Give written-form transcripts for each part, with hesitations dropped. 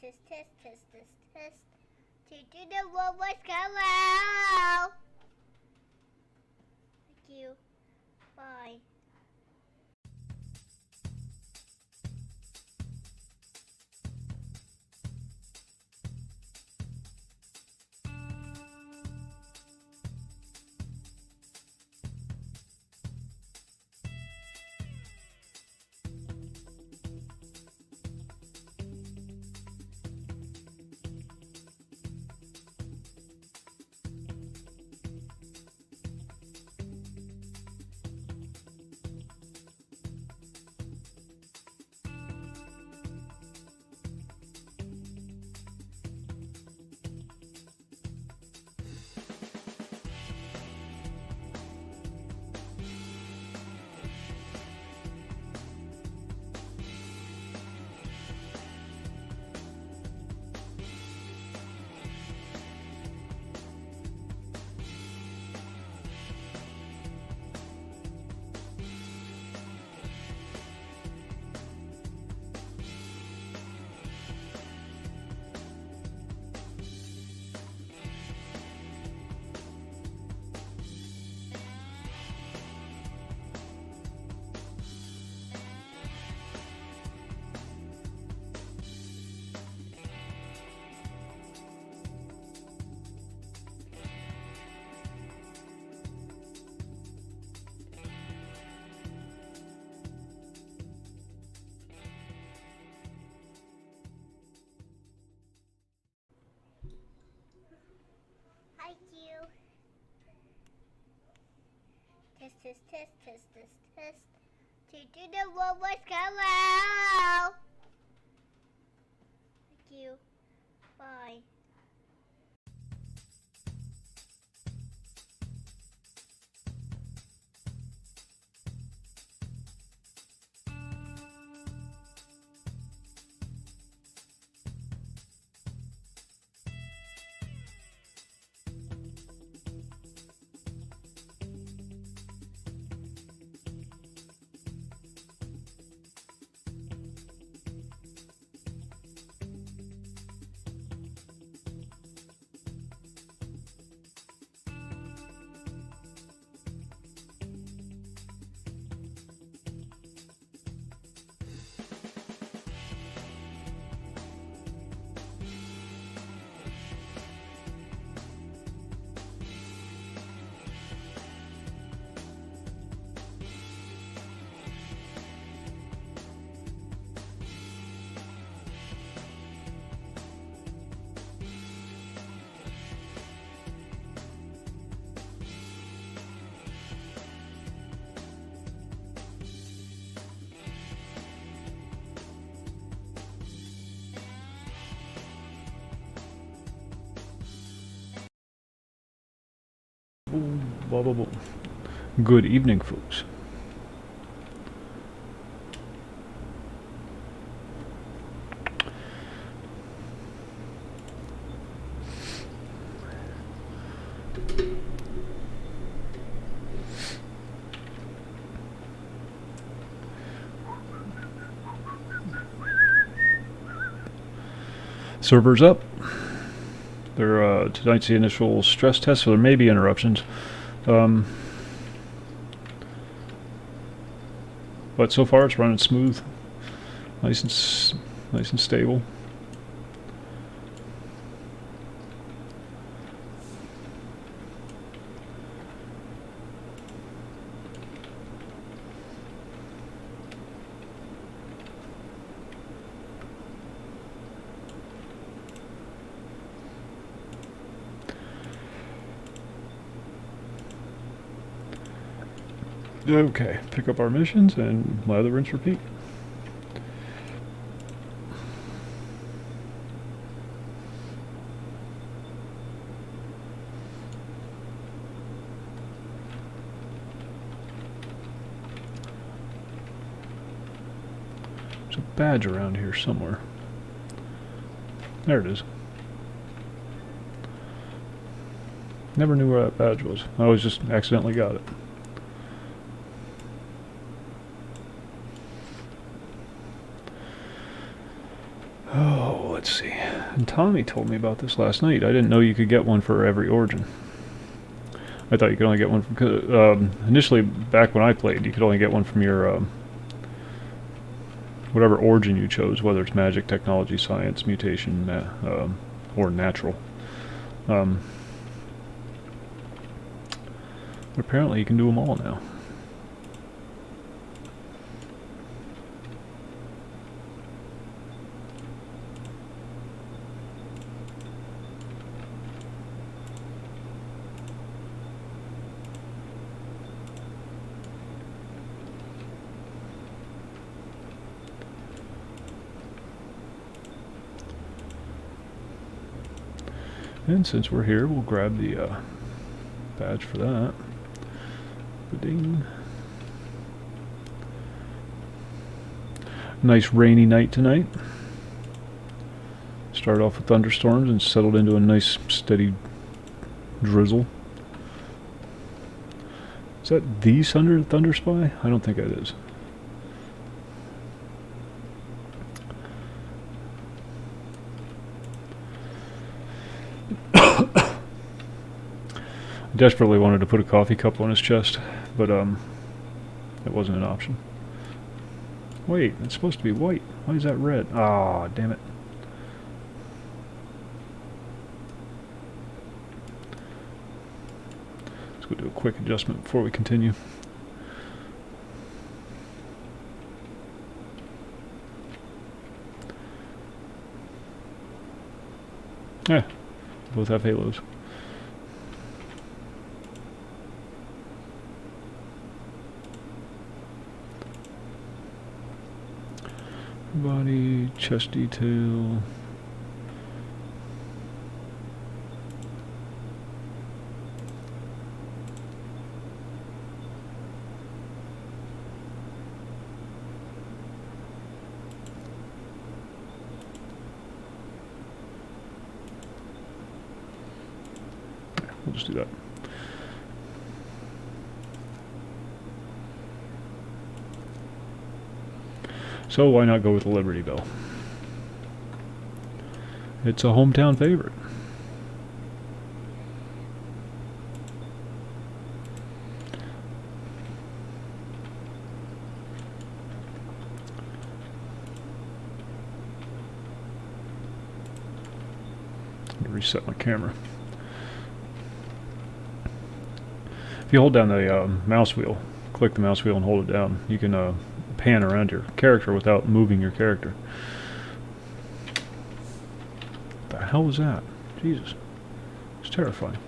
Test, test, test, test, test. To the robots, come out! Thank you. Bye. Hi, Q. Test, test, test, test, test, test. To the robots, come out! Thank you. Bye. Blah, blah, blah. Good evening, folks. Servers up. Tonight's the initial stress test, so there may be interruptions. But so far it's running smooth, nice and stable. Okay, pick up our missions and lather, rinse, repeat. There's a badge around here somewhere. There it is. Never knew where that badge was. I always just accidentally got it. Oh, let's see. And Tommy told me about this last night. I didn't know you could get one for every origin. I thought you could only get one from... initially, back when I played, you could only get one from your... whatever origin you chose, whether it's magic, technology, science, mutation, or natural. But apparently you can do them all now. And since we're here, we'll grab the badge for that. Ba-ding. Nice rainy night tonight. Started off with thunderstorms and settled into a nice steady drizzle. Is that the Thunder Spy? I don't think it is. Desperately wanted to put a coffee cup on his chest, but it wasn't an option. Wait, it's supposed to be white. Why is that red? Ah, damn it. Let's go do a quick adjustment before we continue. Yeah, both have halos. Body, chest detail. We'll just do that. So why not go with the Liberty Bell? It's a hometown favorite. Reset my camera. If you hold down the mouse wheel, click the mouse wheel and hold it down, you can pan around your character without moving your character. What the hell was that? Jesus. It's terrifying.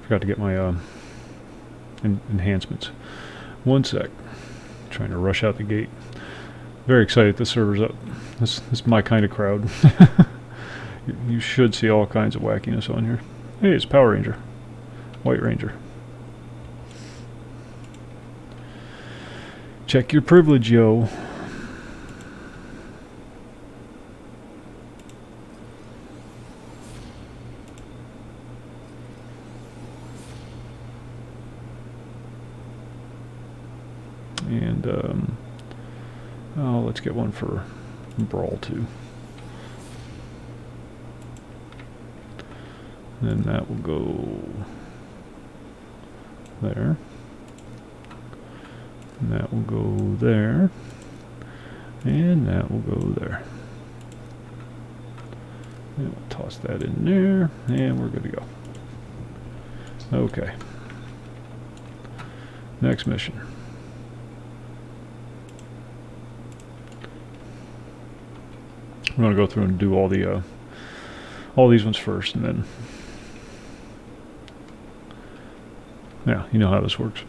Forgot to get my enhancements. One sec. Trying to rush out the gate. Very excited the server's up. This is my kind of crowd. You should see all kinds of wackiness on here. Hey, it's Power Ranger. White Ranger. Check your privilege, yo. And oh, let's get one for Brawl 2. Then that will go there. And that will go there. And that will go there. And we'll toss that in there. And we're good to go. Okay. Next mission. I'm going to go through and do all the all these ones first, and then, yeah, you know how this works.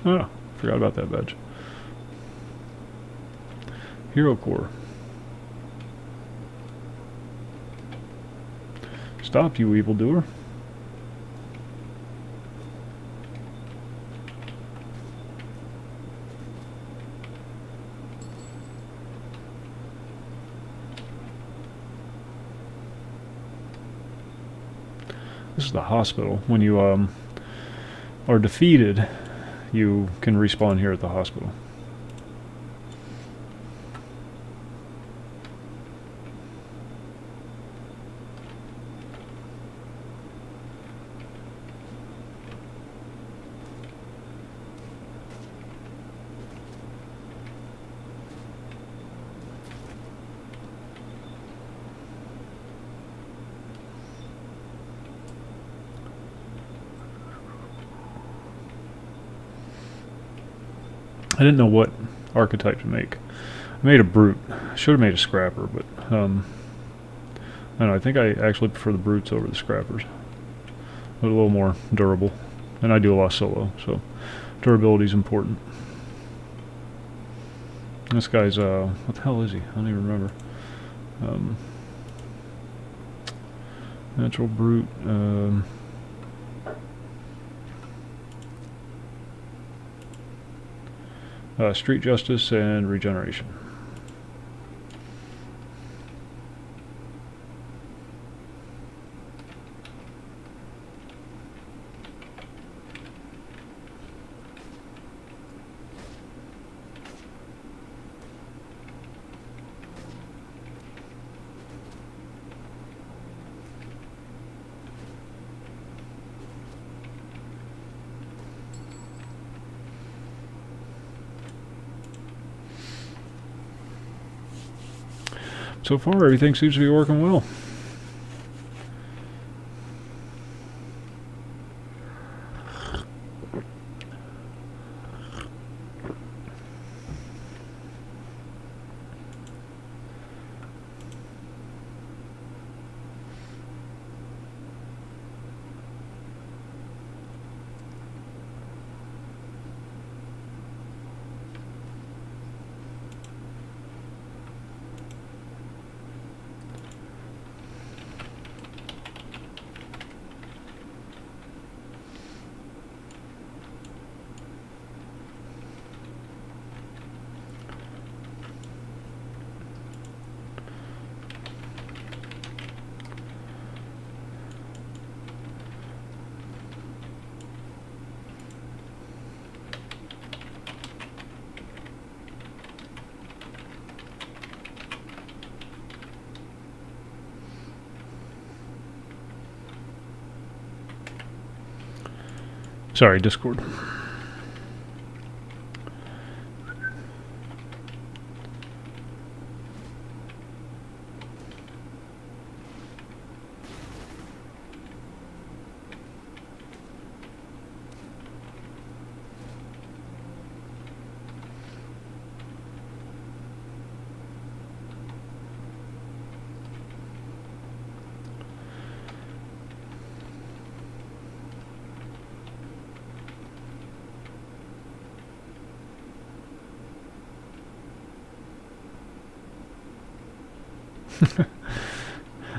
Oh, forgot about that badge. Hero Corps. Stop, you evildoer. This is the hospital. When you are defeated, you can respawn here at the hospital. I didn't know what archetype to make. I made a brute. Should have made a scrapper, but I don't know. I think I actually prefer the brutes over the scrappers. They're a little more durable, and I do a lot solo, so durability is important. This guy's what the hell is he? I don't even remember. Natural brute. Street justice and regeneration. So far, everything seems to be working well. Sorry, Discord.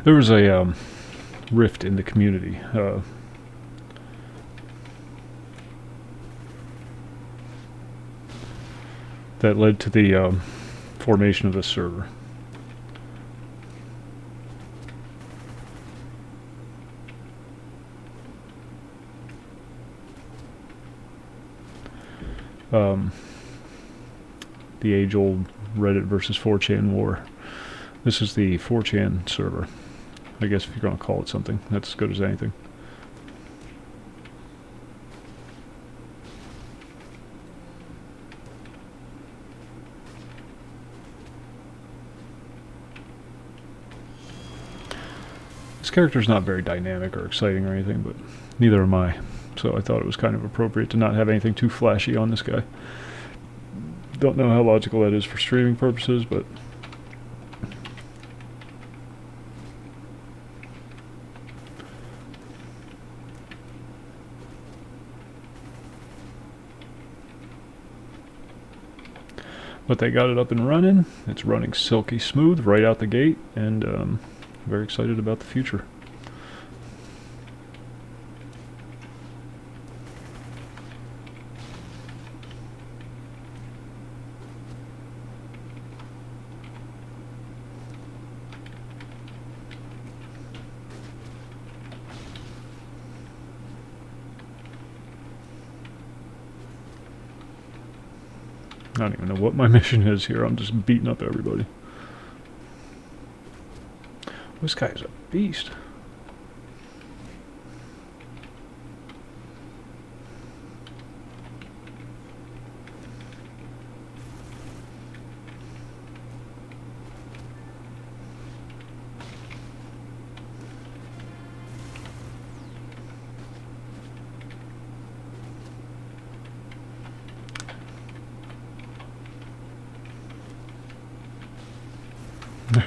There was a rift in the community that led to the formation of this server. The age-old Reddit versus 4chan war. This is the 4chan server. I guess if you're going to call it something, that's as good as anything. This character's not very dynamic or exciting or anything, but neither am I. So I thought it was kind of appropriate to not have anything too flashy on this guy. Don't know how logical that is for streaming purposes, but they got it up and running. It's running silky smooth right out the gate, and very excited about the future. I don't even know what my mission is here. I'm just beating up everybody. This guy is a beast.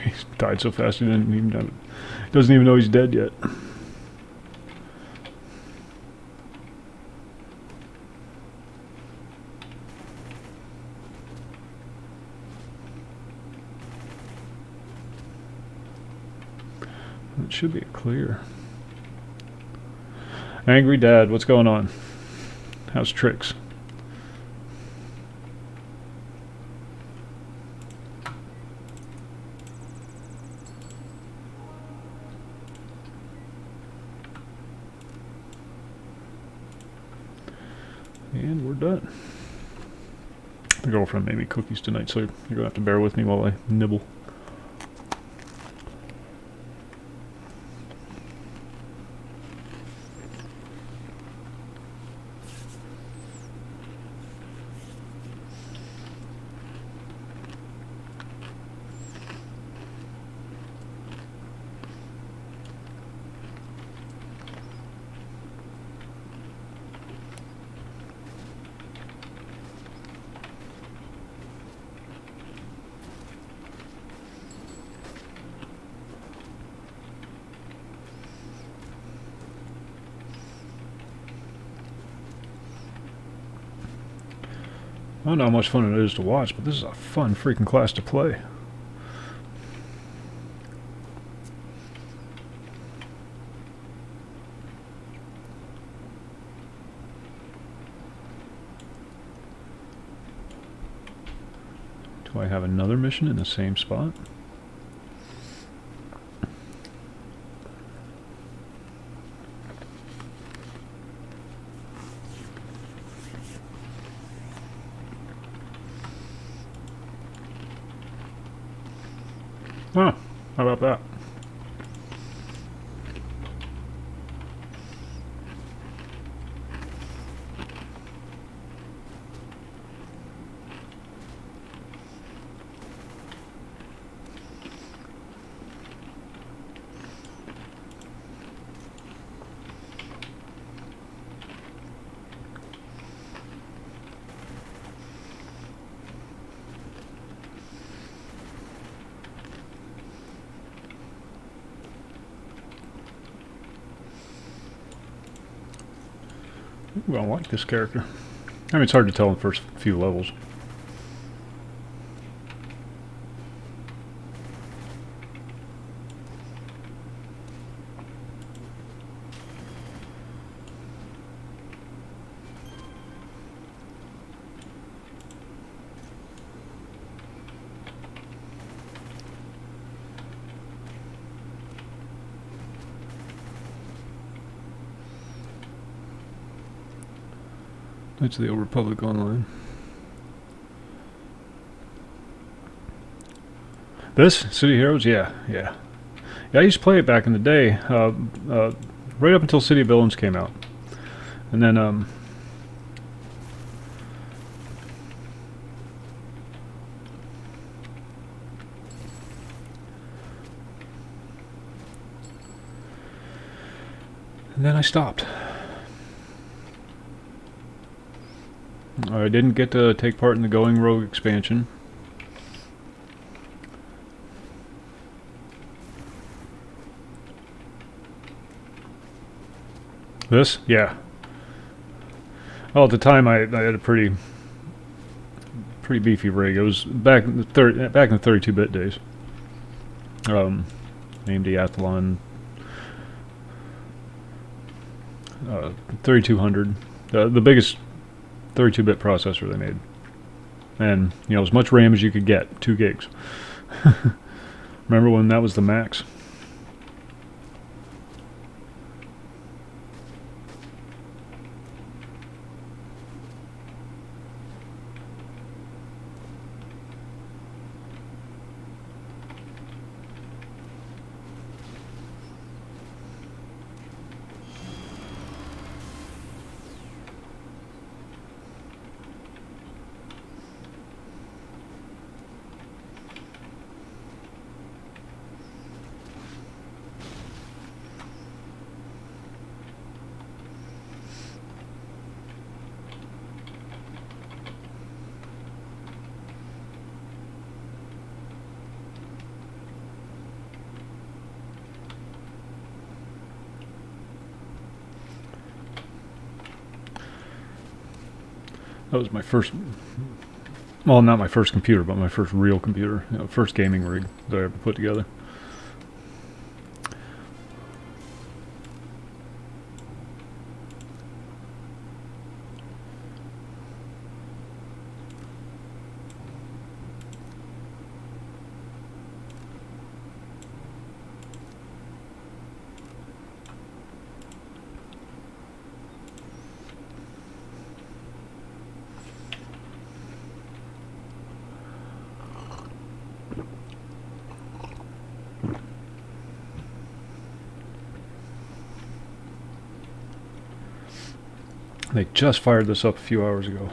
He's died so fast he didn't even know, doesn't even know he's dead yet. It should be a clear. Angry Dad, what's going on? How's tricks? And we're done. The girlfriend made me cookies tonight, so you're gonna have to bear with me while I nibble. I don't know how much fun it is to watch, but this is a fun freaking class to play. Do I have another mission in the same spot? Huh, how about that? Ooh, I like this character. I mean, it's hard to tell in the first few levels. That's the Old Republic Online. This? City Heroes? Yeah. I used to play it back in the day, right up until City of Villains came out. And then, and then I stopped. I didn't get to take part in the Going Rogue expansion. This? Yeah. Well, at the time I had a pretty beefy rig. It was back in the 32-bit days. Named Gathorn 3200, the biggest 32-bit processor they made, and you know, as much RAM as you could get, 2 gigs. Remember when that was the max? That was my first, well, not my first computer, but my first real computer, you know, first gaming rig that I ever put together. They just fired this up a few hours ago.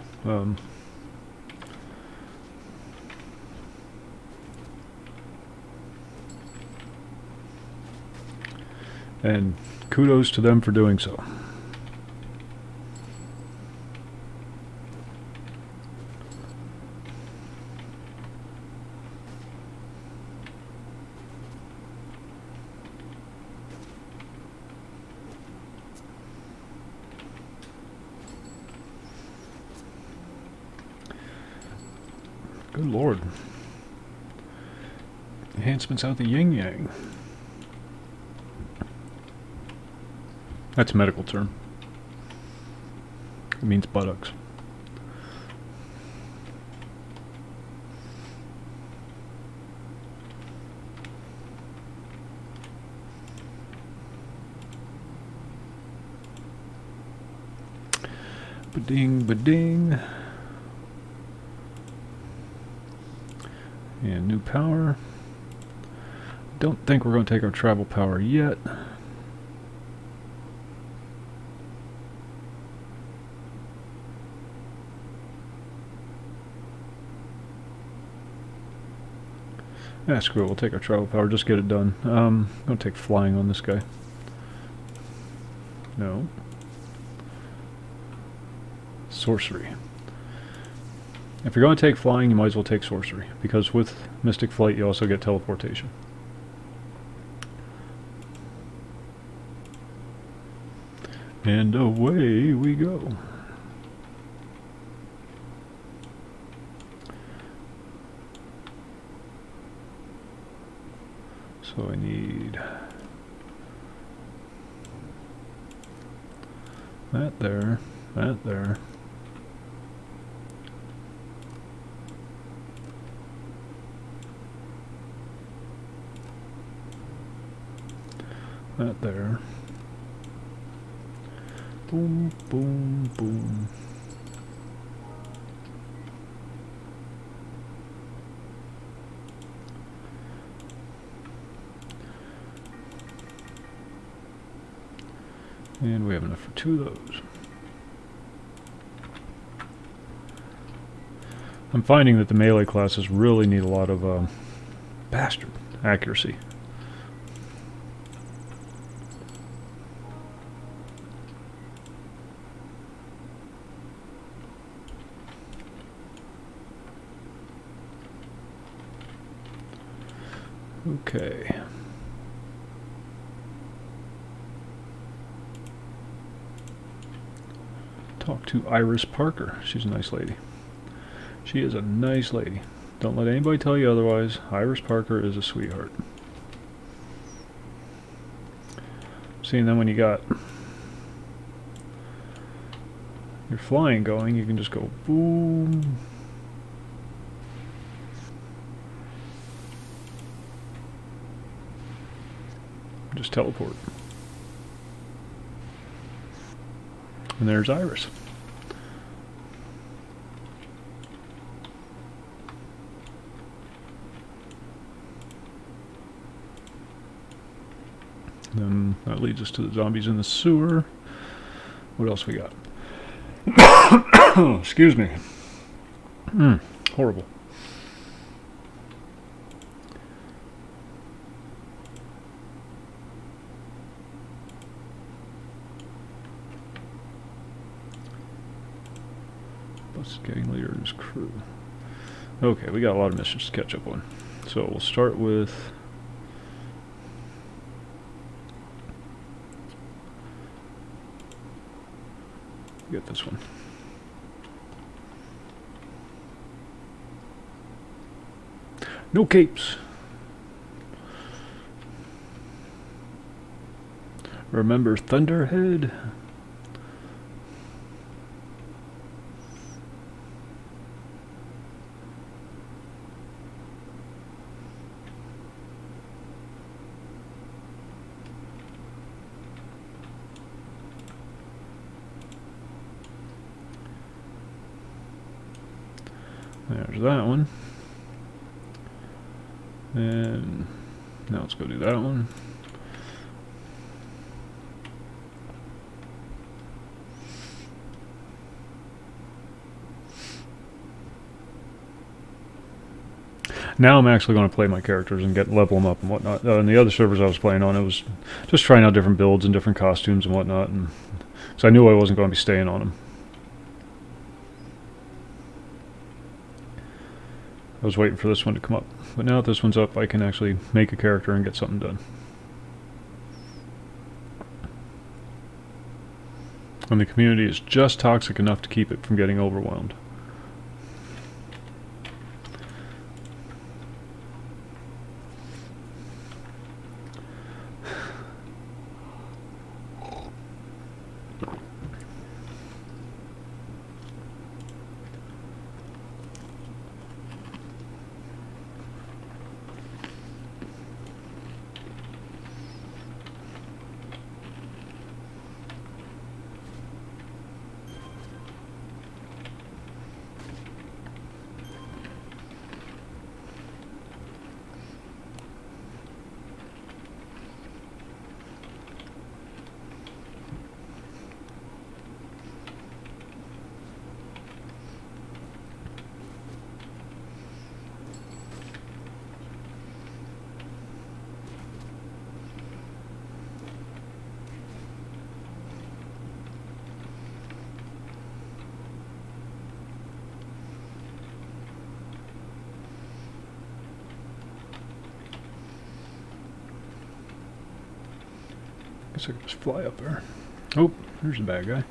And kudos to them for doing so. Good Lord. Enhancements out the yin yang. That's a medical term. It means buttocks. Ba-ding, ba-ding. And new power. Don't think we're going to take our travel power yet. Screw it, we'll take our travel power, just get it done. I'm going to take flying on this guy. No. Sorcery. If you're going to take flying, you might as well take sorcery, because with Mystic Flight you also get teleportation. And away we go. So I need that there, that there. That there. Boom, boom, boom. And we have enough for 2 of those. I'm finding that the melee classes really need a lot of bastard accuracy. Okay. Talk to Iris Parker. She's a nice lady. She is a nice lady. Don't let anybody tell you otherwise. Iris Parker is a sweetheart. See, and then when you got your flying going, you can just go boom. Just teleport. And there's Iris. Then that leads us to the zombies in the sewer. What else we got? Excuse me. Horrible. Bus gang leader's crew. Okay, we got a lot of missions to catch up on. So we'll start with get this one. No capes. Remember Thunderhead? There's that one. And now let's go do that one. Now I'm actually going to play my characters and level them up and whatnot. In the other servers I was playing on, it was just trying out different builds and different costumes and whatnot. And so I knew I wasn't going to be staying on them. I was waiting for this one to come up. But now that this one's up, I can actually make a character and get something done. And the community is just toxic enough to keep it from getting overwhelmed. Guess I could just fly up there. Oh, there's the bad guy.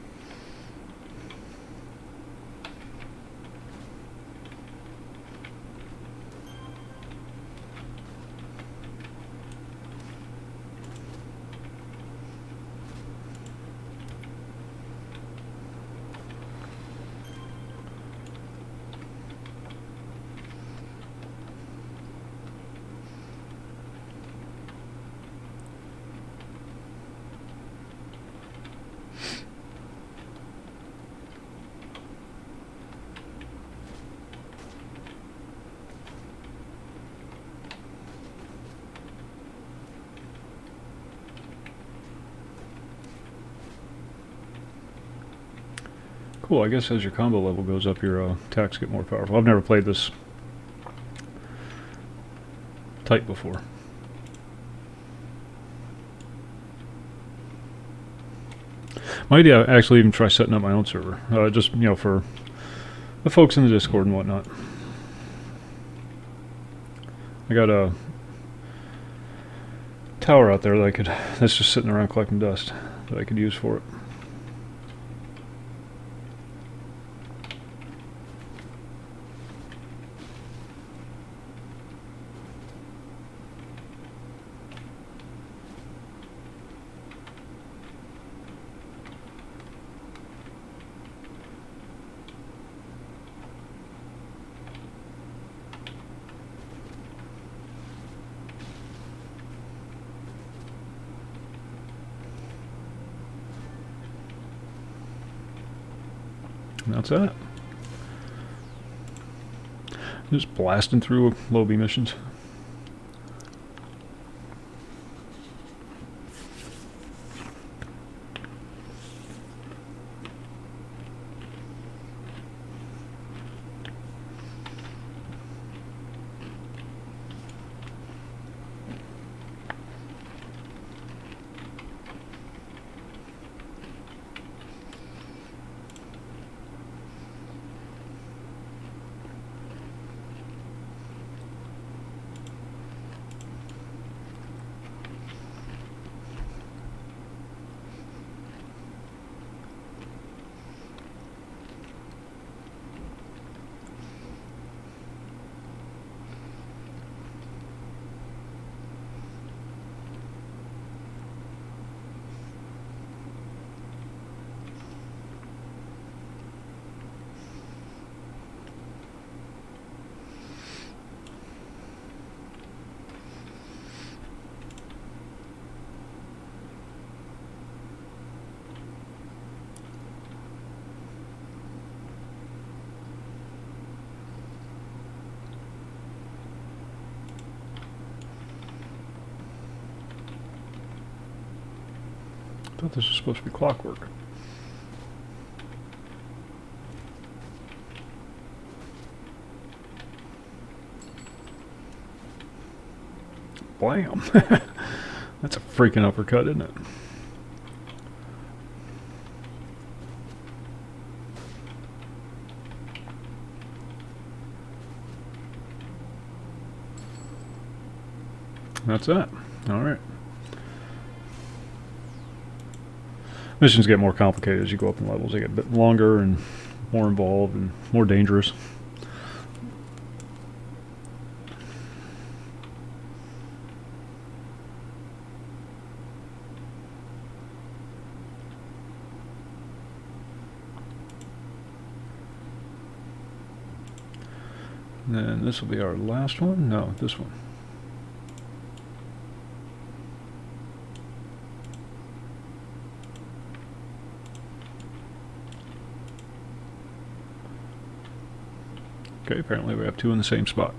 Cool, I guess as your combo level goes up, your attacks get more powerful. I've never played this type before. Might actually even try setting up my own server, just, you know, for the folks in the Discord and whatnot. I got tower out there that that's just sitting around collecting dust that I could use for it. And that's that. Just blasting through lobby missions. I thought this was supposed to be clockwork. Blam! That's a freaking uppercut, isn't it? That's that. Alright. Missions get more complicated as you go up in levels. They get a bit longer and more involved and more dangerous. And then this will be our last one. No, this one. Okay, apparently we have two in the same spot.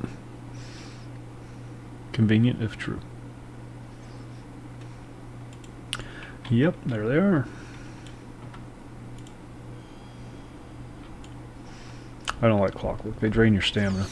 Convenient if true. Yep, there they are. I don't like clockwork. They drain your stamina.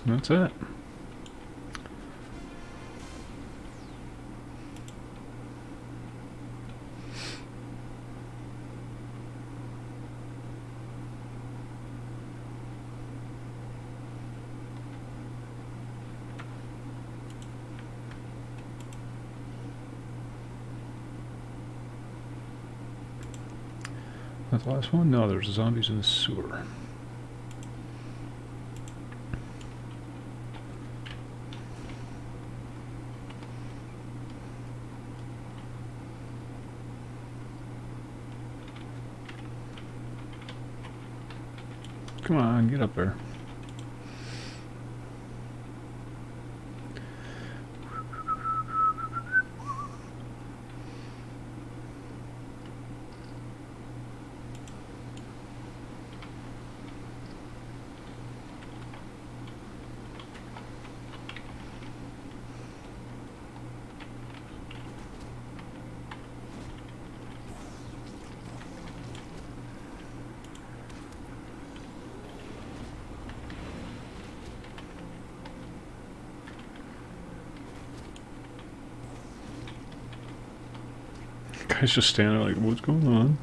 That's it. That's the last one? No, there's zombies in the sewer. Come on, get up there. Guy's just standing like, what's going on?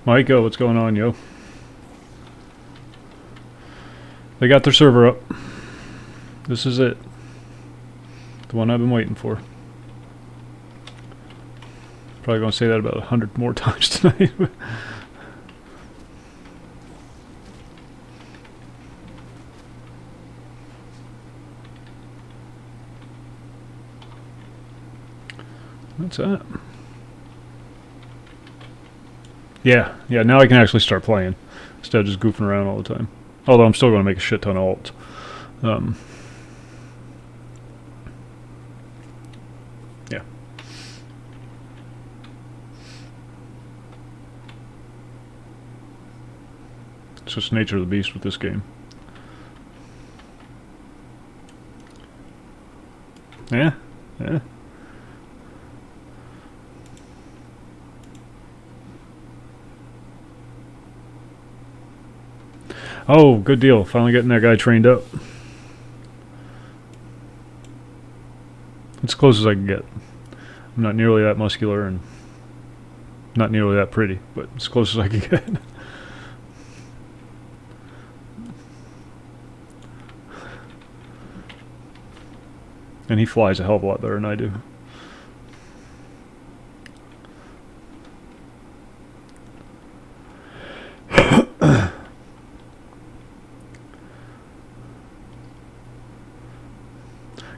Micah, what's going on, yo? They got their server up. This is it. The one I've been waiting for. Probably going to say that about 100 more times tonight. What's that? Yeah, now I can actually start playing instead of just goofing around all the time. Although I'm still going to make a shit ton of alts. Yeah. It's just nature of the beast with this game. Yeah. Oh, good deal. Finally getting that guy trained up. It's as close as I can get. I'm not nearly that muscular and not nearly that pretty, but as close as I can get. And he flies a hell of a lot better than I do.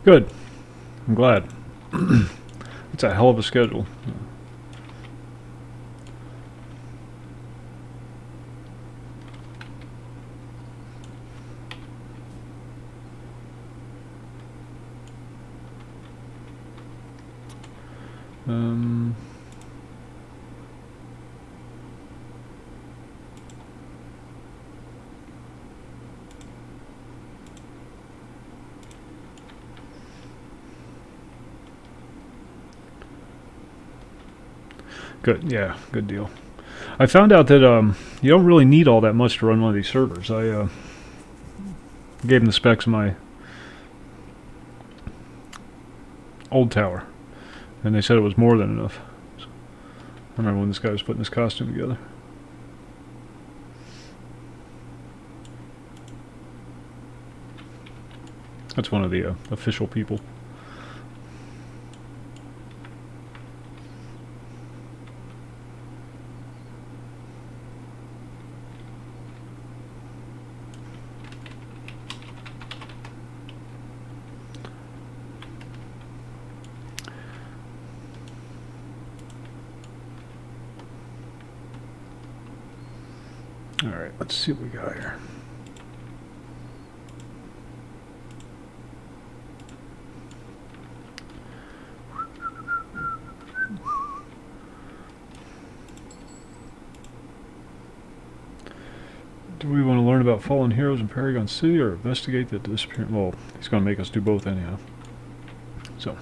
Good. I'm glad. It's a hell of a schedule. Good, yeah, good deal. I found out that you don't really need all that much to run one of these servers. I gave them the specs of my old tower, and they said it was more than enough. So, I remember when this guy was putting his costume together. That's one of the official people. Alright, let's see what we got here. Do we want to learn about fallen heroes in Paragon City or investigate the disappearance? Well, he's going to make us do both anyhow. So,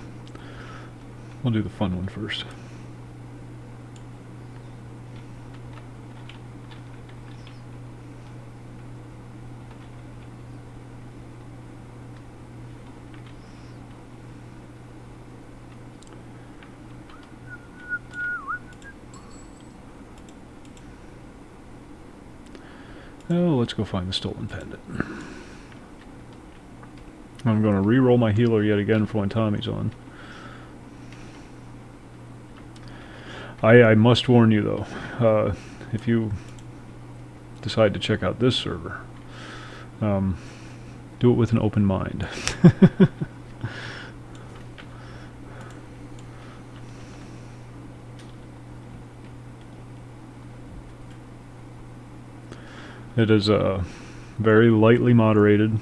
we'll do the fun one first. Oh, let's go find the stolen pendant. I'm going to re-roll my healer yet again for when Tommy's on. I must warn you though, if you decide to check out this server, do it with an open mind. It is very lightly moderated.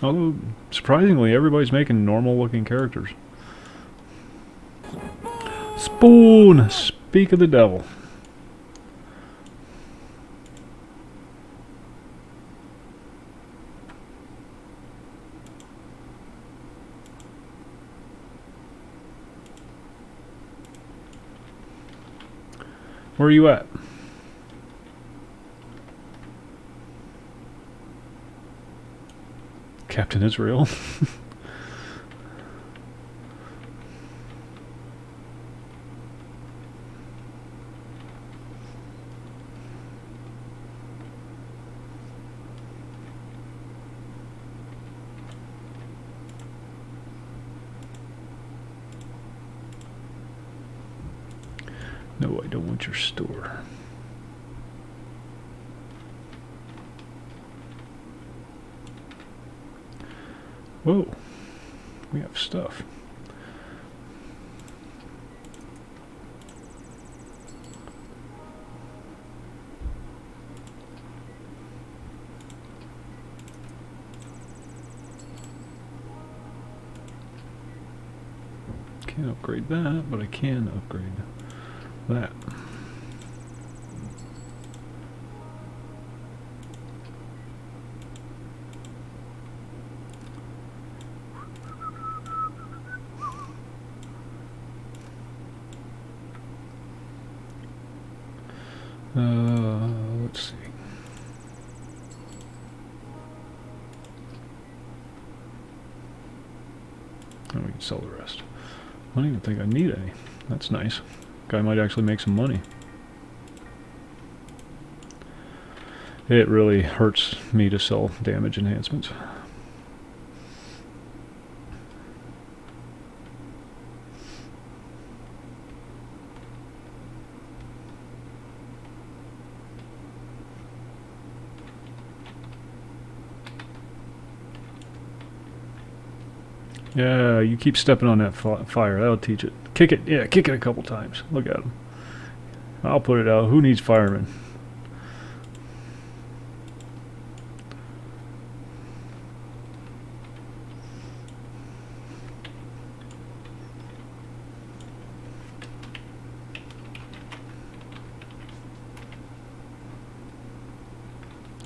Although, surprisingly, everybody's making normal-looking characters. Spoon! Speak of the devil. Where are you at? Captain Israel. No, I don't want your store. Whoa, we have stuff. Can't upgrade that, but I can upgrade that. Let's see. And we can sell the rest. I don't even think I need any. That's nice. Guy might actually make some money. It really hurts me to sell damage enhancements. Yeah, you keep stepping on that fire. That'll teach it. Kick it. Yeah, kick it a couple times. Look at him. I'll put it out. Who needs firemen?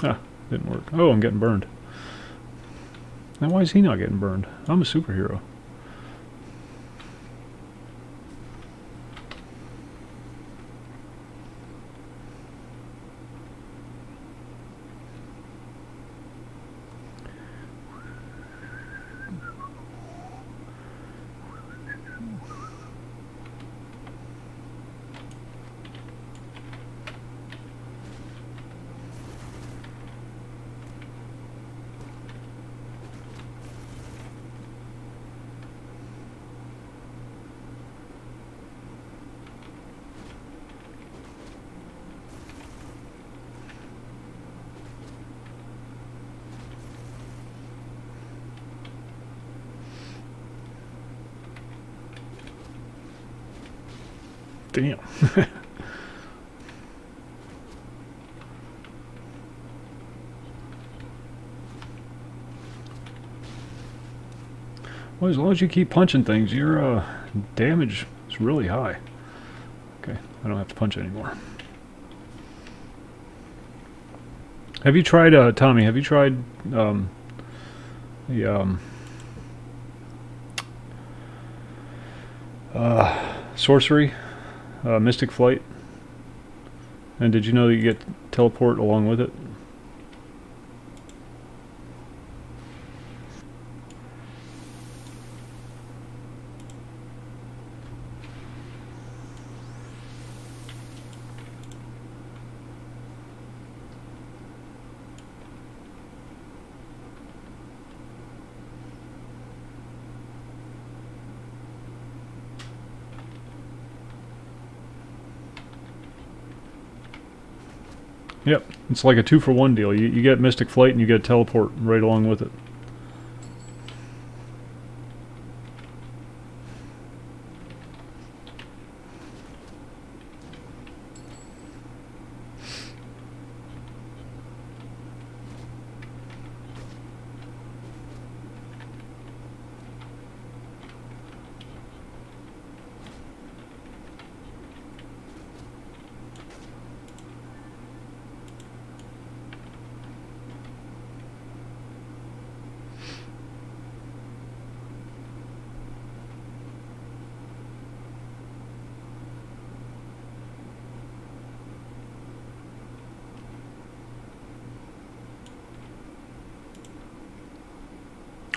Ah, didn't work. Oh, I'm getting burned. Now why is he not getting burned? I'm a superhero. Damn. Well, as long as you keep punching things, your damage is really high. Okay, I don't have to punch anymore. Have you tried, Tommy, have you tried the sorcery? Mystic Flight? And did you know that you get teleport along with it? Yep, it's like a 2-for-1 deal. You get Mystic Flight and you get teleport right along with it.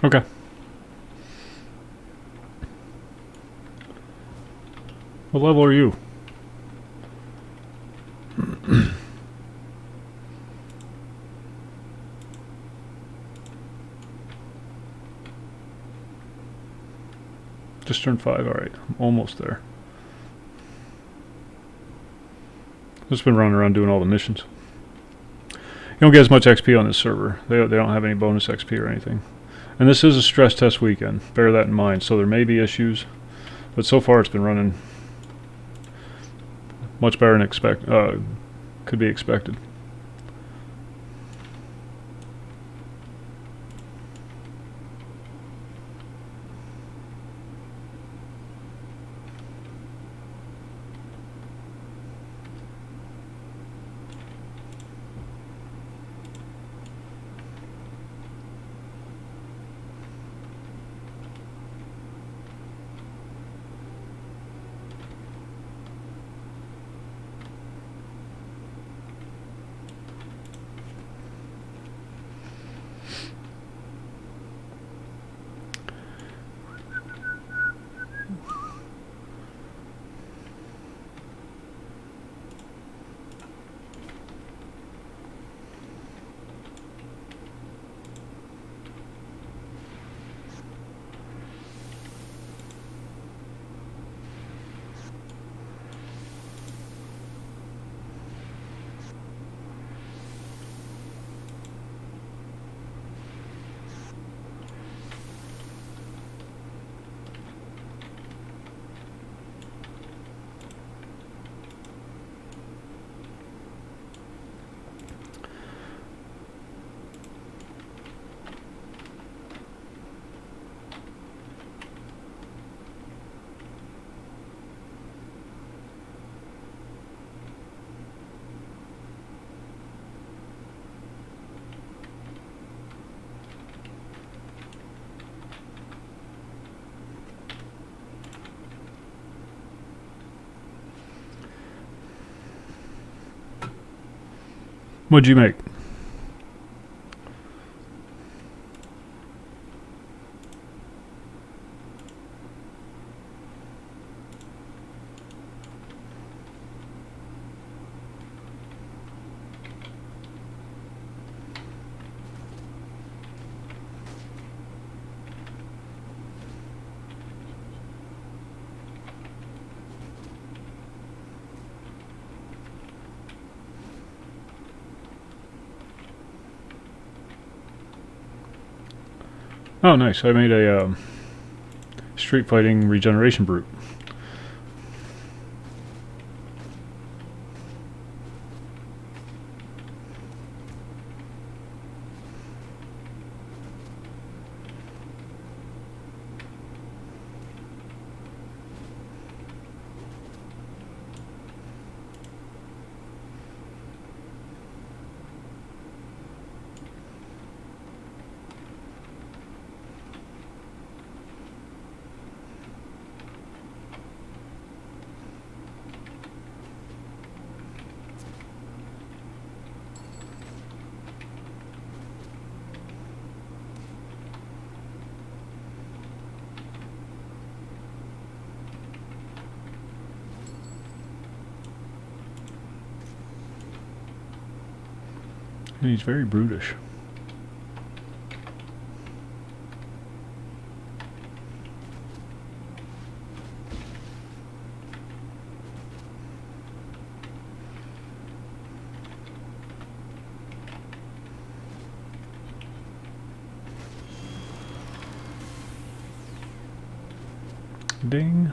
Okay. What level are you? Just turned 5. Alright, I'm almost there. Just been running around doing all the missions. You don't get as much XP on this server. They don't have any bonus XP or anything. And this is a stress test weekend. Bear that in mind. So there may be issues. But so far it's been running much better than could be expected. What'd you make? Oh, nice. I made a street fighting regeneration brute. And he's very brutish. Ding.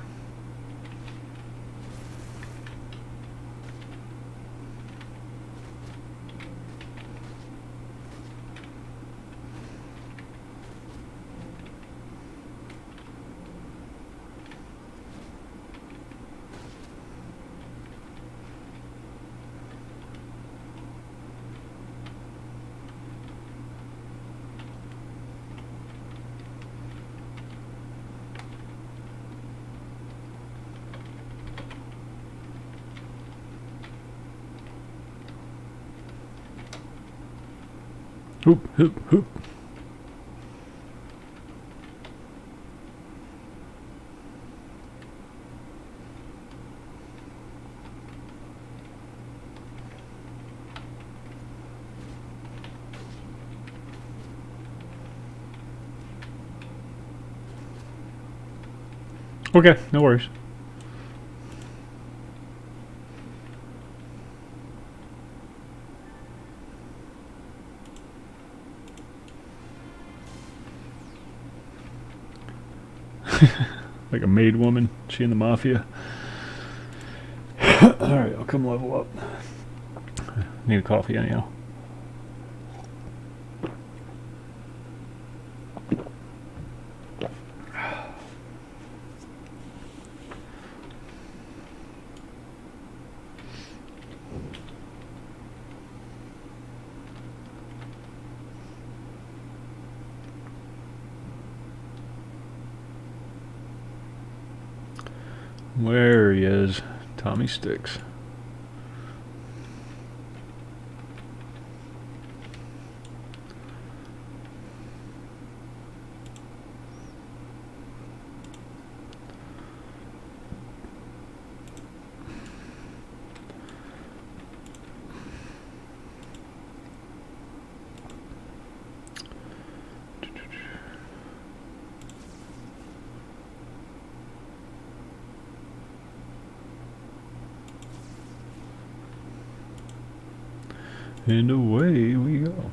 Hoop, hoop, hoop. Okay, no worries. Like a maid woman. She in the mafia. Alright, I'll come level up. Need a coffee anyhow. Where he is, Tommy Sticks. And away we go.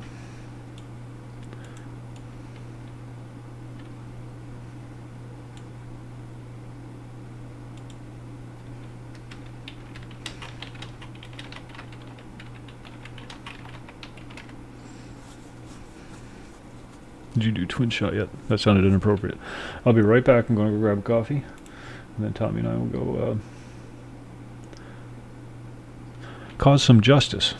Did you do twin shot yet? That sounded inappropriate. I'll be right back. I'm going to go grab a coffee. And then Tommy and I will go cause some justice.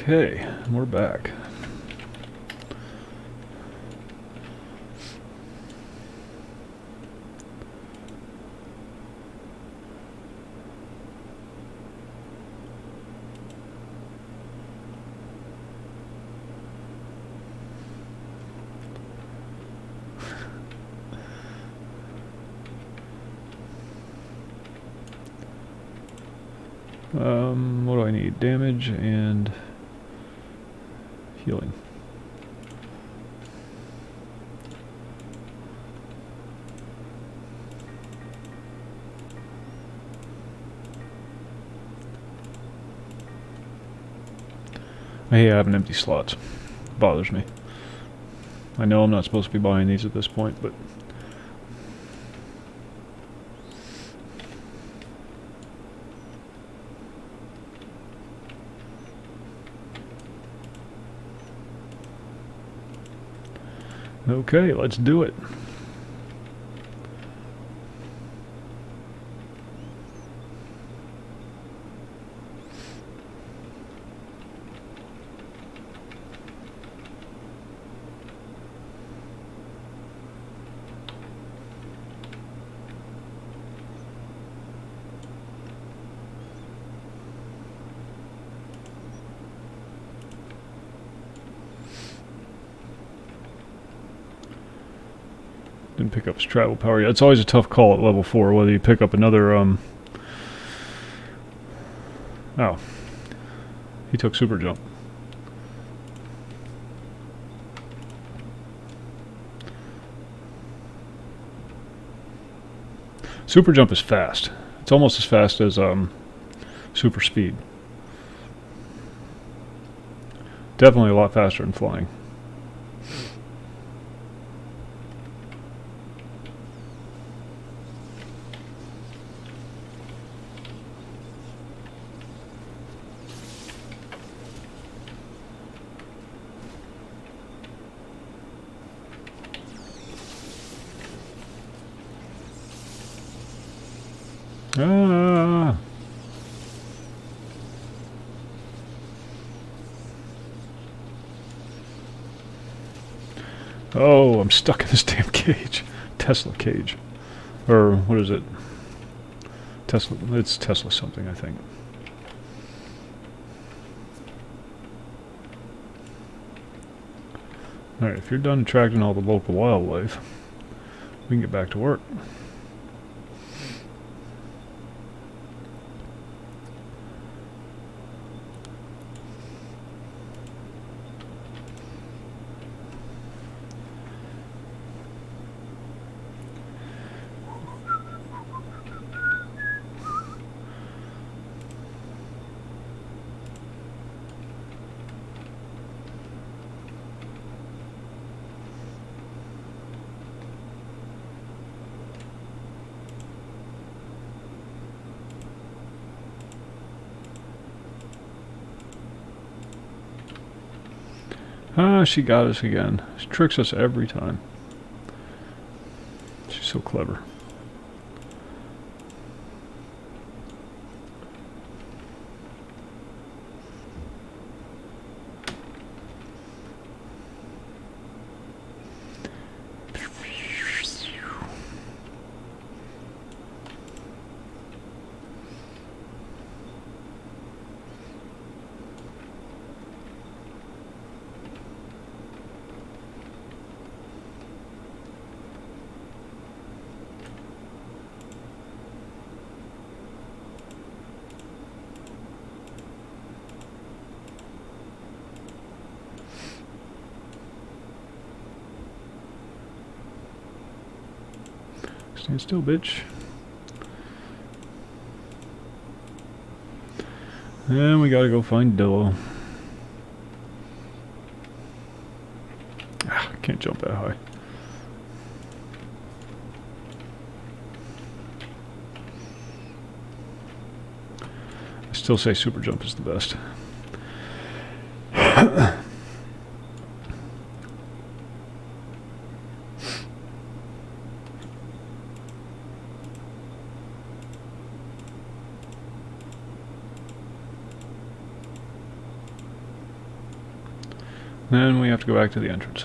Okay, we're back. What do I need? Damage and healing. I hate having empty slots. It bothers me. I know I'm not supposed to be buying these at this point, but Okay, let's do it. Didn't pick up his travel power yet. It's always a tough call at level 4 whether you pick up another oh, he took super jump. Super jump is fast. It's almost as fast as super speed. Definitely a lot faster than flying. Ah. Oh, I'm stuck in this damn cage. Tesla cage. Or, what is it? Tesla. It's Tesla something, I think. Alright, if you're done attracting all the local wildlife, we can get back to work. Ah, she got us again. She tricks us every time. She's so clever. Stand still, bitch. And we gotta go find Dillo. Ah, can't jump that high. I still say super jump is the best. Then we have to go back to the entrance.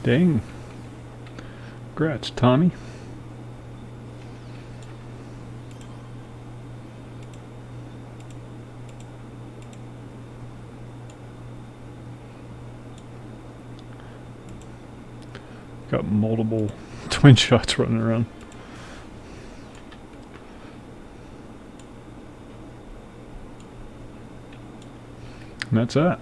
Dang. Congrats, Tommy. Got multiple twin shots running around. And that's that.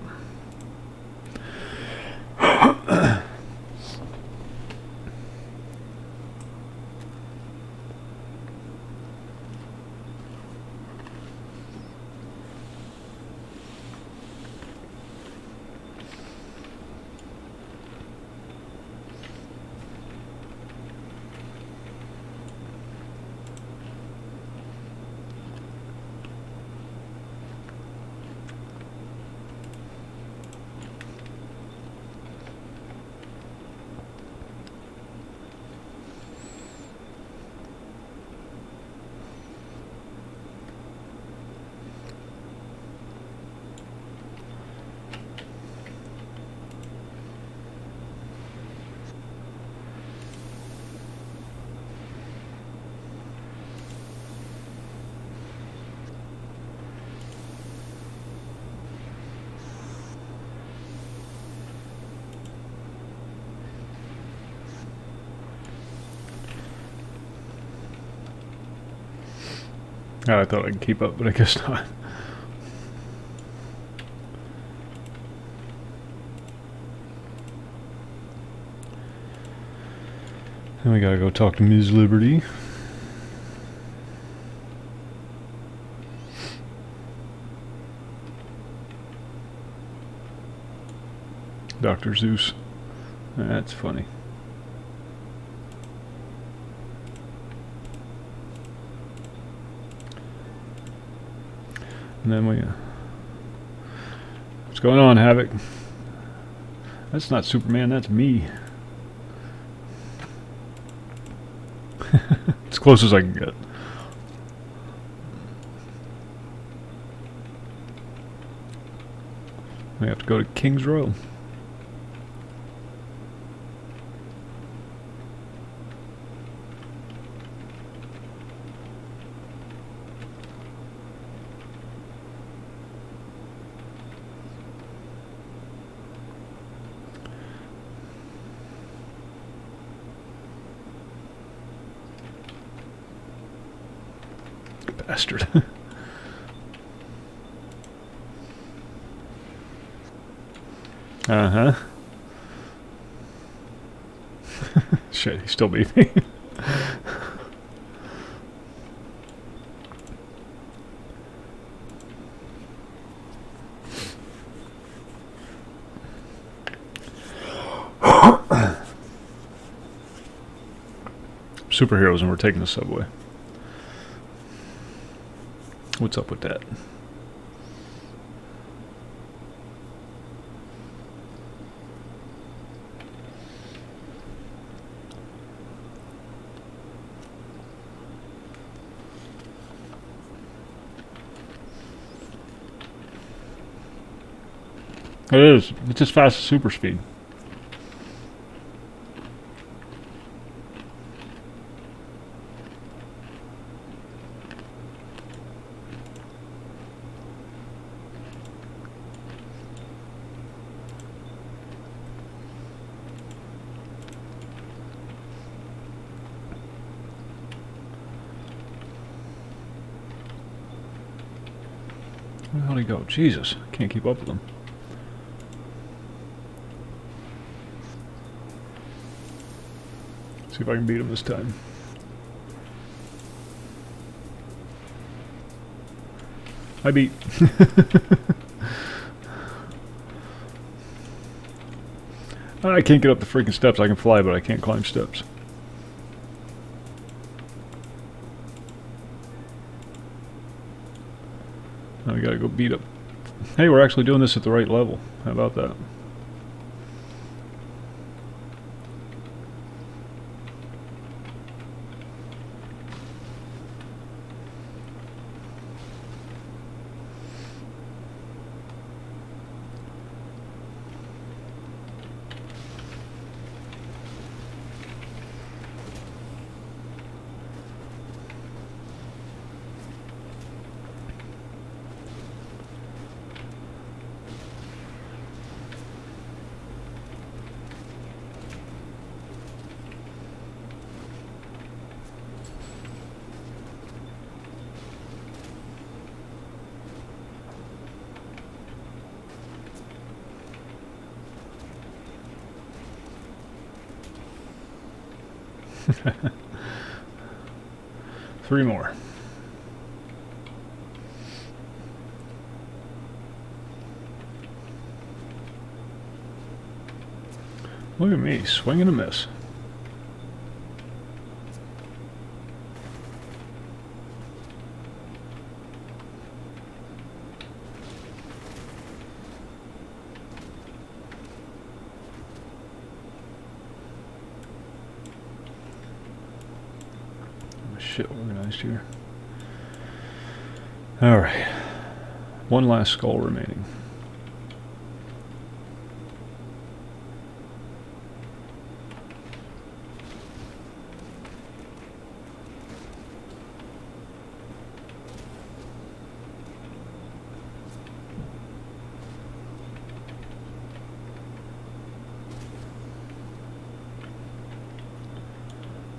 Oh, I thought I could keep up, but I guess not. Then we gotta go talk to Ms. Liberty. Dr. Zeus. That's funny. And then we... what's going on, Havoc? That's not Superman, that's me. As close as I can get. We have to go to King's Row. Bastard. Uh-huh. Shit, he still beat me. Superheroes and we're taking the subway. What's up with that? It is. It's as fast as super speed. Where the hell did he go? Jesus, I can't keep up with him. See if I can beat him this time. I beat. I can't get up the freaking steps. I can fly, but I can't climb steps. Now we gotta go beat up. Hey, we're actually doing this at the right level. How about that? 3 more. Look at me, swing and a miss. Shit organized here. Alright. One last skull remaining.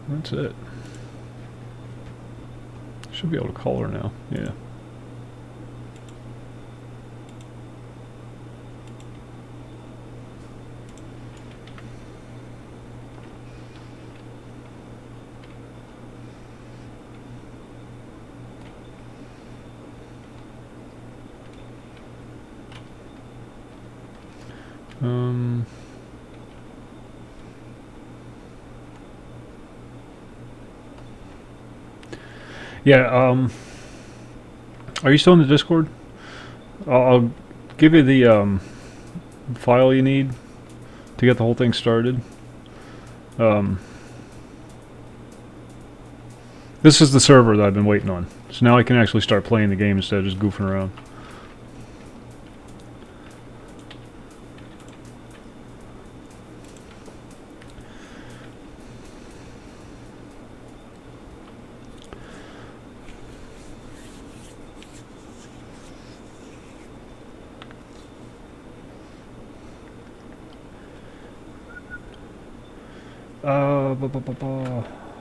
That's it. Should be able to call her now. Yeah. Yeah, are you still in the Discord? I'll give you the file you need to get the whole thing started. This is the server that I've been waiting on. So now I can actually start playing the game instead of just goofing around.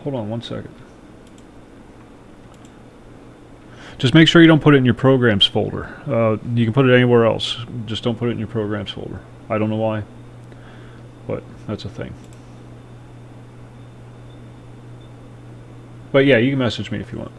Hold on 1 second. Just make sure you don't put it in your programs folder. You can put it anywhere else. Just don't put it in your programs folder. I don't know why, but that's a thing. But yeah, you can message me if you want.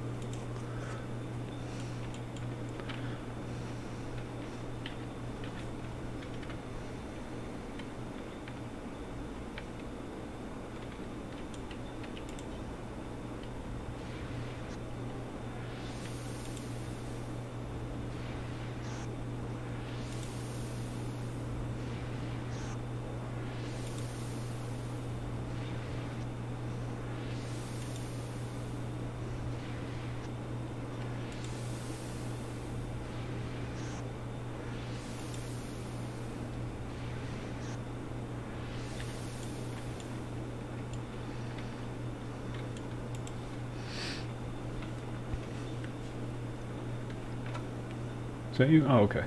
Is that you? Oh, okay.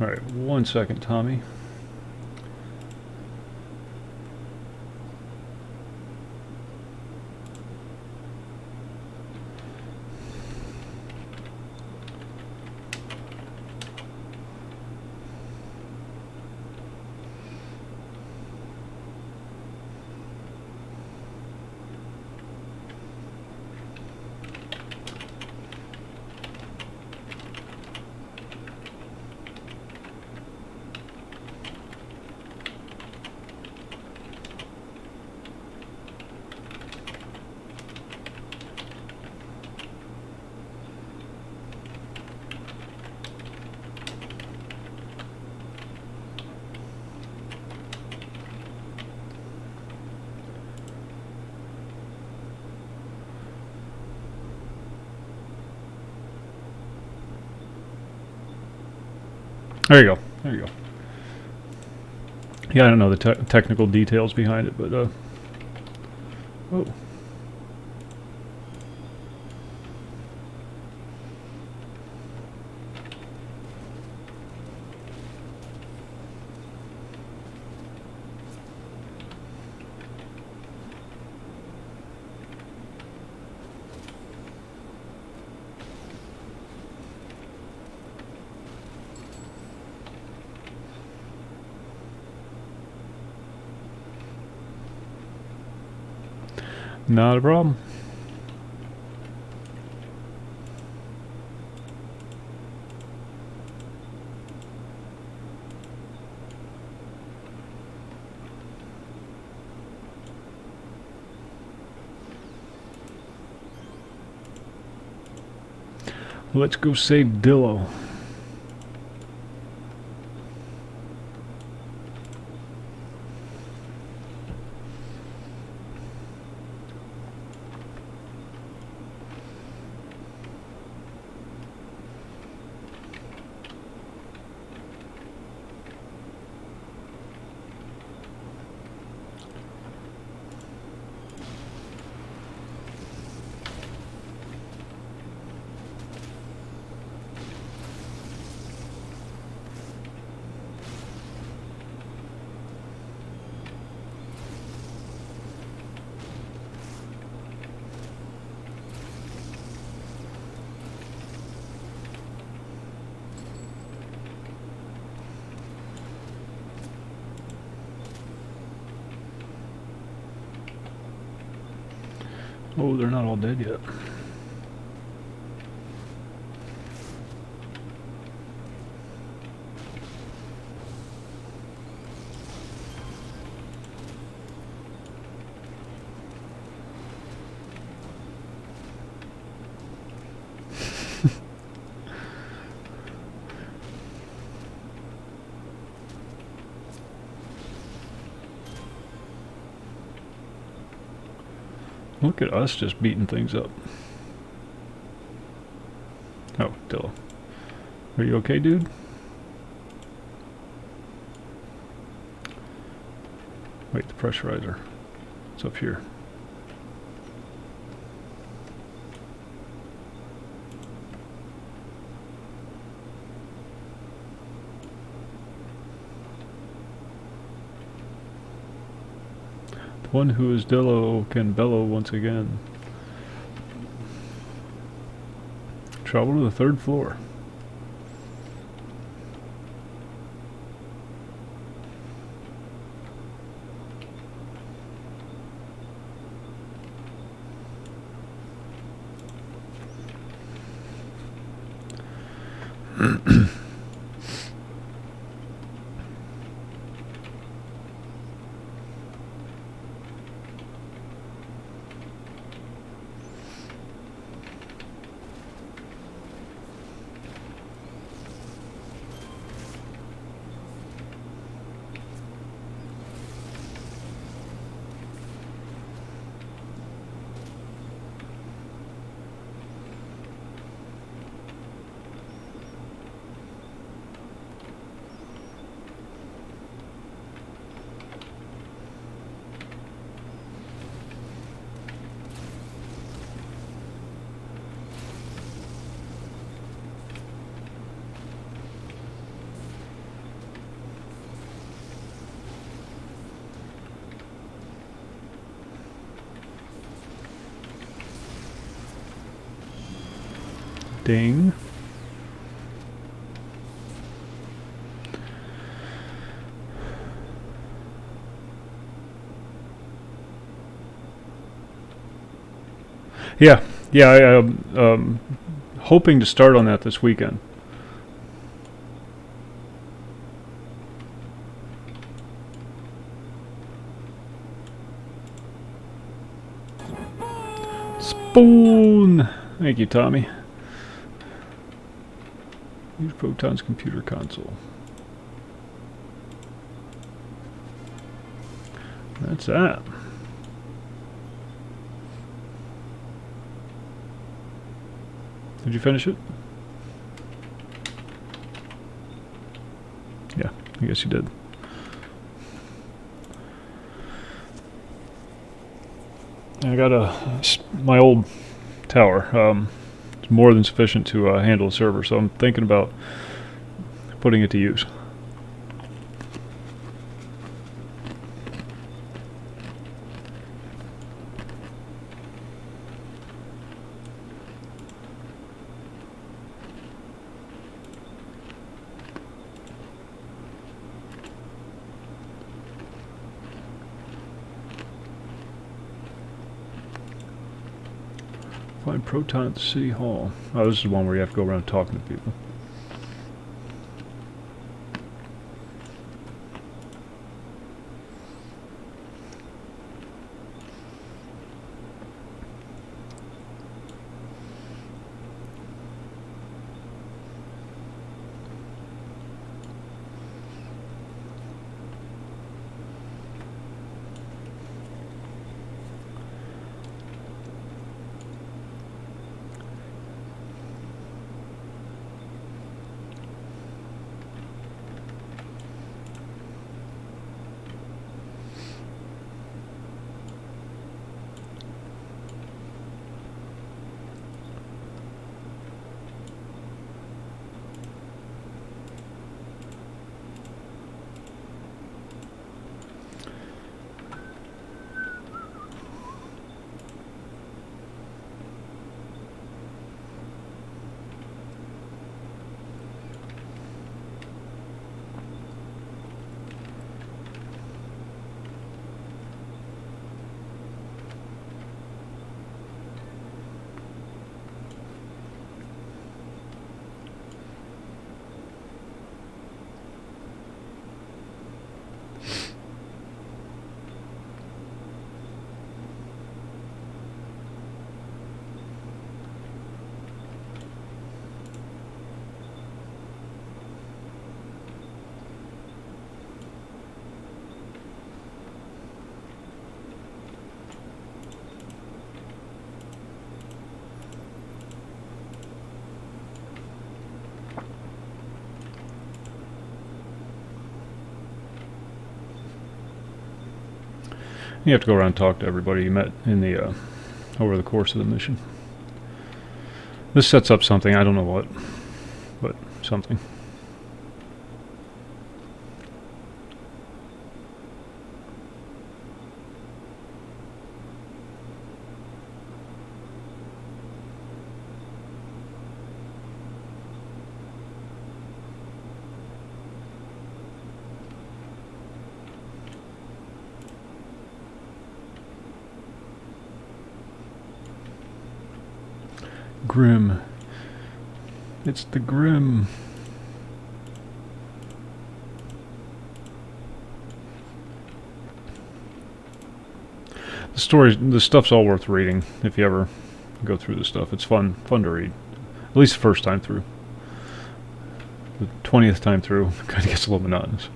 Alright, 1 second, Tommy. There you go. There you go. Yeah, I don't know the technical details behind it, but oh. Not a problem. Let's go save Dillo. Oh, they're not all dead yet. Look at us just beating things up. Oh, Dilla. Are you okay, dude? Wait, the pressurizer. It's up here. The one who is Dillo can bellow once again. Travel to the 3rd floor. Ding. Yeah, I hoping to start on that this weekend. Spoon! Thank you, Tommy. Use Proton's computer console. That's that. Did you finish it? Yeah, I guess you did. I got my old tower. It's more than sufficient to handle a server, so I'm thinking about putting it to use. Find Proton at the City Hall. Oh, this is the one where you have to go around talking to people. You have to go around and talk to everybody you met in the over the course of the mission. This sets up something, I don't know what, but something. Grim. It's the Grim. The story, the stuff's all worth reading if you ever go through this stuff. It's fun to read. At least the first time through. The 20th time through, it kind of gets a little monotonous.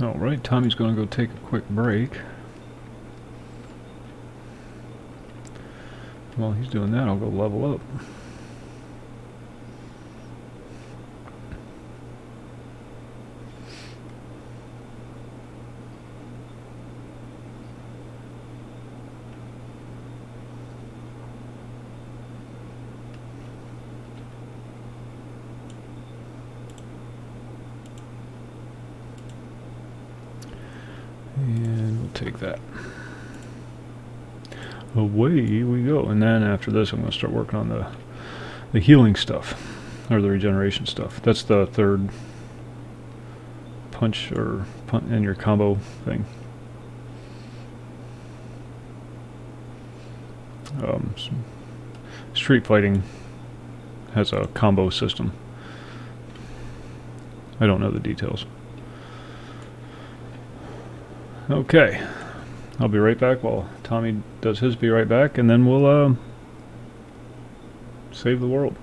Alright, Tommy's going to go take a quick break. While he's doing that, I'll go level up. And we'll take that. Away we go. And then after this, I'm going to start working on the healing stuff, or the regeneration stuff. That's the third punch or in your combo thing. Street fighting has a combo system. I don't know the details. Okay, I'll be right back while Tommy does his be right back, and then we'll save the world.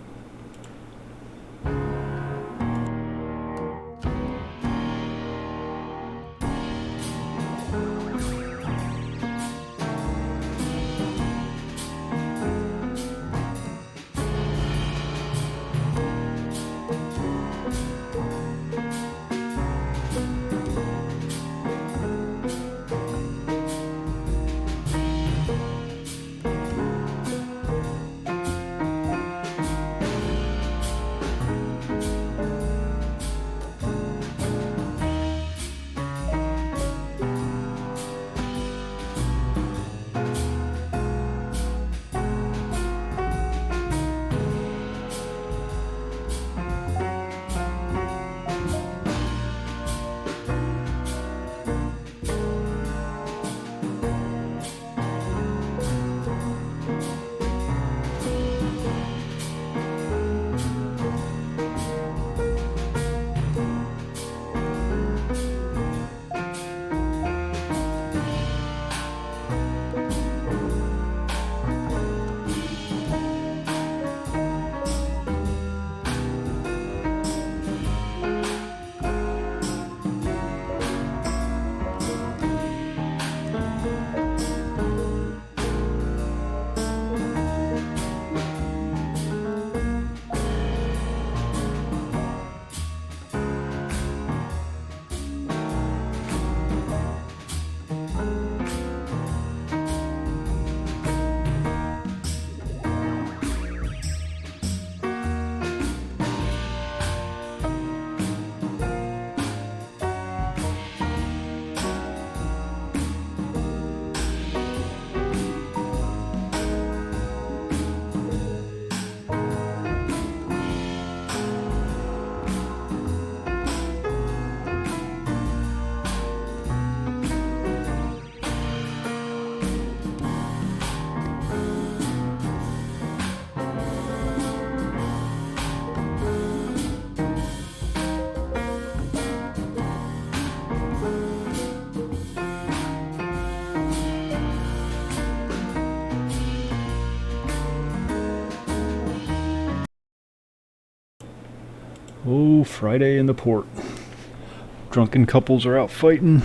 Oh, Friday in the port. Drunken couples are out fighting.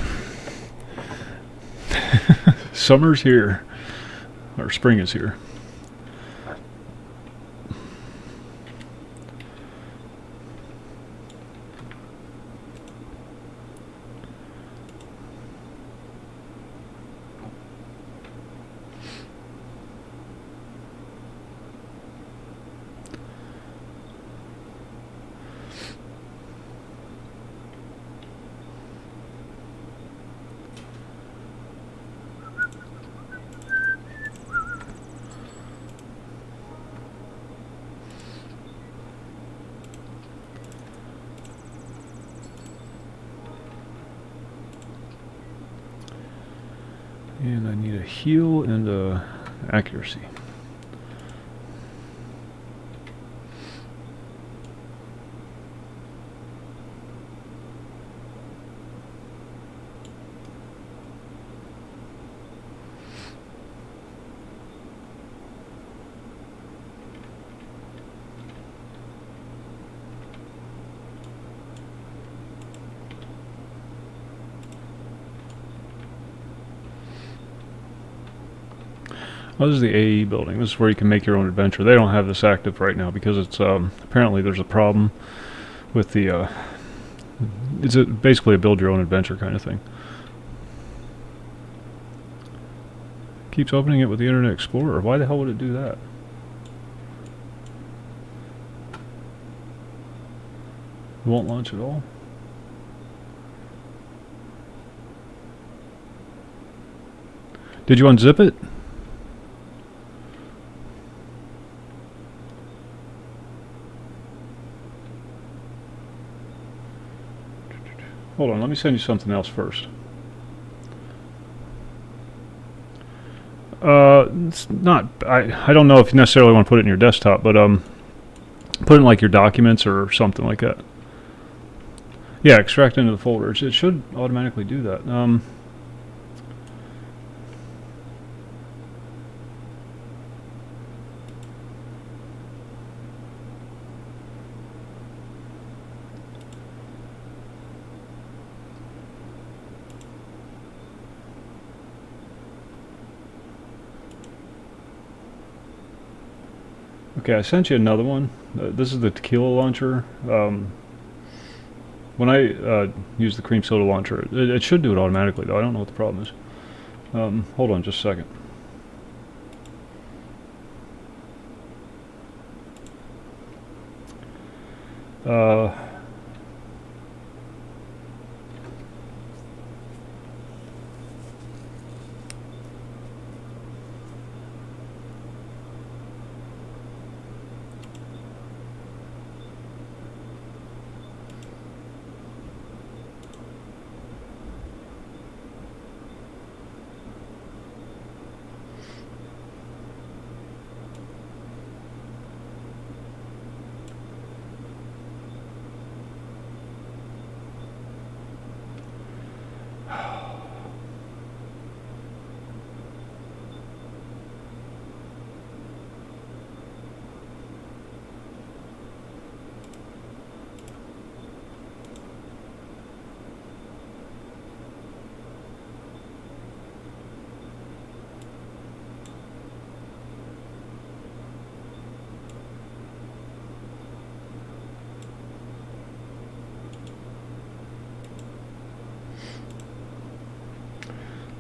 Summer's here. Or spring is here. And I need a heal and a accuracy. Oh, this is the AE building. This is where you can make your own adventure. They don't have this active right now because it's apparently there's a problem with the it's basically a build your own adventure kind of thing. Keeps opening it with the Internet Explorer. Why the hell would it do that? It won't launch at all. Did you unzip it? Hold on, let me send you something else first. It's not. I don't know if you necessarily want to put it in your desktop, but put it in like your documents or something like that. Yeah, extract into the folder. It should automatically do that. Okay, I sent you another one. This is the tequila launcher. When I use the cream soda launcher, it should do it automatically, though. I don't know what the problem is. Hold on just a second.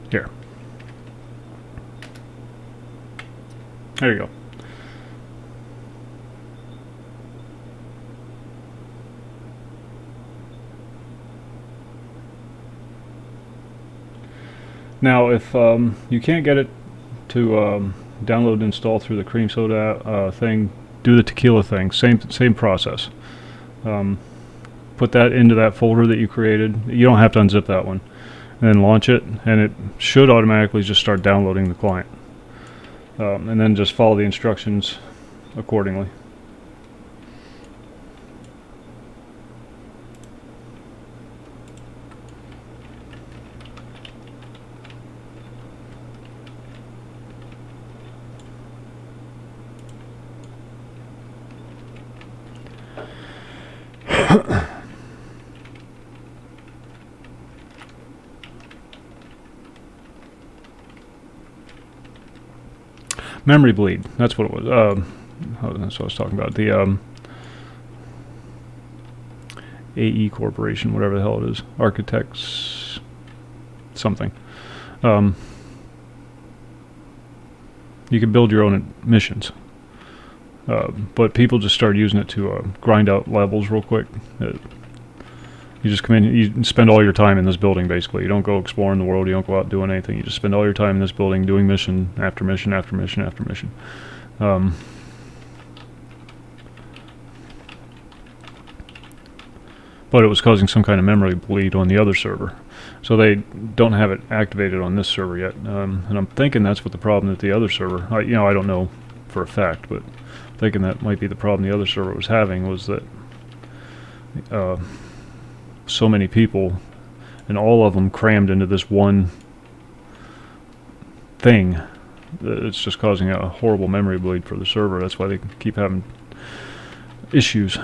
Here. There you go. Now, if you can't get it to download and install through the cream soda thing, do the tequila thing. Same process. Put that into that folder that you created. You don't have to unzip that one. And then launch it, and it should automatically just start downloading the client. And then just follow the instructions accordingly. Memory bleed. That's what it was. That's what I was talking about. The AE Corporation, whatever the hell it is. Architects something. You can build your own missions. But people just started using it to grind out levels real quick. You just come in, you spend all your time in this building, basically. You don't go exploring the world, you don't go out doing anything. You just spend all your time in this building doing mission after mission after mission after mission. But it was causing some kind of memory bleed on the other server. So they don't have it activated on this server yet. And I'm thinking that's what the problem that the other server, I don't know for a fact, but I'm thinking that might be the problem the other server was having, was that so many people, and all of them crammed into this one thing. It's just causing a horrible memory bleed for the server. That's why they keep having issues.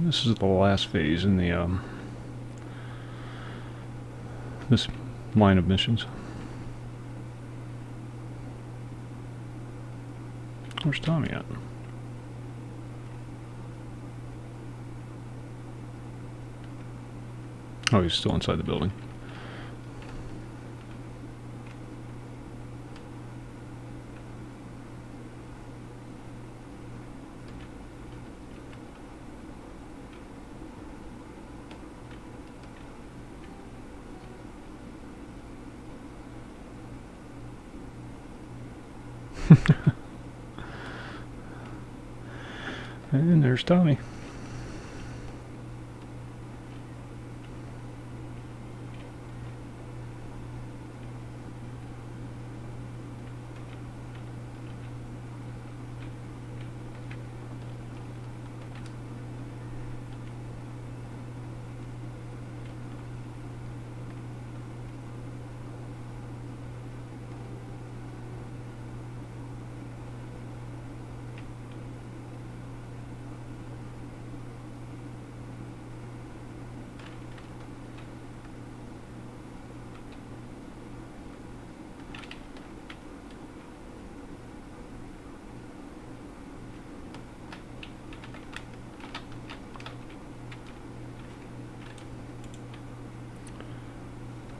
This is the last phase in the this line of missions. Where's Tommy at? Oh, he's still inside the building. And there's Tommy.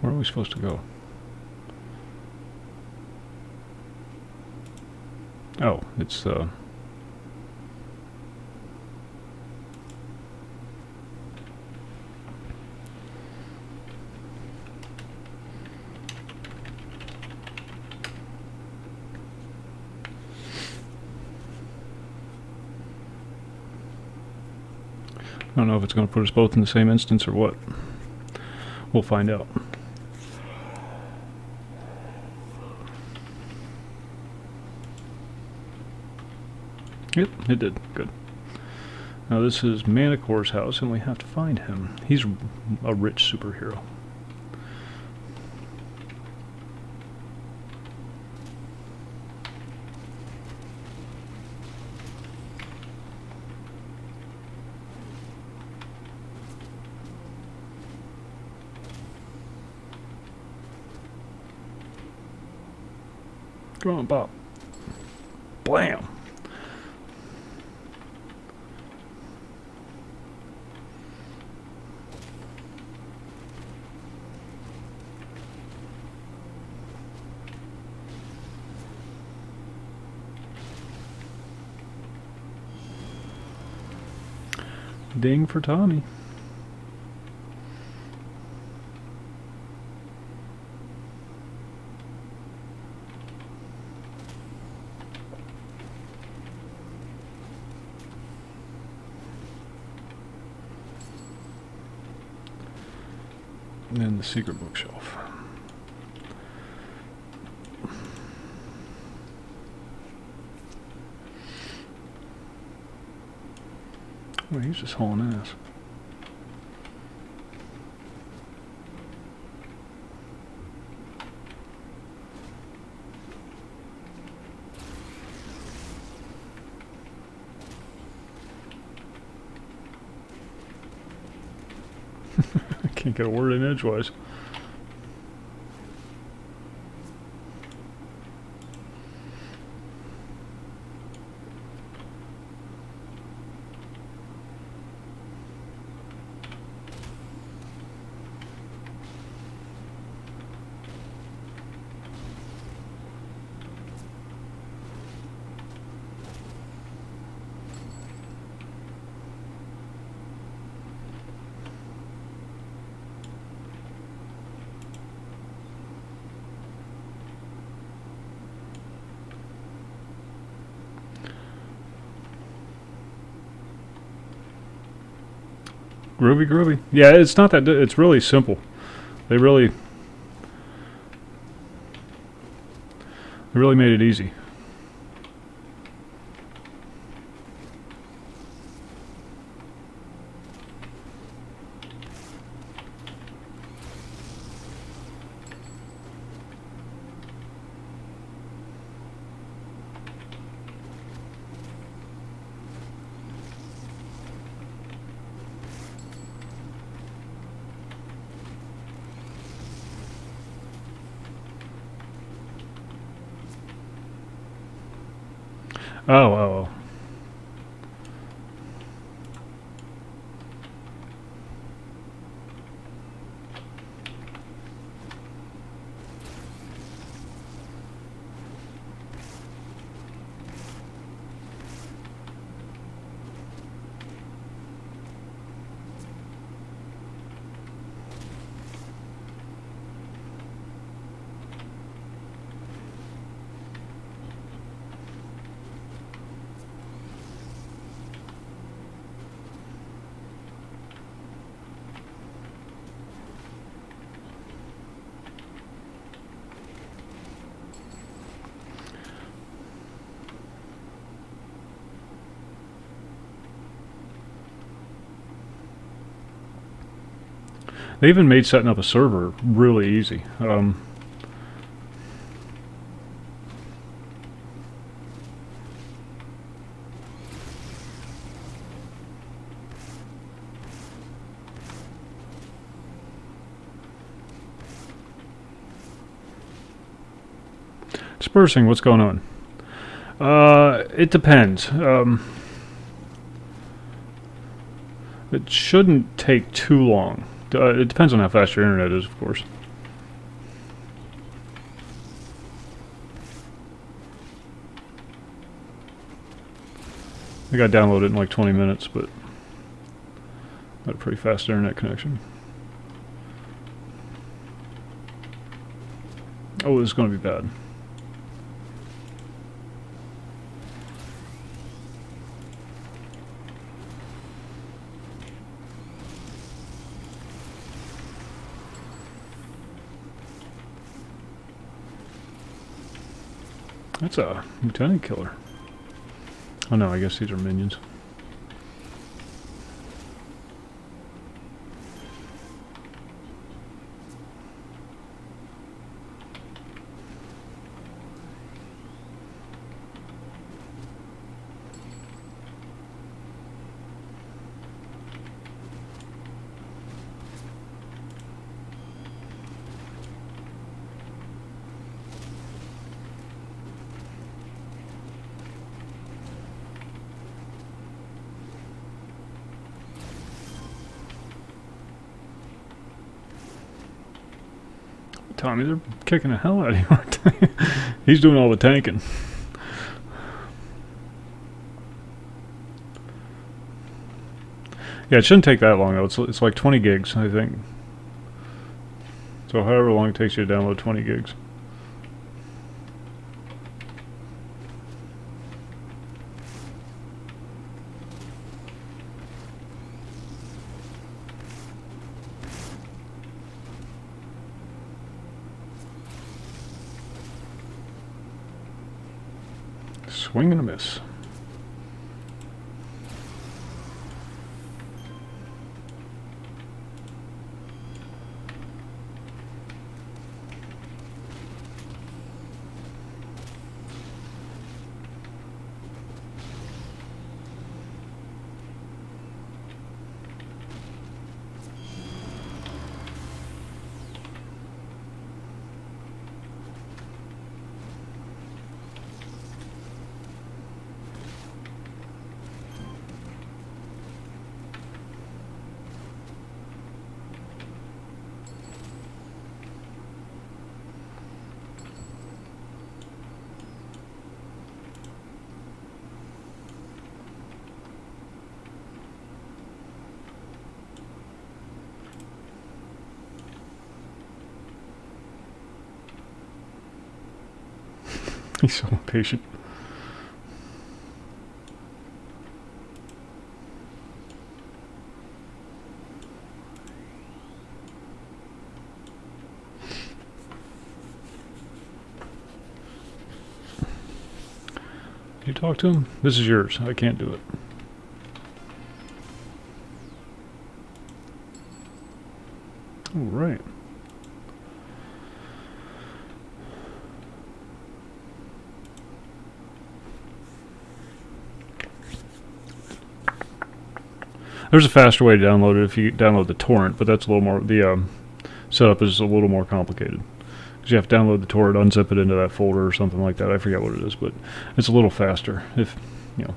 Where are we supposed to go? Oh, it's I don't know if it's going to put us both in the same instance or what. We'll find out. Yep, it did. Good. Now this is Manicor's house, and we have to find him. He's a rich superhero. Come on, Bob. Blam! Ding for Tommy. And then the secret bookshelf. Well, he's just hauling ass. I can't get a word in edgewise. Groovy, groovy. Yeah, it's not that. It's really simple. They really made it easy. Oh. They even made setting up a server really easy. Dispersing, what's going on? It depends. It shouldn't take too long. It depends on how fast your internet is, of course. I got downloaded in like 20 minutes, but got a pretty fast internet connection. Oh, this is going to be bad. That's a lieutenant killer. Oh no, I guess these are minions. Tommy, they're kicking the hell out of you, aren't they? He's doing all the tanking. Yeah, it shouldn't take that long though. It's like 20 gigs, I think. So however long it takes you to download 20 gigs. Swing and a miss. He's so impatient. Can you talk to him? This is yours. I can't do it. All right. There's a faster way to download it if you download the torrent, but that's a little more, the setup is a little more complicated. Because you have to download the torrent, unzip it into that folder or something like that. I forget what it is, but it's a little faster if, you know.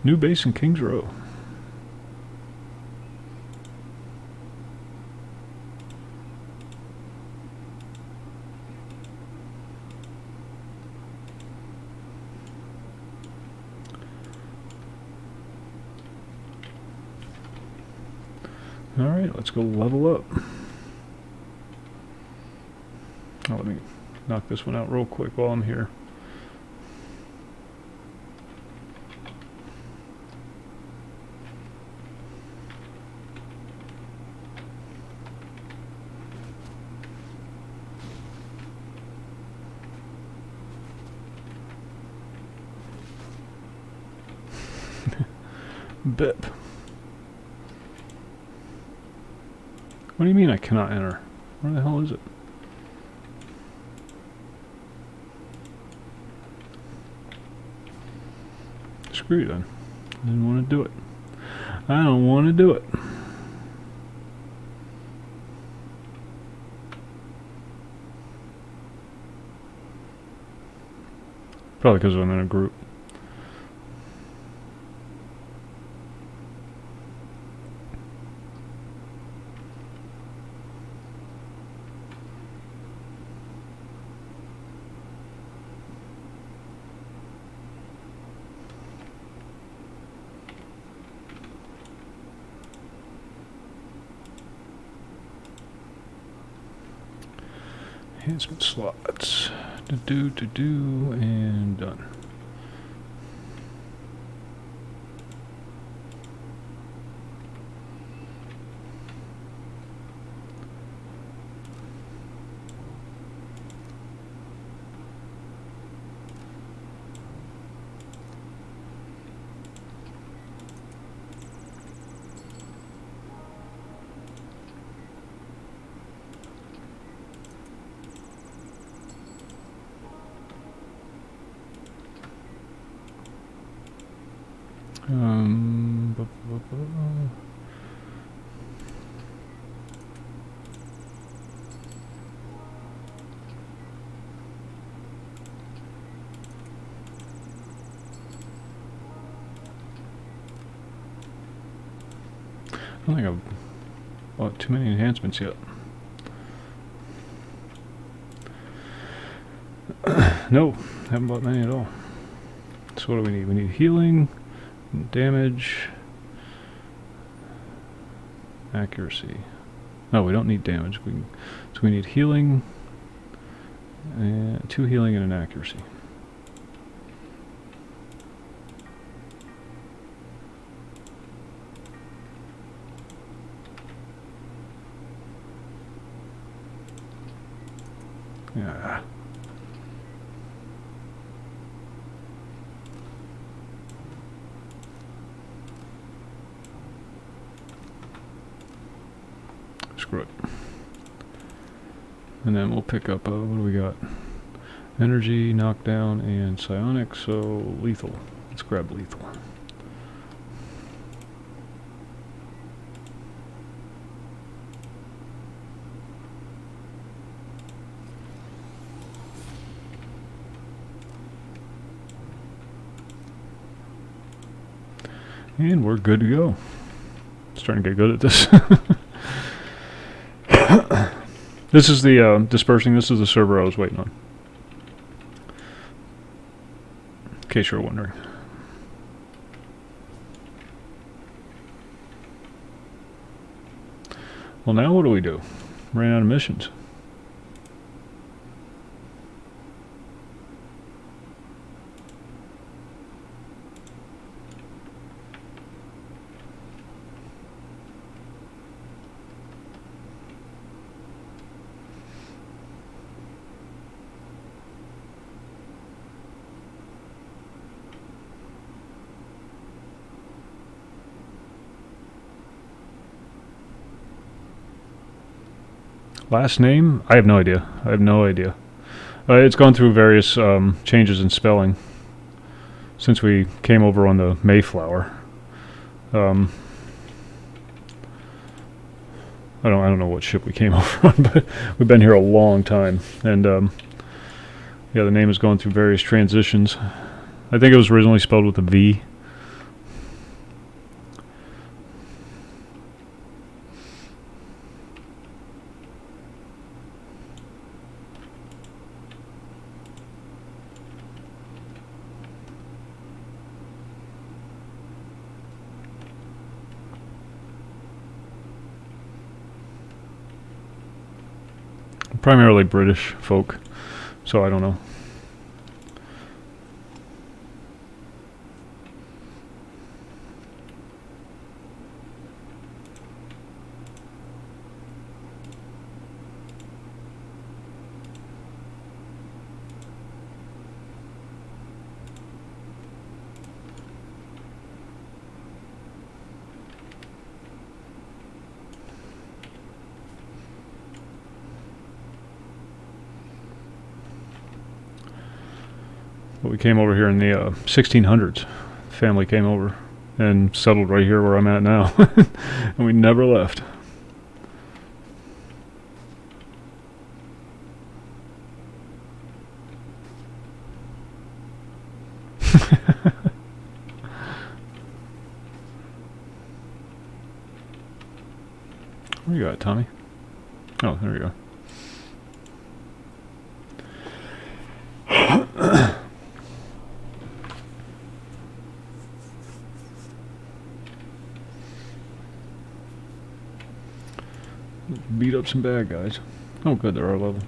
New base in Kings Row. Alright, let's go level up. Oh, let me knock this one out real quick while I'm here. Bip. What do you mean I cannot enter? Where the hell is it? Screw you then. I didn't want to do it. I don't want to do it. Probably because I'm in a group. Enhancement slots. To do, and done. Bu- bu- bu- I think I've Oh, too many enhancements yet. No, haven't bought many at all. So what do we need? We need healing, damage, accuracy. No, we don't need damage. So we need healing, and 2 healing and an accuracy. Yeah. Screw it. And then we'll pick up, what do we got? Energy, knockdown, and psionic, so lethal. Let's grab lethal. And we're good to go. Starting to get good at this. This is the dispersing. This is the server I was waiting on. In case you're wondering. Well, now what do? Ran out of missions. Last name? I have no idea. I have no idea. It's gone through various changes in spelling since we came over on the Mayflower. I don't know what ship we came over on, but we've been here a long time, and yeah, the name has gone through various transitions. I think it was originally spelled with a V. Primarily British folk, so I don't know. But we came over here in the 1600s. Family came over and settled right here where I'm at now. And we never left. Where you at, Tommy? Oh, there you go. Beat up some bad guys. Oh good, they're our level.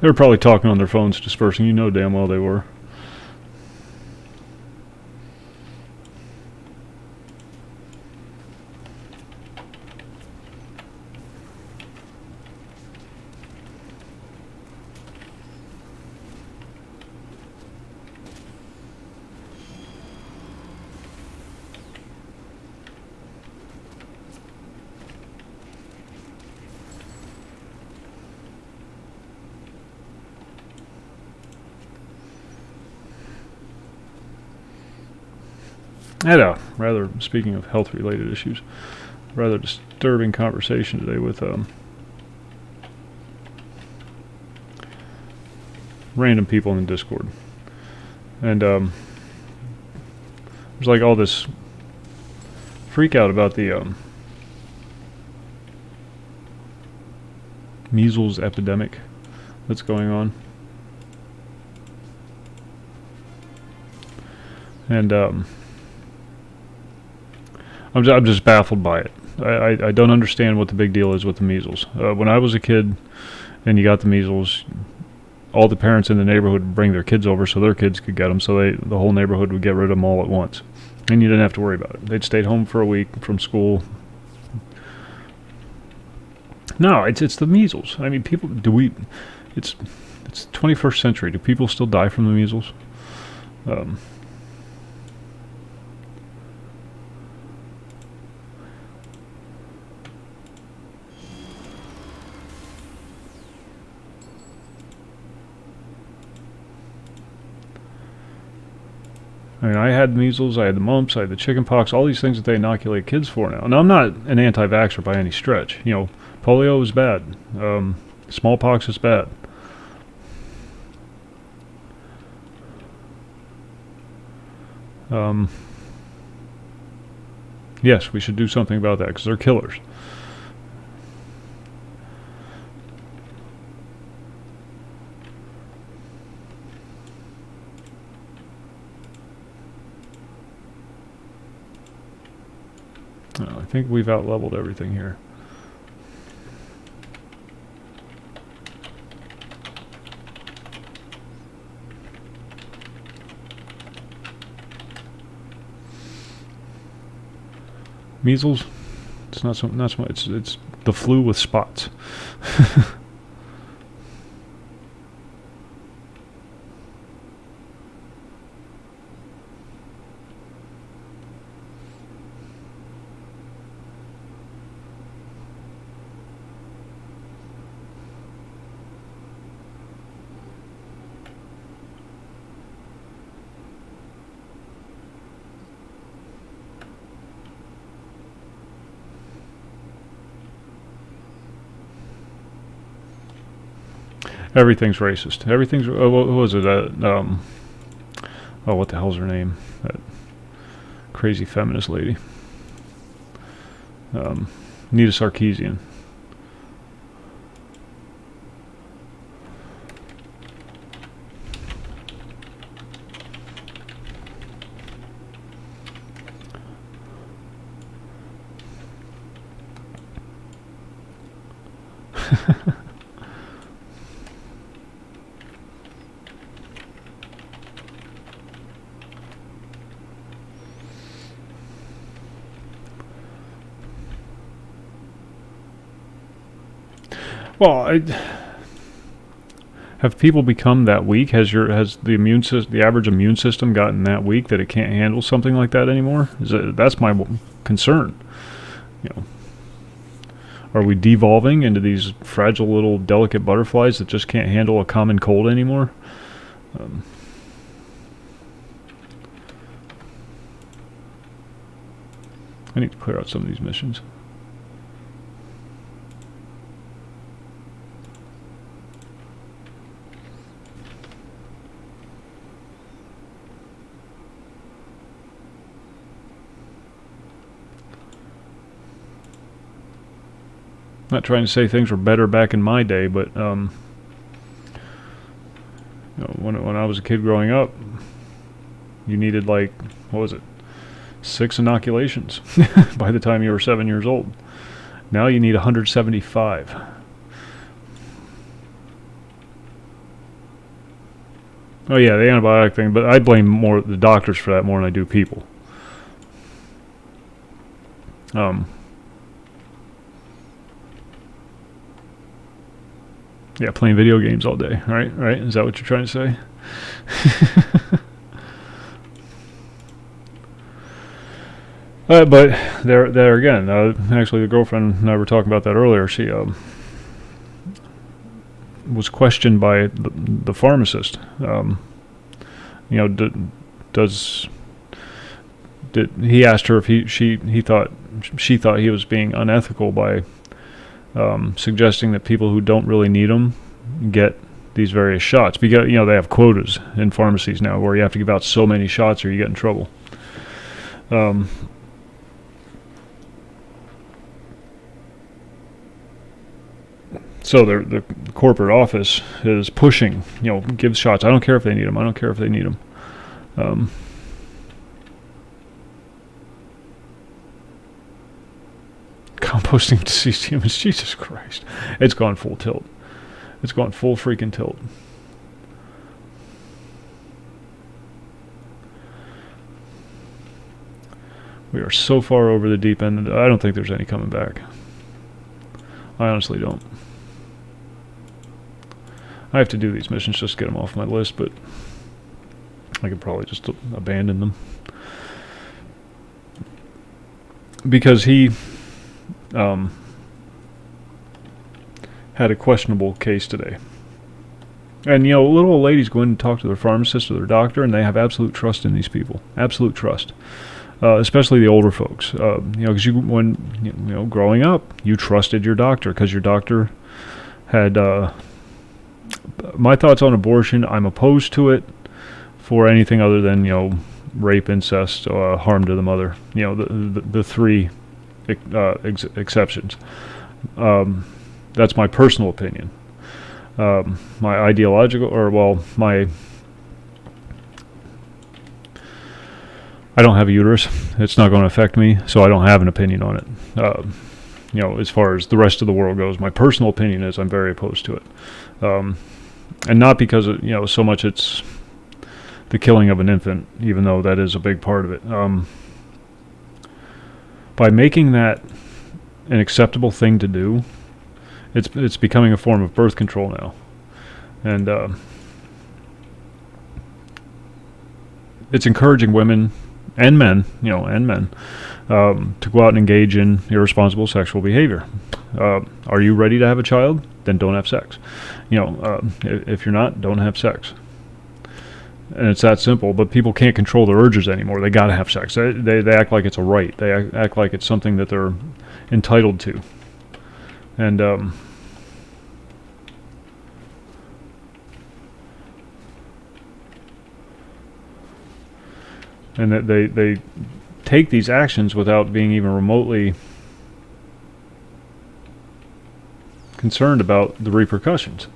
They were probably talking on their phones, dispersing. You know damn well they were. I had a rather, speaking of health-related issues, rather disturbing conversation today with random people in the Discord. And there's like all this freak out about the measles epidemic that's going on. And I'm just baffled by it. I don't understand what the big deal is with the measles. When I was a kid and you got the measles, all the parents in the neighborhood would bring their kids over so their kids could get them, so the whole neighborhood would get rid of them all at once. And you didn't have to worry about it. They'd stayed home for a week from school. No, it's the measles. I mean, it's 21st century. Do people still die from the measles? I mean, I had measles, I had the mumps, I had the chicken pox, all these things that they inoculate kids for now. Now, I'm not an anti-vaxxer by any stretch. You know, polio is bad. Smallpox is bad. Yes, we should do something about that because they're killers. I think we've out-leveled everything here. Measles, it's not so much. It's the flu with spots. Everything's racist. Everything's. What was it? Oh, what the hell's her name? That crazy feminist lady. Nita Sarkeesian. Well, have people become that weak? Has the average immune system gotten that weak that it can't handle something like that anymore? That's my concern. You know, are we devolving into these fragile little delicate butterflies that just can't handle a common cold anymore? I need to clear out some of these missions. Not trying to say things were better back in my day, but you know, when I was a kid growing up, you needed like, what was it, 6 inoculations by the time you were 7 years old. Now you need 175. Oh yeah, the antibiotic thing, but I blame more the doctors for that more than I do people. Yeah, playing video games all day. Right? Is that what you're trying to say? But there again. Actually, the girlfriend and I were talking about that earlier. She was questioned by the pharmacist. You know, do he asked her if she thought he was being unethical by suggesting that people who don't really need them get these various shots, because they have quotas in pharmacies now where you have to give out so many shots or you get in trouble. So the corporate office is pushing, give shots. I don't care if they need them. I don't care if they need them. Composting deceased humans. Jesus Christ. It's gone full tilt. It's gone full freaking tilt. We are so far over the deep end. I don't think there's any coming back. I honestly don't. I have to do these missions just to get them off my list, but I could probably just abandon them. Because he had a questionable case today. And, little old ladies go in and talk to their pharmacist or their doctor, and they have absolute trust in these people. Absolute trust. Especially the older folks. Because when growing up, you trusted your doctor because your doctor had... my thoughts on abortion, I'm opposed to it for anything other than, rape, incest, harm to the mother. The three exceptions. That's my personal opinion. My ideological, I don't have a uterus. It's not going to affect me, so I don't have an opinion on it. As far as the rest of the world goes, my personal opinion is I'm very opposed to it. And not because, so much it's the killing of an infant, even though that is a big part of it. By making that an acceptable thing to do, it's becoming a form of birth control now. And it's encouraging women and men, to go out and engage in irresponsible sexual behavior. Are you ready to have a child? Then don't have sex. If you're not, don't have sex. And it's that simple, but people can't control their urges anymore. They got to have sex. They act like it's a right. They act like it's something that they're entitled to. And that they take these actions without being even remotely concerned about the repercussions.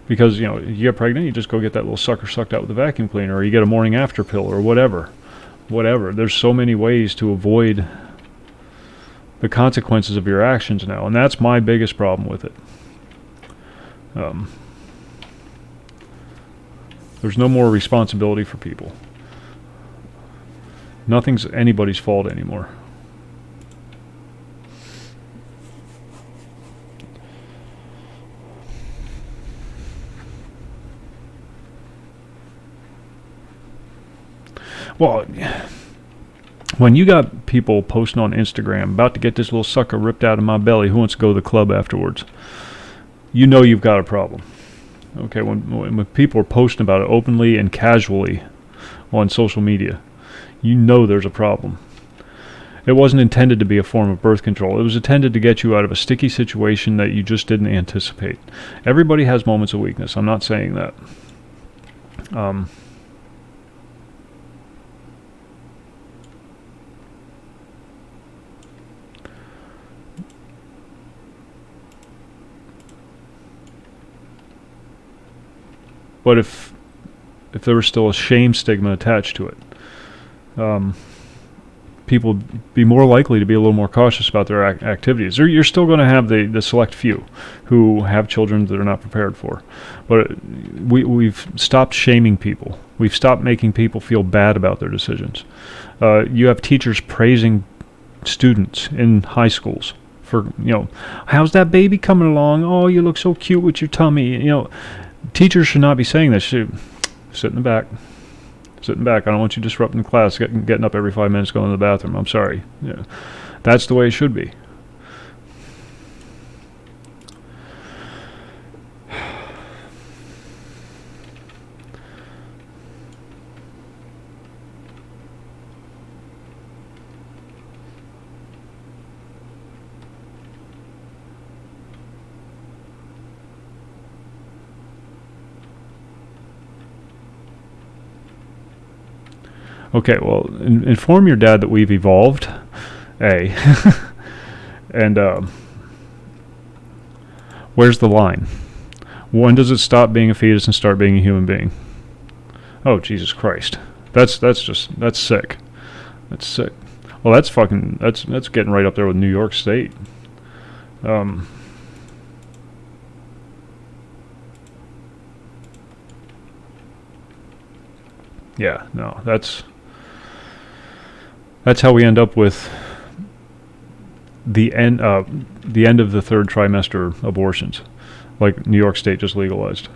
Because, you get pregnant, you just go get that little sucker sucked out with a vacuum cleaner, or you get a morning after pill, or whatever. There's so many ways to avoid the consequences of your actions now, and that's my biggest problem with it. There's no more responsibility for people. Nothing's anybody's fault anymore. Well, when you got people posting on Instagram about to get this little sucker ripped out of my belly, who wants to go to the club afterwards? You've got a problem. Okay, when people are posting about it openly and casually on social media, there's a problem. It wasn't intended to be a form of birth control. It was intended to get you out of a sticky situation that you just didn't anticipate. Everybody has moments of weakness. I'm not saying that. But if there was still a shame stigma attached to it, people would be more likely to be a little more cautious about their activities. You're still going to have the select few who have children that are not prepared for. But we've stopped shaming people. We've stopped making people feel bad about their decisions. You have teachers praising students in high schools for, how's that baby coming along? Oh, you look so cute with your tummy. Teachers should not be saying this. Sit in the back. Sit in the back. I don't want you disrupting the class, getting up every 5 minutes, going to the bathroom. I'm sorry. That's the way it should be. Okay, well, inform your dad that we've evolved, A. And where's the line? When does it stop being a fetus and start being a human being? Oh, Jesus Christ. That's sick. That's sick. Well, that's getting right up there with New York State. Yeah, no, that's how we end up with the end of the third trimester abortions, like New York State just legalized.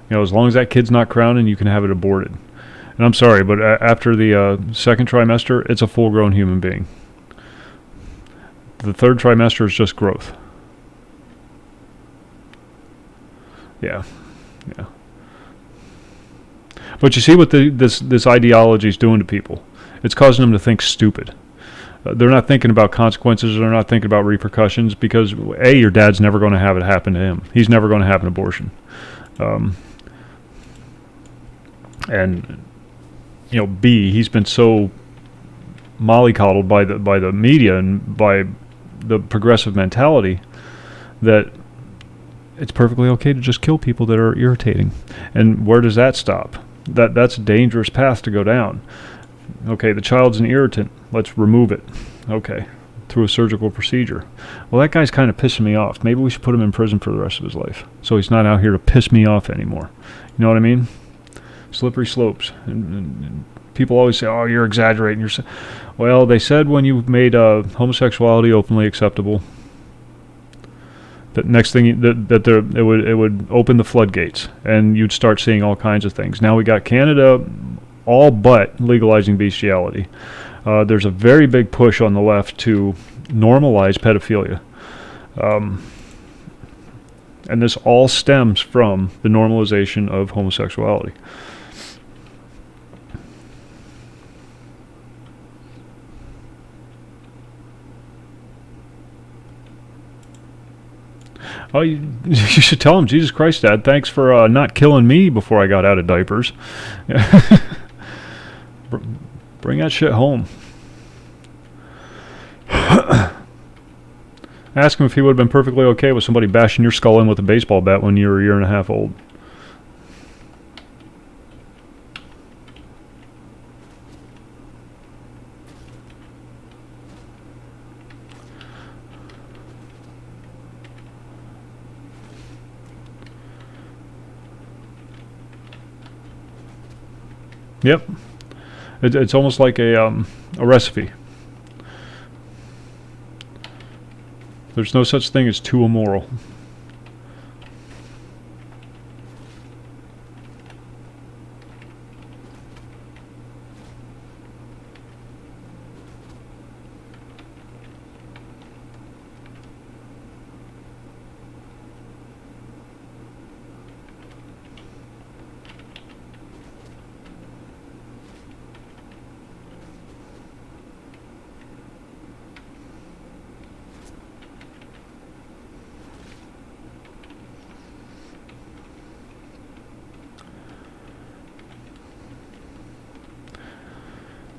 As long as that kid's not crowning, you can have it aborted. And I'm sorry, but after the second trimester, it's a full-grown human being. The third trimester is just growth. Yeah. But you see what this ideology is doing to people. It's causing them to think stupid. They're not thinking about consequences. They're not thinking about repercussions because, A, your dad's never going to have it happen to him. He's never going to have an abortion. And B, he's been so mollycoddled by the media and by the progressive mentality that it's perfectly okay to just kill people that are irritating. And where does that stop? That's a dangerous path to go down. Okay, the child's an irritant. Let's remove it. Okay, through a surgical procedure. Well, that guy's kind of pissing me off. Maybe we should put him in prison for the rest of his life, so he's not out here to piss me off anymore. You know what I mean? Slippery slopes. And people always say, "Oh, you're exaggerating." Well, they said when you made homosexuality openly acceptable, that next thing it would open the floodgates, and you'd start seeing all kinds of things. Now we got Canada all but legalizing bestiality. There's a very big push on the left to normalize pedophilia. And this all stems from the normalization of homosexuality. Oh, you should tell him, Jesus Christ, Dad, thanks for not killing me before I got out of diapers. Bring that shit home. Ask him if he would have been perfectly okay with somebody bashing your skull in with a baseball bat when you were a year and a half old. Yep. It's almost like a recipe. There's no such thing as too immoral.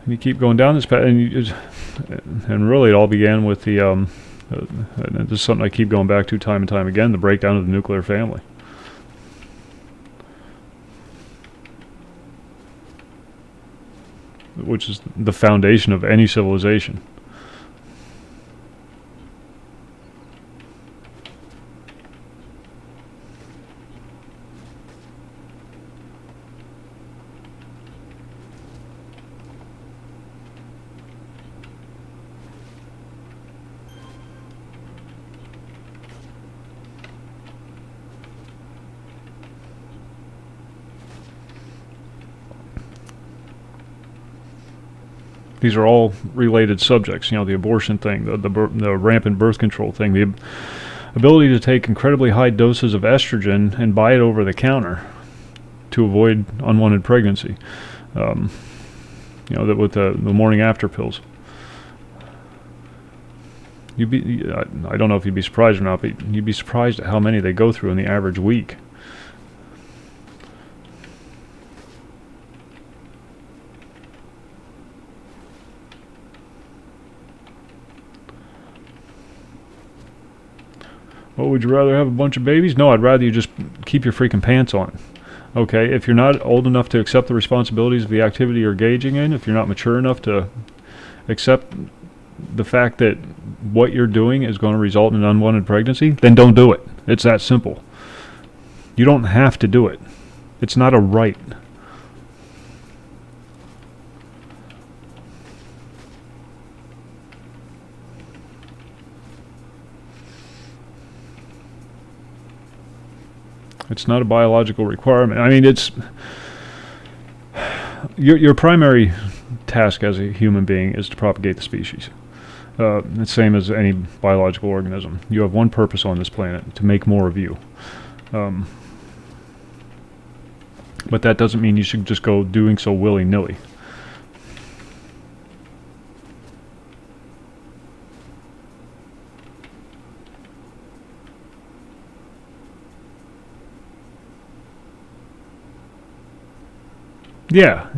And you keep going down this path, and really it all began with the, this is something I keep going back to time and time again, the breakdown of the nuclear family. Which is the foundation of any civilization. These are all related subjects, the abortion thing, the rampant birth control thing, the ability to take incredibly high doses of estrogen and buy it over the counter to avoid unwanted pregnancy. That with the morning after pills. I don't know if you'd be surprised or not, but you'd be surprised at how many they go through in the average week. Oh, would you rather have a bunch of babies? No, I'd rather you just keep your freaking pants on. Okay, if you're not old enough to accept the responsibilities of the activity you're engaging in, if you're not mature enough to accept the fact that what you're doing is going to result in an unwanted pregnancy, then don't do it. It's that simple. You don't have to do it. It's not a right. It's not a biological requirement. I mean, it's your primary task as a human being is to propagate the species. The same as any biological organism. You have one purpose on this planet, to make more of you. But that doesn't mean you should just go doing so willy-nilly. Yeah.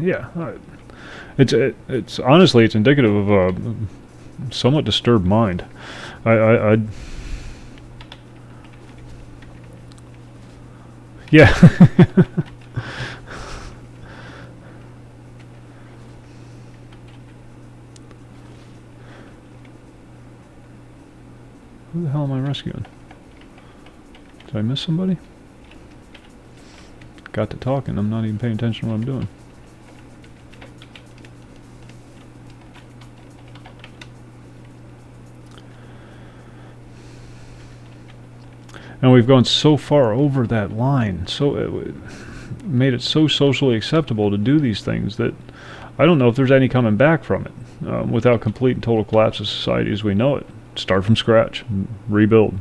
It's honestly, it's indicative of a somewhat disturbed mind. Yeah. Who the hell am I rescuing? Did I miss somebody? Got to talking, I'm not even paying attention to what I'm doing. And we've gone so far over that line, so it made it so socially acceptable to do these things that I don't know if there's any coming back from it without complete and total collapse of society as we know it. Start from scratch, rebuild.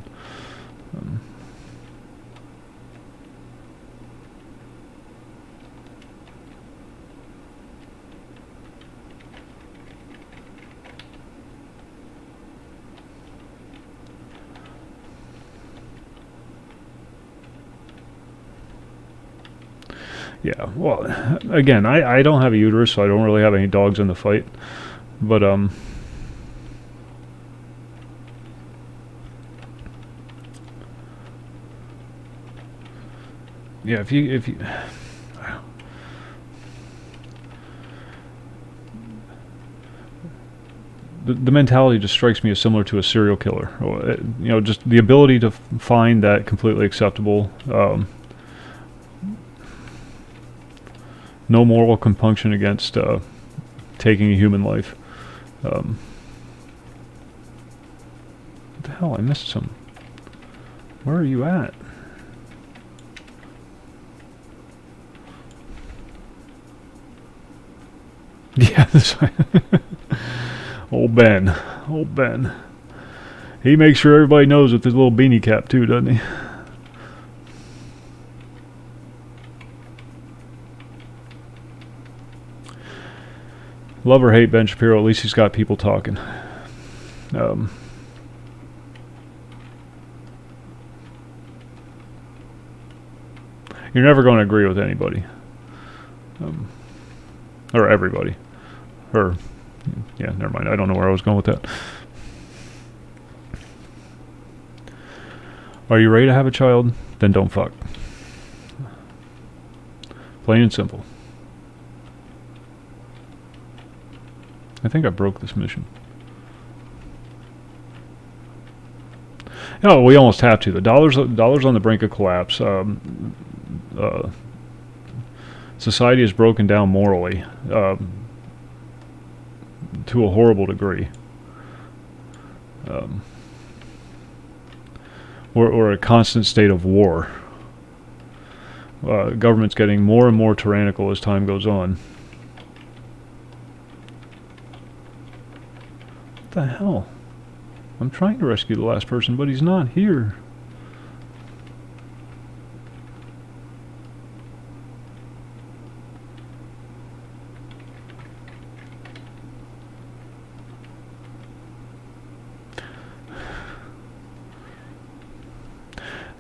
Yeah, well, again, I don't have a uterus, so I don't really have any dogs in the fight. But, yeah, if you the mentality just strikes me as similar to a serial killer. You know, just the ability to find that completely acceptable, no moral compunction against taking a human life. What the hell? I missed some. Where are you at? Yeah, this way. Old Ben. Old Ben. He makes sure everybody knows with his little beanie cap too, doesn't he? Love or hate Ben Shapiro, at least he's got people talking. You're never going to agree with anybody. Or everybody. Or, yeah, never mind. I don't know where I was going with that. Are you ready to have a child? Then don't fuck. Plain and simple. I think I broke this mission. Oh, we almost have to. The dollar's on the brink of collapse. Society is broken down morally to a horrible degree. We're a constant state of war. Government's getting more and more tyrannical as time goes on. What the hell? I'm trying to rescue the last person, but he's not here.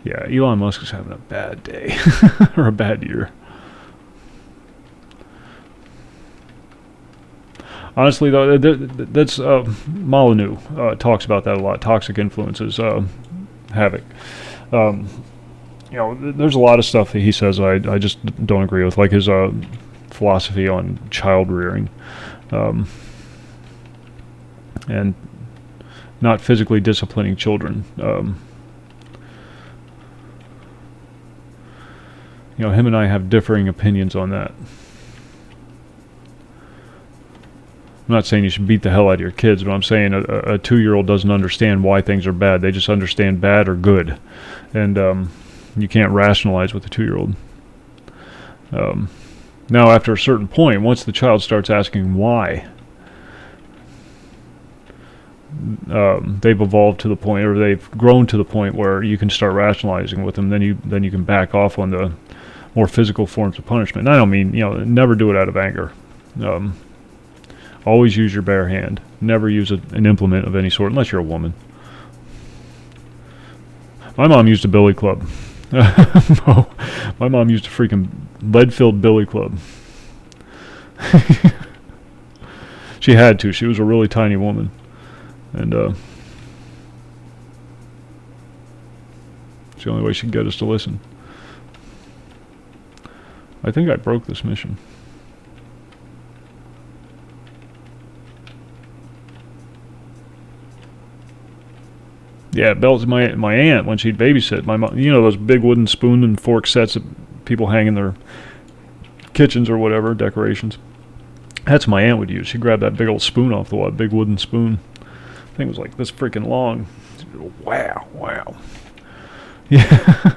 Yeah, Elon Musk is having a bad day. Or a bad year. Honestly, though, that's Molyneux talks about that a lot. Toxic influences. havoc. You know, there's a lot of stuff that he says I just don't agree with, like his philosophy on child rearing, and not physically disciplining children. You know, him and I have differing opinions on that. I'm not saying you should beat the hell out of your kids, but I'm saying a 2-year-old doesn't understand why things are bad. They just understand bad or good. And you can't rationalize with a 2-year-old. Now, after a certain point, once the child starts asking why, they've evolved to the point, or they've grown to the point where you can start rationalizing with them. Then you can back off on the more physical forms of punishment. And I don't mean, you know, never do it out of anger. Always use your bare hand. Never use an implement of any sort, unless you're a woman. My mom used a billy club. No, my mom used a freaking lead-filled billy club. She had to. She was a really tiny woman. And it's the only way she could get us to listen. I think I broke this mission. Yeah, Belle's my aunt when she'd babysit. My mom, you know, those big wooden spoon and fork sets that people hang in their kitchens or whatever, decorations. That's what my aunt would use. She'd grab that big old spoon off the wall, big wooden spoon. I think it was like this freaking long. Wow, wow. Yeah,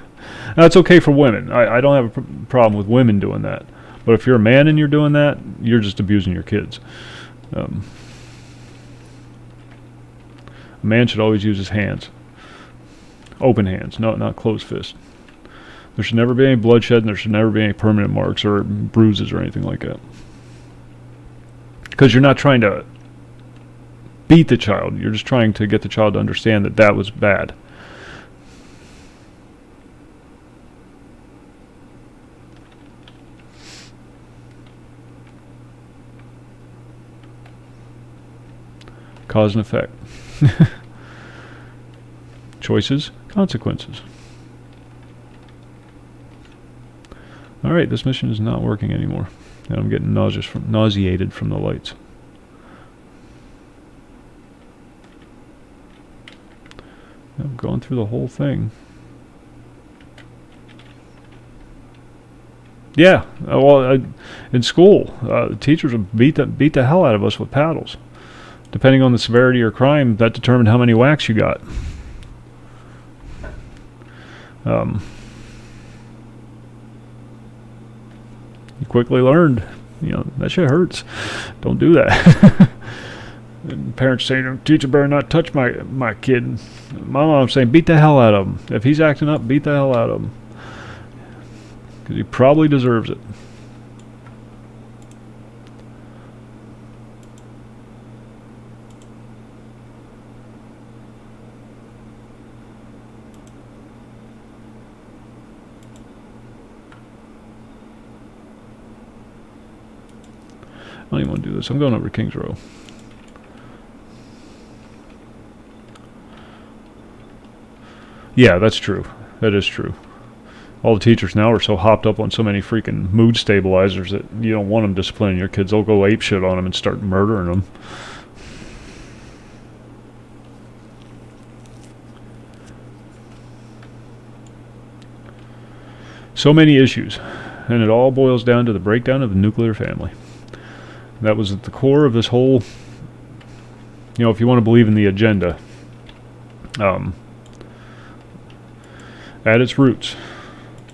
that's okay for women. I don't have a problem with women doing that. But if you're a man and you're doing that, you're just abusing your kids. A man should always use his hands. Open hands, not closed fists. There should never be any bloodshed, and there should never be any permanent marks or bruises or anything like that. Because you're not trying to beat the child. You're just trying to get the child to understand that that was bad. Cause and effect. Choices, consequences. Alright, this mission is not working anymore. And I'm getting nauseated from the lights. I'm going through the whole thing. Yeah, well, in school, teachers would beat the hell out of us with paddles. Depending on the severity of your crime, that determined how many whacks you got. You quickly learned, you know, that shit hurts. Don't do that. And parents saying, teacher better not touch my kid. My mom's saying, beat the hell out of him. If he's acting up, beat the hell out of him. Because he probably deserves it. I don't even want to do this. I'm going over to Kings Row. Yeah, that's true. That is true. All the teachers now are so hopped up on so many freaking mood stabilizers that you don't want them disciplining your kids. They'll go apeshit on them and start murdering them. So many issues. And it all boils down to the breakdown of the nuclear family. That was at the core of this whole, you know, if you want to believe in the agenda, at its roots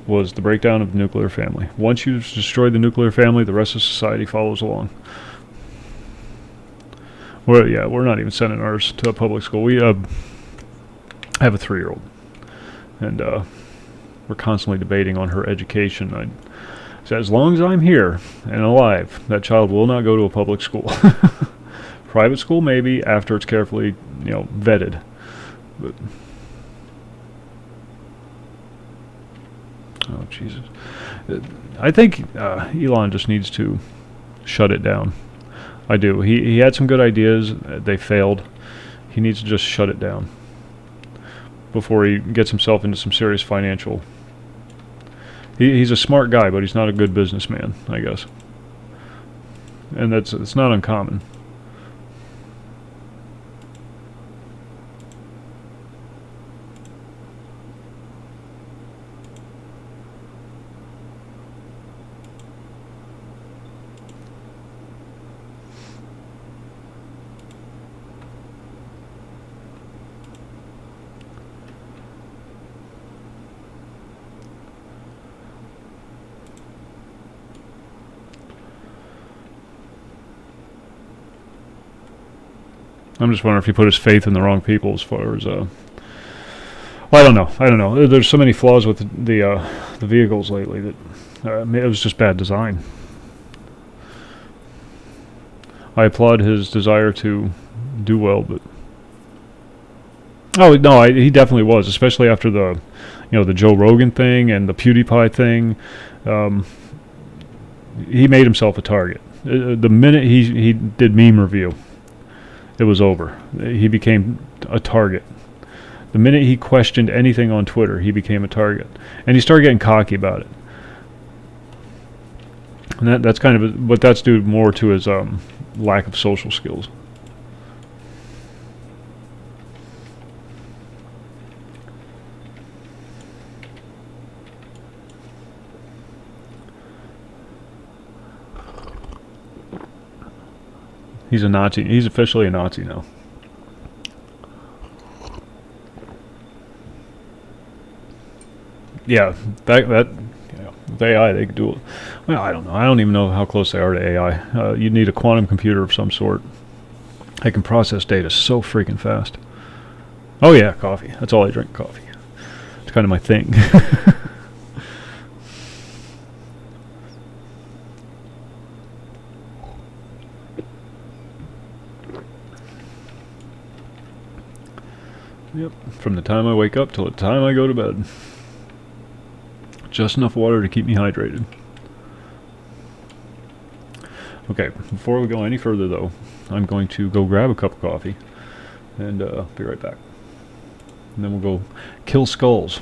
was the breakdown of the nuclear family. Once you destroy the nuclear family, the rest of society follows along. Well, yeah, we're not even sending ours to a public school. We have a 3-year-old, and we're constantly debating on her education. So as long as I'm here and alive, that child will not go to a public school. Private school, maybe, after it's carefully, you know, vetted. But, oh, Jesus. I think Elon just needs to shut it down. I do. He had some good ideas. They failed. He needs to just shut it down. before he gets himself into some serious financial. He's a smart guy, but he's not a good businessman, I guess. And it's not uncommon. I'm just wondering if he put his faith in the wrong people as far as well, I don't know. There's so many flaws with the vehicles lately that it was just bad design. I applaud his desire to do well, but oh no, he definitely was, especially after the the Joe Rogan thing and the PewDiePie thing. He made himself a target. The minute he did meme review, it was over. He became a target. The minute he questioned anything on Twitter, he became a target. And he started getting cocky about it. And that's kind of, but that's due more to his lack of social skills. He's a Nazi. He's officially a Nazi now. Yeah, that with AI they could do it. Well, I don't know. I don't even know how close they are to AI. You'd need a quantum computer of some sort. They can process data so freaking fast. Oh yeah, coffee. That's all I drink, coffee. It's kind of my thing. Yep, from the time I wake up till the time I go to bed. Just enough water to keep me hydrated. Okay, before we go any further though, I'm going to go grab a cup of coffee and be right back. And then we'll go kill skulls.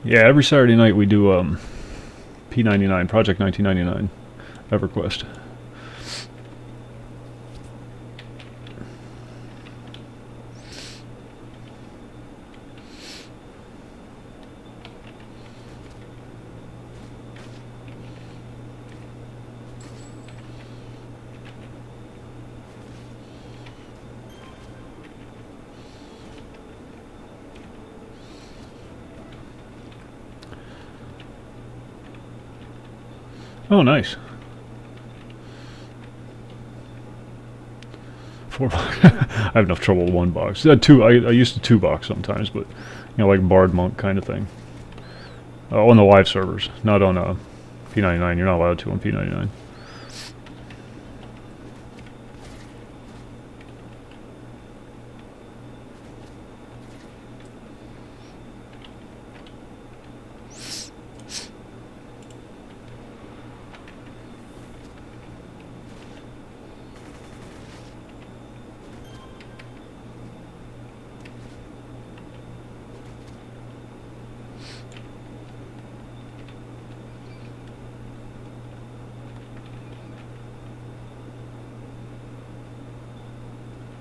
Yeah, every Saturday night we do P99, Project 1999, EverQuest. Oh, nice. 4 box. I have enough trouble with 1 box. Two. I used to 2 box sometimes, but like Bard Monk kind of thing. On the live servers, not on P99. You're not allowed to on P99.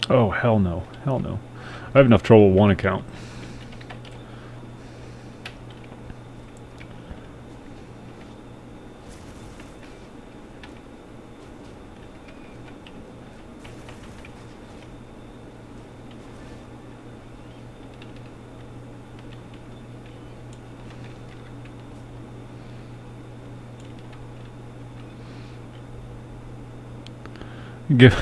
Oh, hell no. Hell no. I have enough trouble with 1 account. Give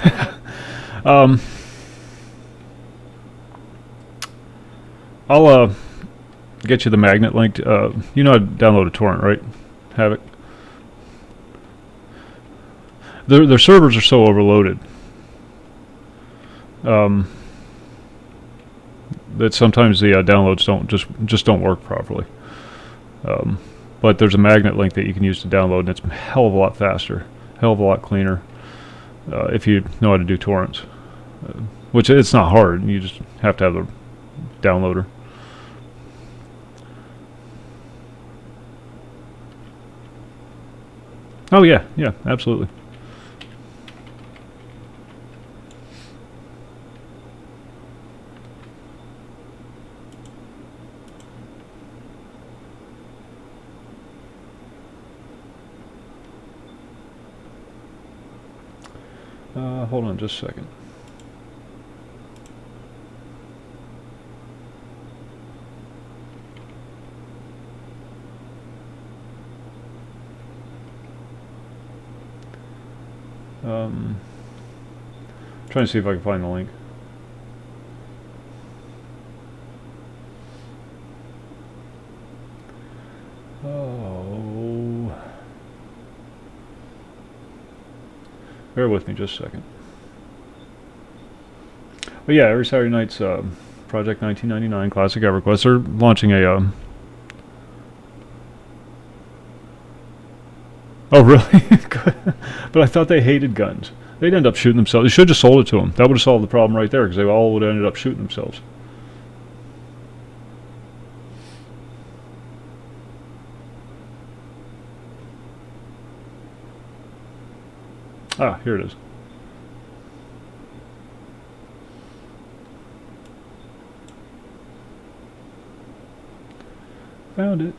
I'll get you the magnet link. You know how to download a torrent, right? Havoc. Their servers are so overloaded that sometimes the downloads just don't work properly. But there's a magnet link that you can use to download, and it's a hell of a lot faster, hell of a lot cleaner if you know how to do torrents. Which it's not hard. You just have to have the downloader. Oh yeah, yeah, absolutely. Hold on just a second. Trying to see if I can find the link. Oh, bear with me just a second. But yeah, every Saturday night's Project 1999 Classic EverQuest. They're launching a oh really? Good. But I thought they hated guns. They'd end up shooting themselves. You should have just sold it to them. That would have solved the problem right there, because they all would have ended up shooting themselves. Ah, here it is. Found it.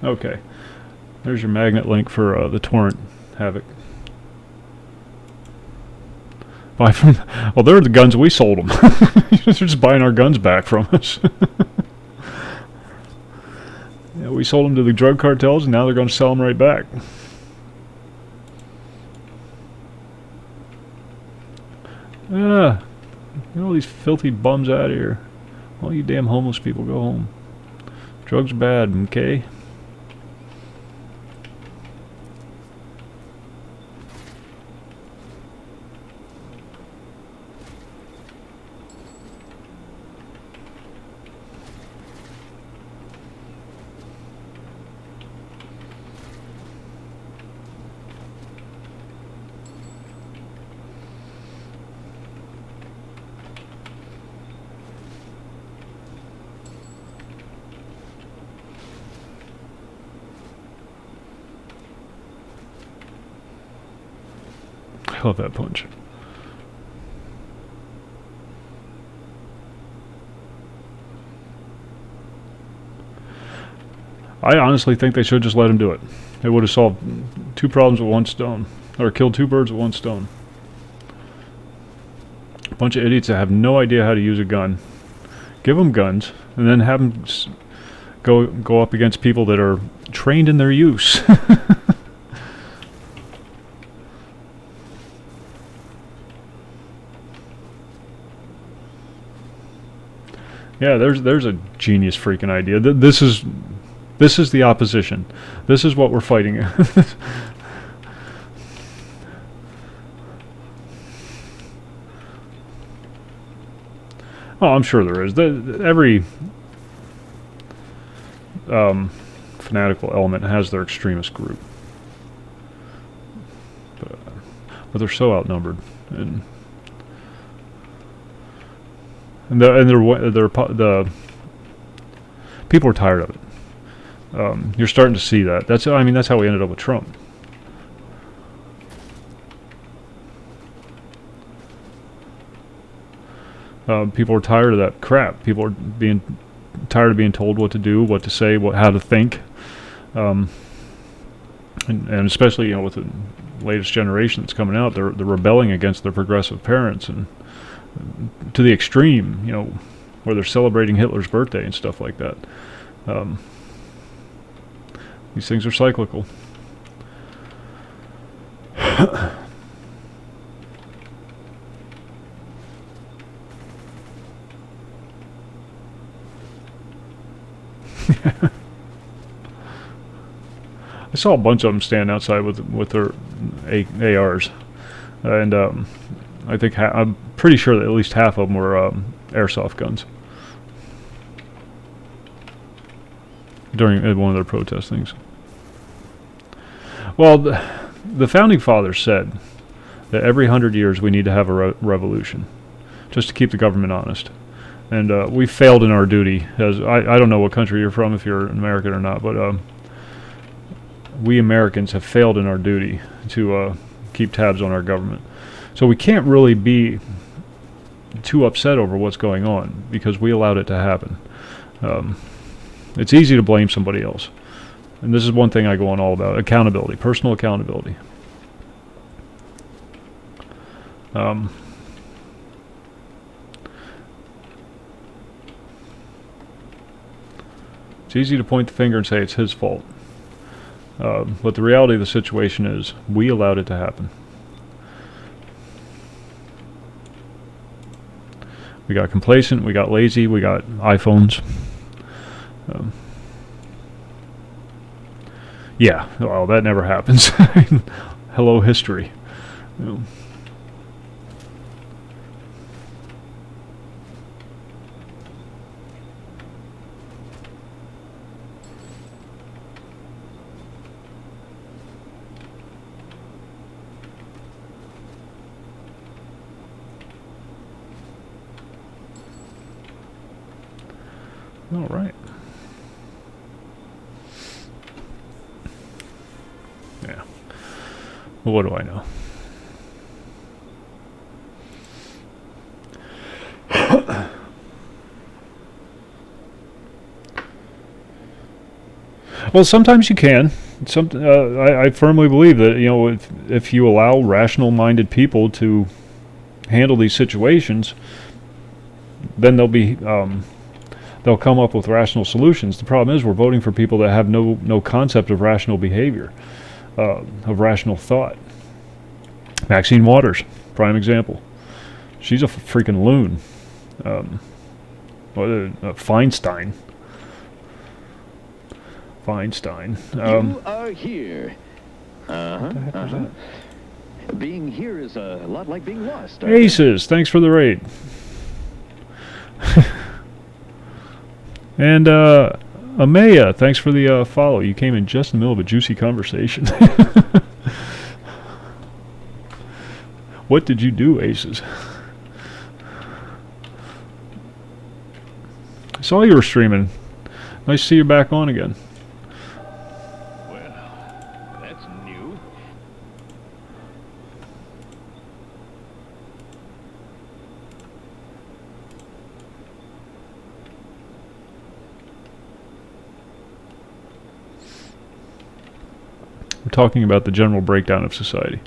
Okay, there's your magnet link for the torrent, Havoc. Buy from. Well, they're the guns we sold them. They're just buying our guns back from us. Yeah, we sold them to the drug cartels, and now they're going to sell them right back. Get all these filthy bums out of here. All you damn homeless people, go home. Drugs are bad, okay? I love that punch. I honestly think they should just let him do it. It would have solved 2 problems with 1 stone. Or killed 2 birds with 1 stone. bunch of idiots that have no idea how to use a gun. Give them guns, and then have them go up against people that are trained in their use. Yeah, there's a genius freaking idea. This is the opposition. This is what we're fighting. Oh, I'm sure there is. Every fanatical element has their extremist group, but they're so outnumbered, and the people are tired of it. You're starting to see that. That's how we ended up with Trump. People are tired of that crap. People are tired of being told what to do, what to say, how to think, and especially with the latest generation that's coming out, they're rebelling against their progressive parents, and to the extreme, where they're celebrating Hitler's birthday and stuff like that. These things are cyclical. I saw a bunch of them stand outside with their ARs, and I think I'm pretty sure that at least half of them were airsoft guns during one of their protest things. Well, the founding fathers said that every 100 years we need to have a revolution, just to keep the government honest. And we failed in our duty. As I don't know what country you're from, if you're an American or not, but we Americans have failed in our duty to keep tabs on our government. So we can't really be too upset over what's going on, because we allowed it to happen. It's easy to blame somebody else. And this is one thing I go on all about: accountability, personal accountability. It's easy to point the finger and say it's his fault. But the reality of the situation is, we allowed it to happen. We got complacent, we got lazy, we got iPhones. Yeah, well, that never happens. Hello, history. All right. Yeah. Well, what do I know? Well, sometimes you can. I firmly believe that if you allow rational-minded people to handle these situations, then they'll come up with rational solutions. The problem is, we're voting for people that have no concept of rational behavior, of rational thought. Maxine Waters, prime example. She's a freaking loon. Feinstein. You are here. Being here is a lot like being lost. Aces, thanks for the raid. And Amaya, thanks for the follow. You came in just in the middle of a juicy conversation. What did you do, Aces? I saw you were streaming. Nice to see you back on again. Well, that's new. We're talking about the general breakdown of society.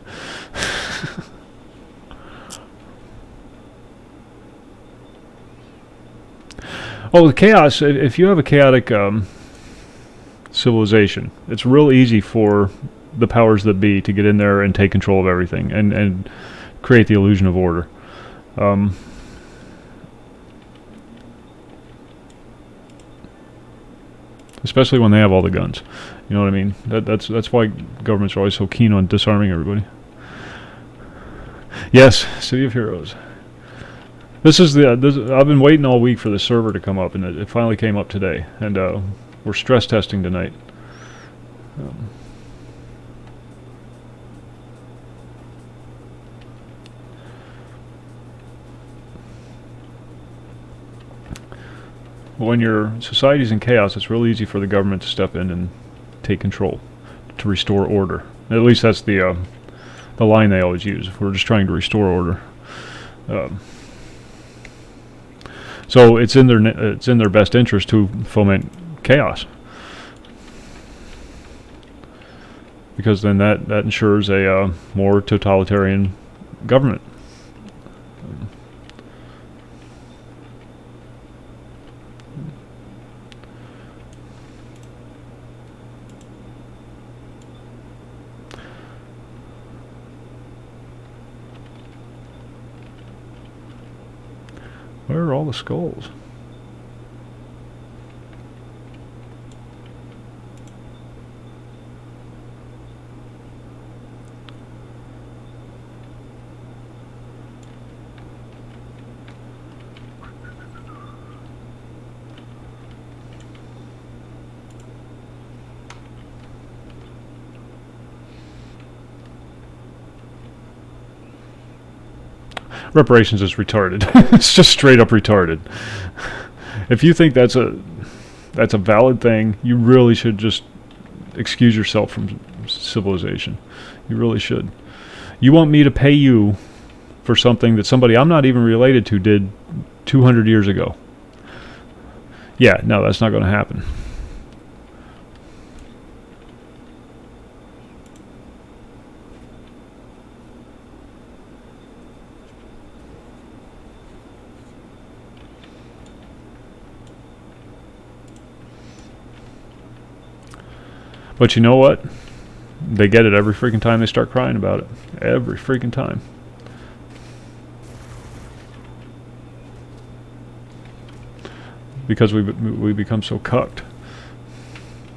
Oh, the chaos. If you have a chaotic civilization, it's real easy for the powers that be to get in there and take control of everything and create the illusion of order. Especially when they have all the guns. You know what I mean? That's why governments are always so keen on disarming everybody. Yes, City of Heroes. This is I've been waiting all week for the server to come up, and it finally came up today. And we're stress testing tonight. When your society's in chaos, it's real easy for the government to step in and take control, to restore order. At least that's the line they always use. If we're just trying to restore order. So it's in their best interest to foment chaos, because then that ensures a more totalitarian government. Where are all the skulls? Reparations is retarded. It's just straight up retarded. If you think that's a valid thing, you really should just excuse yourself from civilization. You really should. You want me to pay you for something that somebody I'm not even related to did 200 years ago? Yeah, no, that's not going to happen. But you know what? They get it every freaking time they start crying about it. Every freaking time. Because we become so cucked.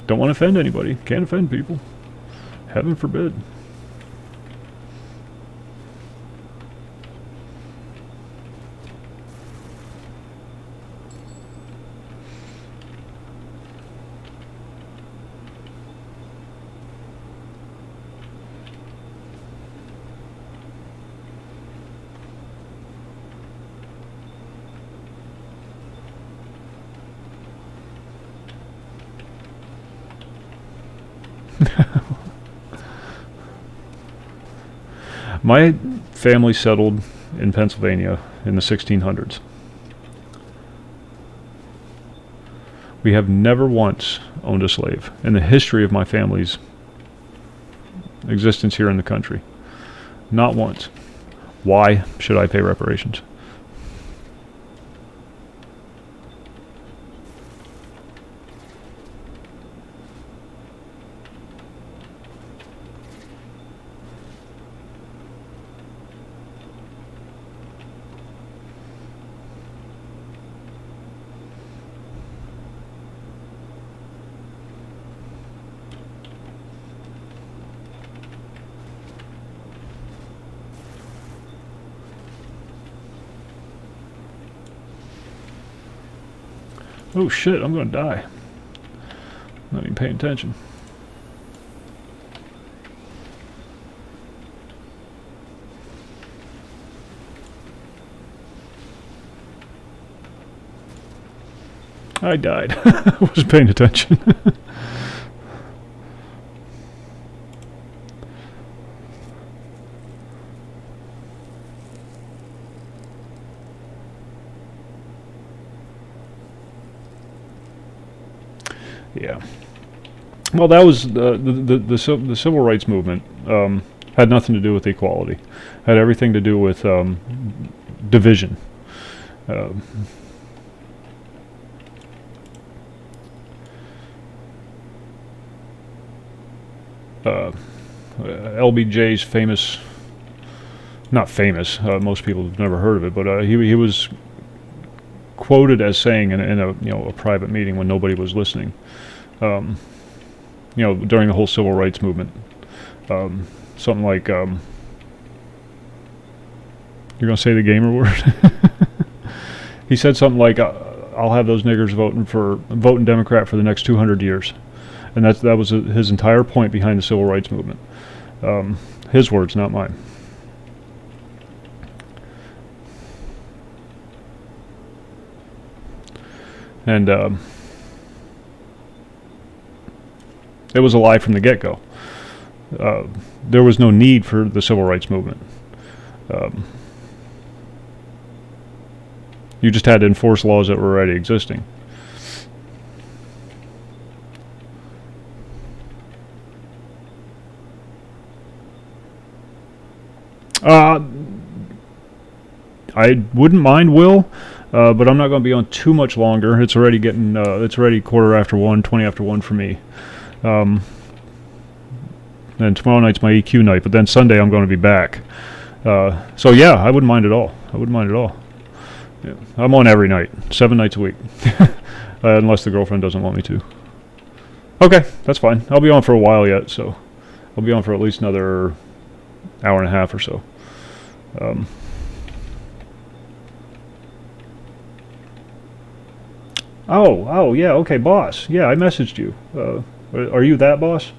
Don't want to offend anybody. Can't offend people. Heaven forbid. My family settled in Pennsylvania in the 1600s. We have never once owned a slave in the history of my family's existence here in the country. Not once. Why should I pay reparations? Oh shit, I'm gonna die. Not even paying attention. I died. I wasn't paying attention. Yeah. Well, that was the civil rights movement. Had nothing to do with equality. Had everything to do with division. LBJ's famous, not famous, most people have never heard of it, but he was quoted as saying in a a private meeting when nobody was listening, during the whole civil rights movement, something like, you're gonna say the gamer word? He said something like, I'll have those niggers voting Democrat for the next 200 years. And that was his entire point behind the civil rights movement. His words, not mine. And it was a lie from the get-go. There was no need for the civil rights movement. You just had to enforce laws that were already existing. I wouldn't mind, Will, but I'm not going to be on too much longer. It's already getting, it's already 1:15, 20 after 1 for me. And tomorrow night's my EQ night, but then Sunday I'm going to be back. So yeah, I wouldn't mind at all. I wouldn't mind at all. Yeah. I'm on every night, 7 nights a week, unless the girlfriend doesn't want me to. Okay, that's fine. I'll be on for a while yet, so I'll be on for at least another hour and a half or so. Oh, yeah, okay, boss. Yeah, I messaged you. Are you that boss?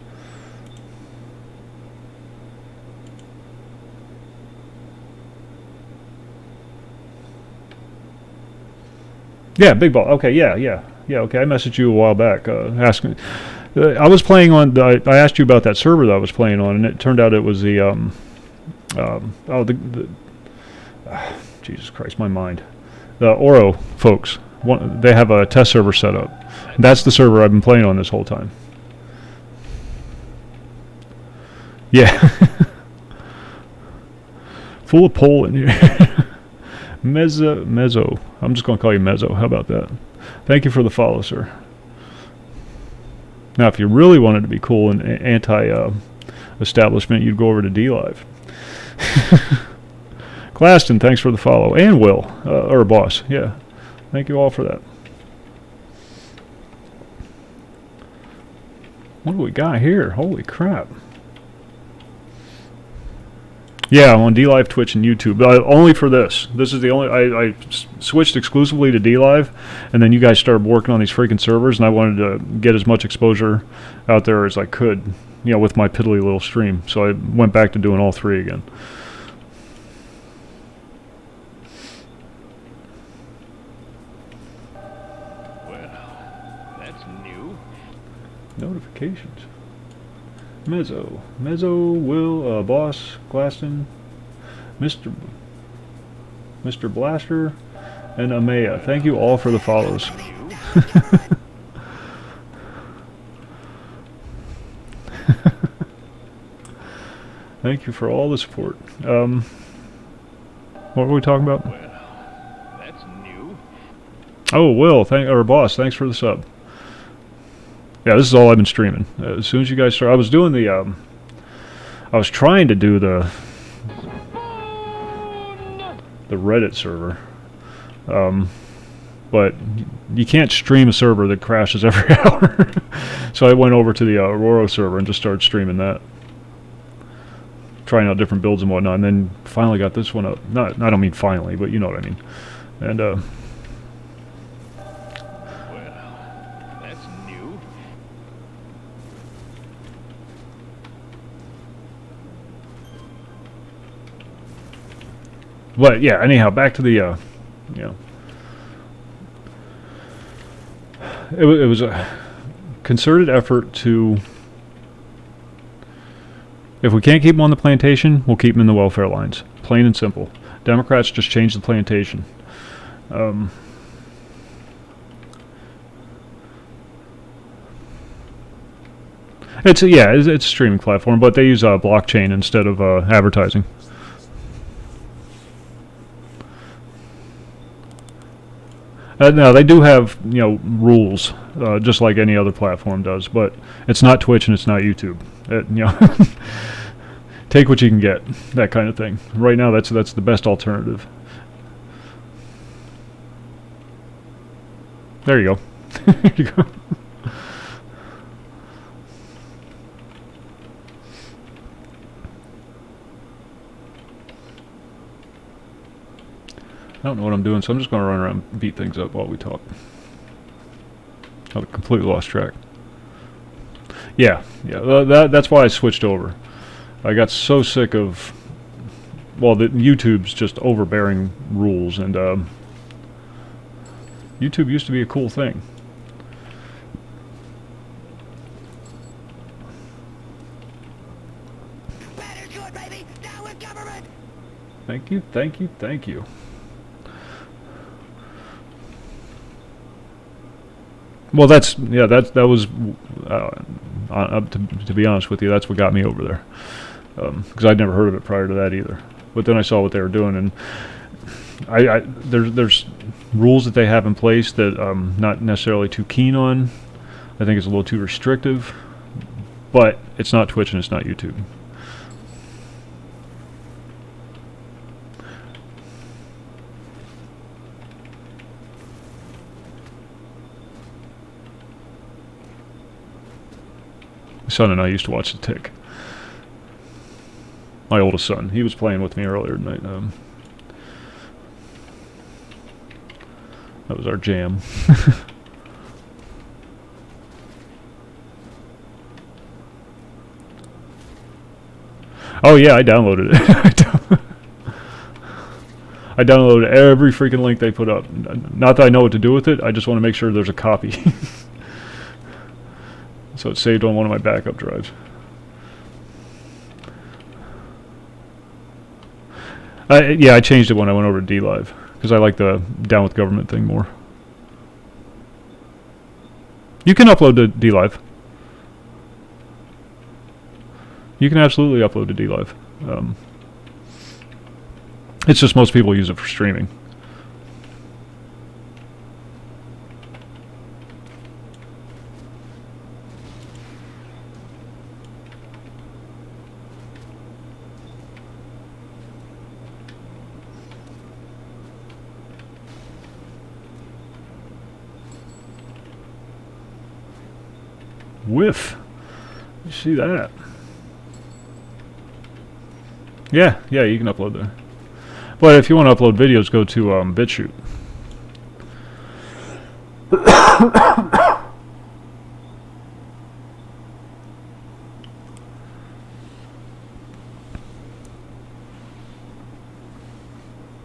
Yeah, big ball. Okay, yeah. Okay, I messaged you a while back asking. I was playing on. I asked you about that server that I was playing on, and it turned out it was the. Jesus Christ, my mind. The Oro folks. They have a test server set up. That's the server I've been playing on this whole time. Yeah. Full of pole in here. Mezzo. I'm just going to call you Mezzo. How about that? Thank you for the follow, sir. Now, if you really wanted to be cool and anti-establishment, you'd go over to DLive. Claston, thanks for the follow. And Will, or boss. Yeah. Thank you all for that. What do we got here? Holy crap. Yeah, I'm on DLive, Twitch, and YouTube. Only for this. This is the only... I switched exclusively to DLive, and then you guys started working on these freaking servers, and I wanted to get as much exposure out there as I could, with my piddly little stream. So I went back to doing all three again. Well, that's new. Notifications. Mezzo, Will, Boss, Glaston, Mr. Blaster, and Amaya. Thank you all for the follows. Thank you for all the support. What were we talking about? Well, that's new. Oh, Will, Boss, thanks for the sub. Yeah, this is all I've been streaming. As soon as you guys start, I was doing the, I was trying to do the Reddit server, but you can't stream a server that crashes every hour. So I went over to the Aurora server and just started streaming that, trying out different builds and whatnot, and then finally got this one up. I don't mean finally, but you know what I mean. And but yeah, anyhow, back to the, it was a concerted effort to, if we can't keep them on the plantation, we'll keep them in the welfare lines. Plain and simple. Democrats just changed the plantation. It's a streaming platform, but they use blockchain instead of advertising. Now they do have rules, just like any other platform does, but it's not Twitch and it's not YouTube. You know, take what you can get, that kind of thing. Right now, that's the best alternative. There you go. There you go. I don't know what I'm doing, so I'm just going to run around and beat things up while we talk. I've completely lost track. Yeah, that's why I switched over. I got so sick of, well, YouTube's just overbearing rules, and YouTube used to be a cool thing. Better good, baby. Now with government. Thank you, thank you, thank you. Well, that was to be honest with you, that's what got me over there, because I'd never heard of it prior to that either. But then I saw what they were doing, and there's rules that they have in place that I'm not necessarily too keen on. I think it's a little too restrictive, but it's not Twitch and it's not YouTube. My son and I used to watch The Tick. My oldest son, he was playing with me earlier tonight. That was our jam. Oh yeah, I downloaded it. I downloaded every freaking link they put up. Not that I know what to do with it, I just want to make sure there's a copy. So it's saved on one of my backup drives. Yeah, I changed it when I went over to DLive, because I like the down with government thing more. You can upload to DLive. You can absolutely upload to DLive. It's just most people use it for streaming. Whiff. You see that? Yeah, you can upload there. But if you want to upload videos, go to BitChute.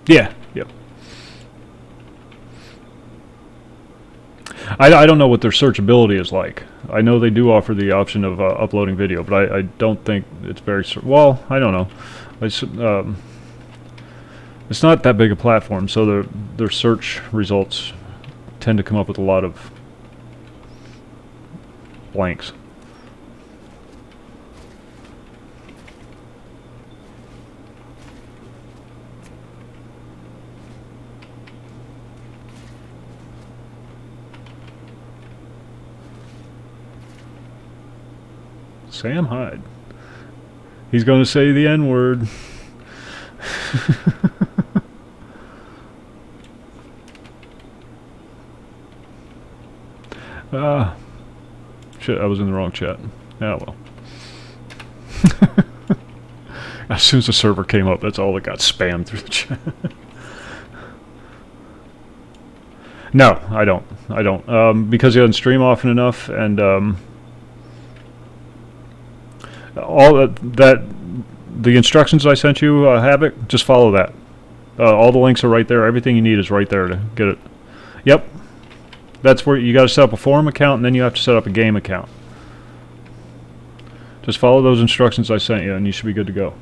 Yeah, yep. I don't know what their searchability is like. I know they do offer the option of uploading video, but I don't think it's very... Well, I don't know. It's not that big a platform, so their search results tend to come up with a lot of blanks. Sam Hyde. He's going to say the N-word. Shit, I was in the wrong chat. Yeah, well. As soon as the server came up, that's all that got spammed through the chat. No, I don't. Because he doesn't stream often enough, and all that the instructions I sent you, Havoc, just follow that. All the links are right there. Everything you need is right there to get it. Yep. That's where you got to set up a forum account, and then you have to set up a game account. Just follow those instructions I sent you, and you should be good to go.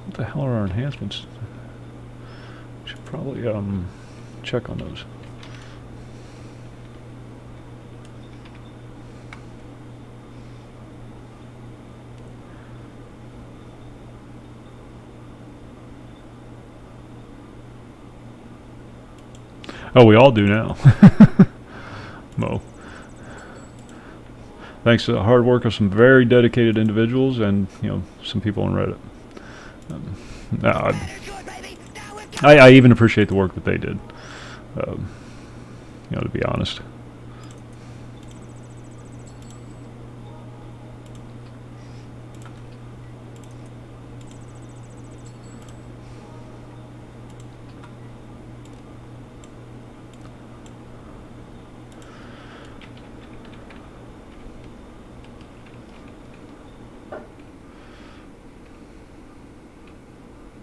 What the hell are our enhancements? We should probably check on those. Oh, we all do now. Mo. Thanks to the hard work of some very dedicated individuals and, you know, some people on Reddit. Better good, baby. Now we're government. I even appreciate the work that they did. You know, to be honest.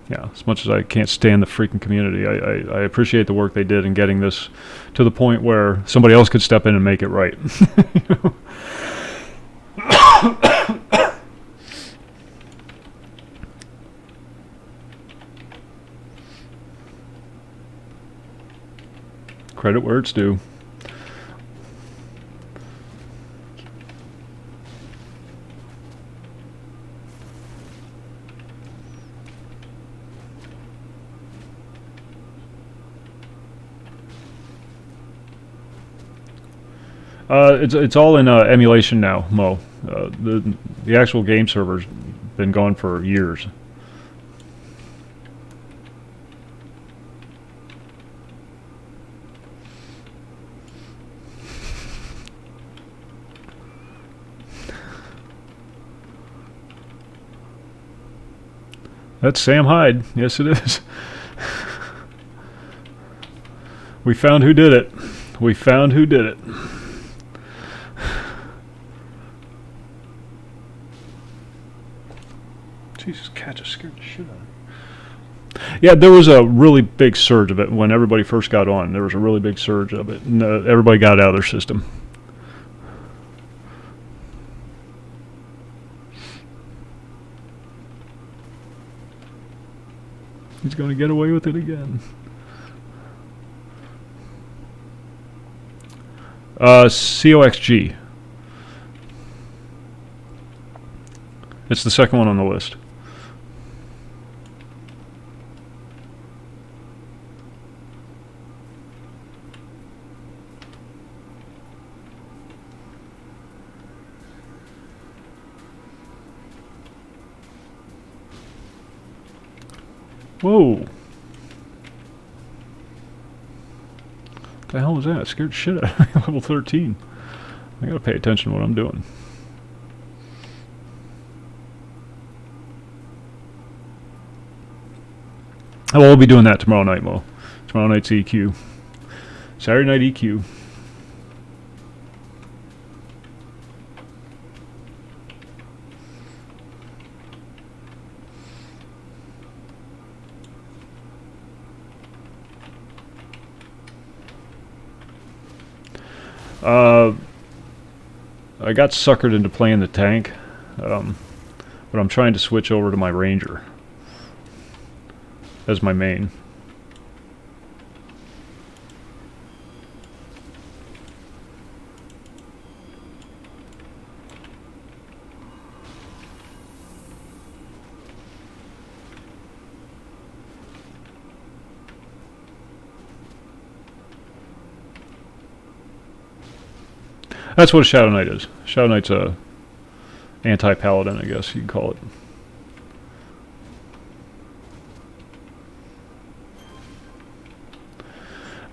Yeah, as much as I can't stand the freaking community, I appreciate the work they did in getting this to the point where somebody else could step in and make it right. You know? Credit where it's due. It's all in emulation now, Mo. The actual game server's been gone for years. That's Sam Hyde. Yes, it is. We found who did it. We found who did it. Jesus, cat just scared the shit out of me. Yeah, there was a really big surge of it when everybody first got on. There was a really big surge of it, and everybody got it out of their system. He's going to get away with it again. coxg. It's the second one on the list. Whoa. What the hell was that? It scared the shit out of me. Level 13. I gotta pay attention to what I'm doing. Oh, we'll be doing that tomorrow night, Mo. Tomorrow night's EQ. Saturday night EQ. I got suckered into playing the tank, but I'm trying to switch over to my Ranger as my main. That's what a Shadow Knight is. Shadow Knight's a anti-paladin, I guess you'd call it.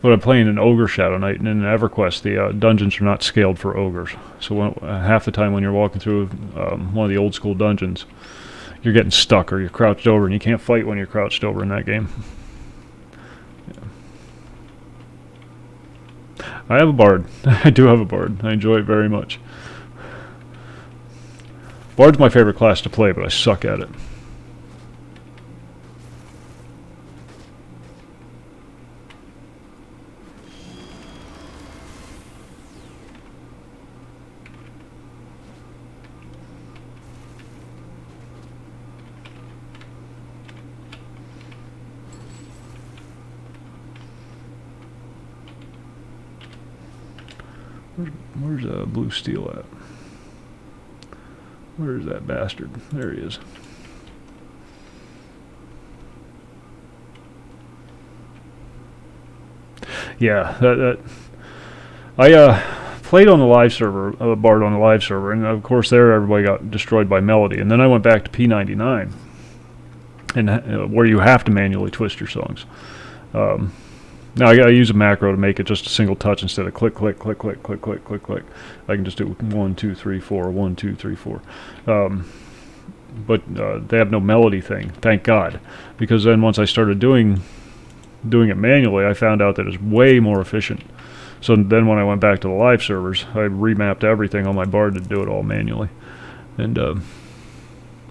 But I'm playing an Ogre Shadow Knight, and in EverQuest, the dungeons are not scaled for ogres. So half the time when you're walking through one of the old school dungeons, you're getting stuck or you're crouched over, and you can't fight when you're crouched over in that game. I have a bard. I do have a bard. I enjoy it very much. Bard's my favorite class to play, but I suck at it. Where's Blue Steel at? Where's that bastard? There he is. Yeah, I played on the live server, Bard on the live server, and of course there everybody got destroyed by Melody. And then I went back to P99, and where you have to manually twist your songs. Now I use a macro to make it just a single touch instead of click, click, click, click, click, click, click, click. I can just do 1, 2, 3, 4, 1, 2, 3, 4. But they have no melody thing, thank God, because then once I started doing it manually, I found out that it's way more efficient. So then when I went back to the live servers, I remapped everything on my Bard to do it all manually, and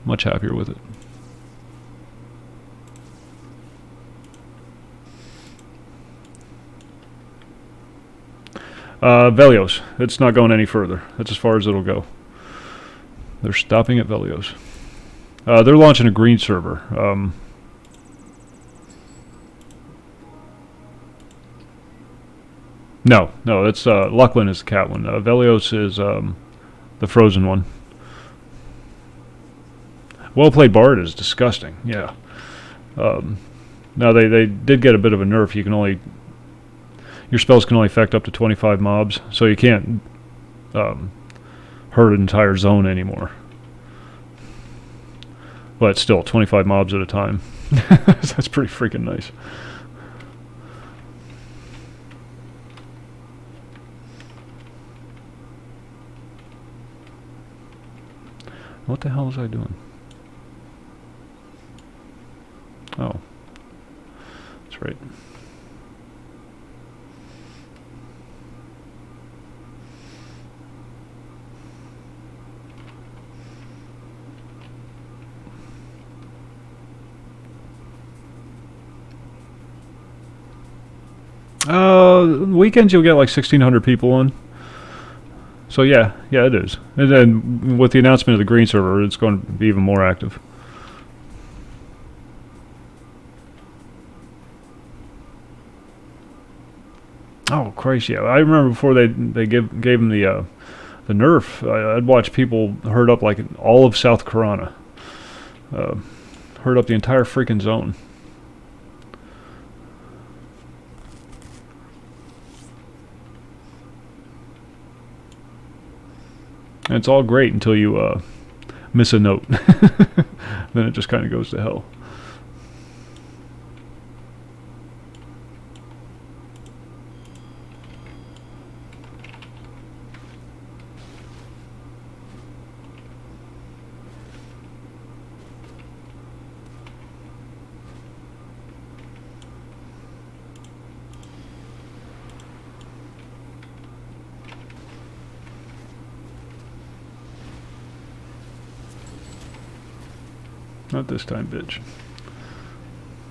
much happier with it. Velios. It's not going any further. That's as far as it'll go. They're stopping at Velios. They're launching a green server. No, that's Lucklin is the cat one. Velios is the frozen one. Well played Bard is disgusting. Yeah. Now they did get a bit of a nerf. You can only your spells can only affect up to 25 mobs, so you can't hurt an entire zone anymore. But still, 25 mobs at a time. That's pretty freaking nice. What the hell was I doing? Oh. That's right. Weekends you'll get like 1,600 people on. So yeah, it is. And then with the announcement of the green server, it's going to be even more active. Oh Christ, yeah! I remember before they gave them the nerf. I'd watch people herd up like all of South Corona, herd up the entire freaking zone. And it's all great until you miss a note. Then it just kind of goes to hell. Not this time, bitch.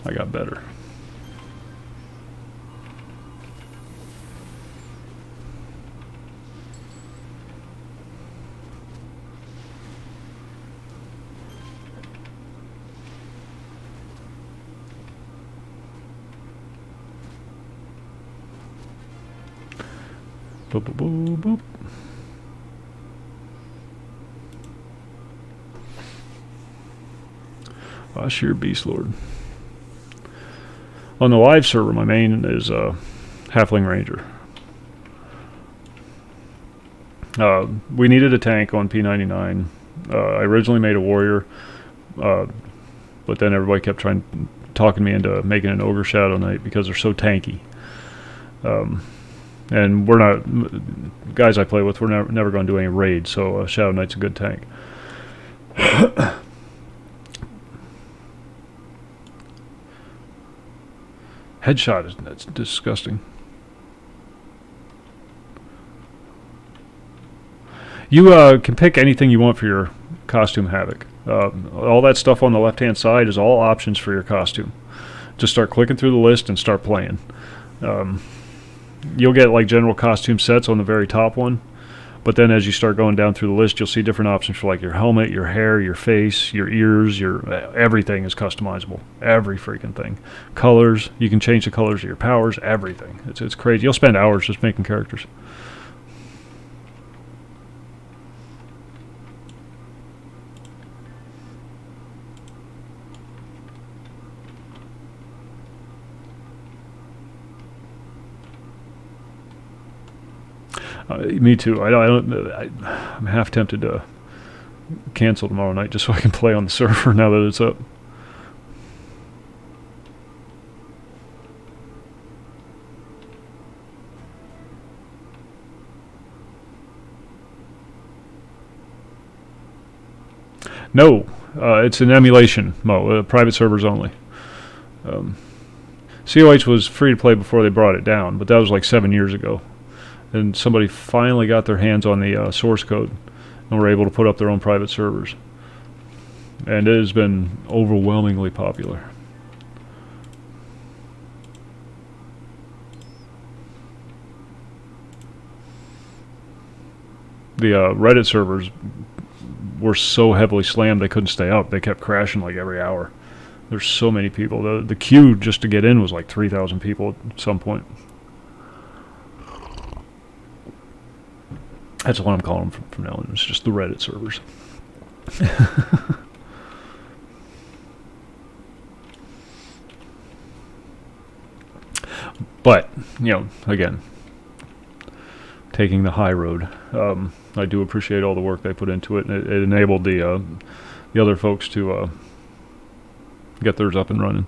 I got better. Boop, boop, boop, boop. Sheer Beast Lord. On the live server, my main is Halfling Ranger. We needed a tank on P99. I originally made a warrior, but then everybody kept talking me into making an Ogre Shadow Knight because they're so tanky. And we're not guys I play with. We're never going to do any raids, so Shadow Knight's a good tank. Headshot that's disgusting. You can pick anything you want for your costume Havoc. All that stuff on the left-hand side is all options for your costume. Just start clicking through the list and start playing. You'll get like general costume sets on the very top one, but then as you start going down through the list, you'll see different options for like your helmet, your hair, your face, your ears, your everything is customizable. Every freaking thing. Colors, you can change the colors of your powers, everything. It's crazy. You'll spend hours just making characters. Me too. I'm half tempted to cancel tomorrow night just so I can play on the server now that it's up. No, it's an emulation mode, private servers only. COH was free to play before they brought it down, but that was like 7 years ago. And somebody finally got their hands on the source code and were able to put up their own private servers. And it has been overwhelmingly popular. The Reddit servers were so heavily slammed they couldn't stay up. They kept crashing like every hour. There's so many people. The queue just to get in was like 3,000 people at some point. That's what I'm calling them from now on. It's just the Reddit servers. But, again, taking the high road. I do appreciate all the work they put into it. And it enabled the other folks to get theirs up and running.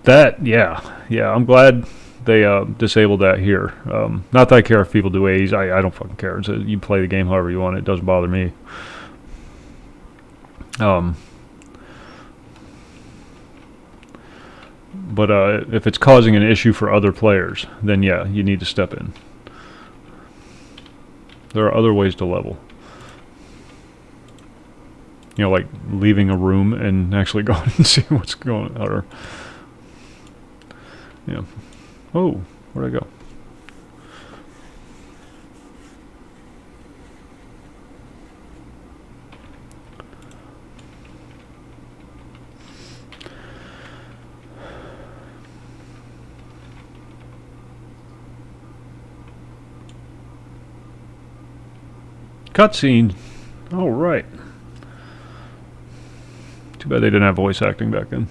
I'm glad they disabled that here. Not that I care if people do A's. I don't fucking care. You play the game however you want. It doesn't bother me. But if it's causing an issue for other players, then yeah, you need to step in. There are other ways to level. Like leaving a room and actually going and see what's going on. Or, oh, where'd I go? Cutscene. All right. Too bad they didn't have voice acting back then.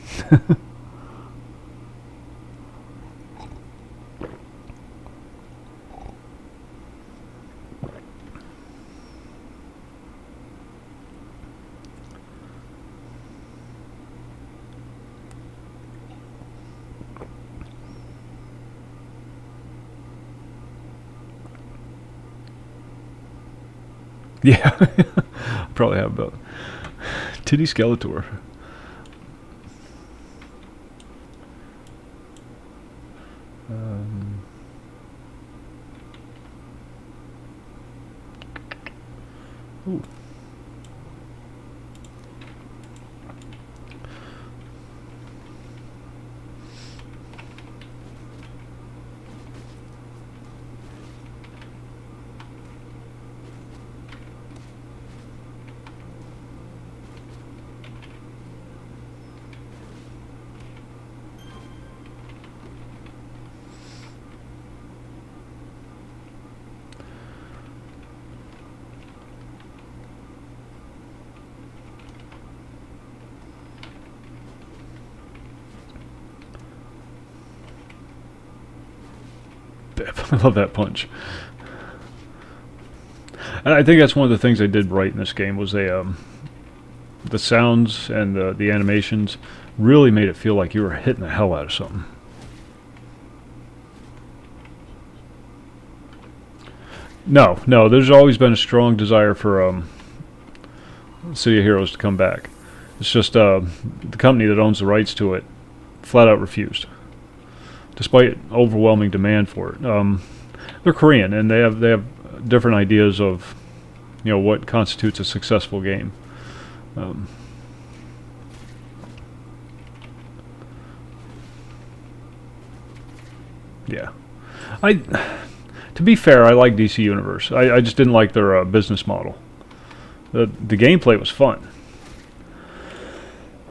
Yeah, probably have about Titty Skeletor. Ooh. I love that punch. And I think that's one of the things they did right in this game was they the sounds and the animations really made it feel like you were hitting the hell out of something. No, there's always been a strong desire for City of Heroes to come back. It's just the company that owns the rights to it flat out refused, despite overwhelming demand for it. They're Korean, and they have different ideas of what constitutes a successful game. Yeah, to be fair, I like DC Universe. I just didn't like their business model. The gameplay was fun.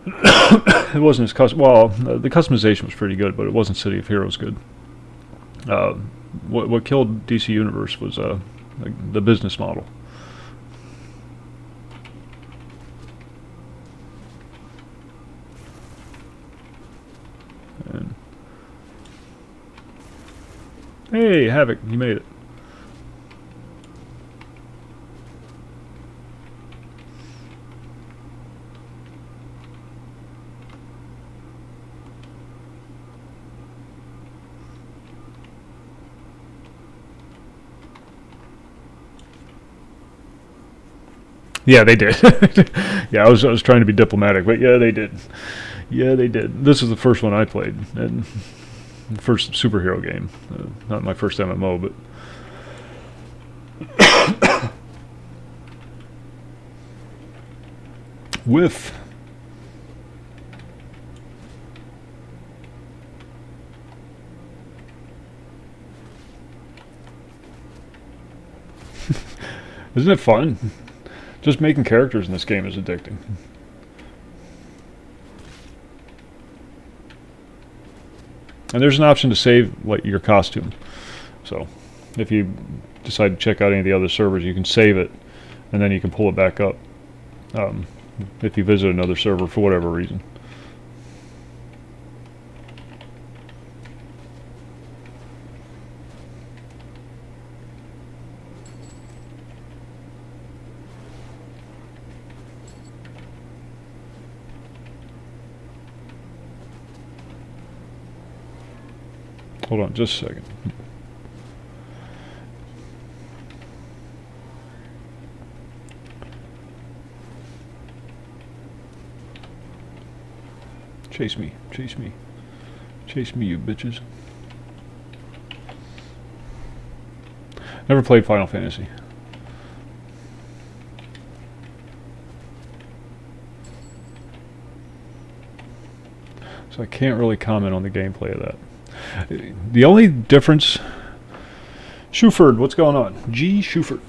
It wasn't as the customization was pretty good, but it wasn't City of Heroes good. What killed DC Universe was the business model. And Hey, Havoc, you made it. Yeah, they did. Yeah, I was trying to be diplomatic, but yeah, they did. Yeah, they did. This is the first one I played, and the first superhero game. Not my first MMO, but whiff. Isn't it fun? Just making characters in this game is addicting. And there's an option to save like your costume. So if you decide to check out any of the other servers, you can save it, and then you can pull it back up if you visit another server for whatever reason. Hold on just a second. Chase me, chase me. Chase me, you bitches. Never played Final Fantasy. So I can't really comment on the gameplay of that. The only difference... Shuford, what's going on? G. Shuford.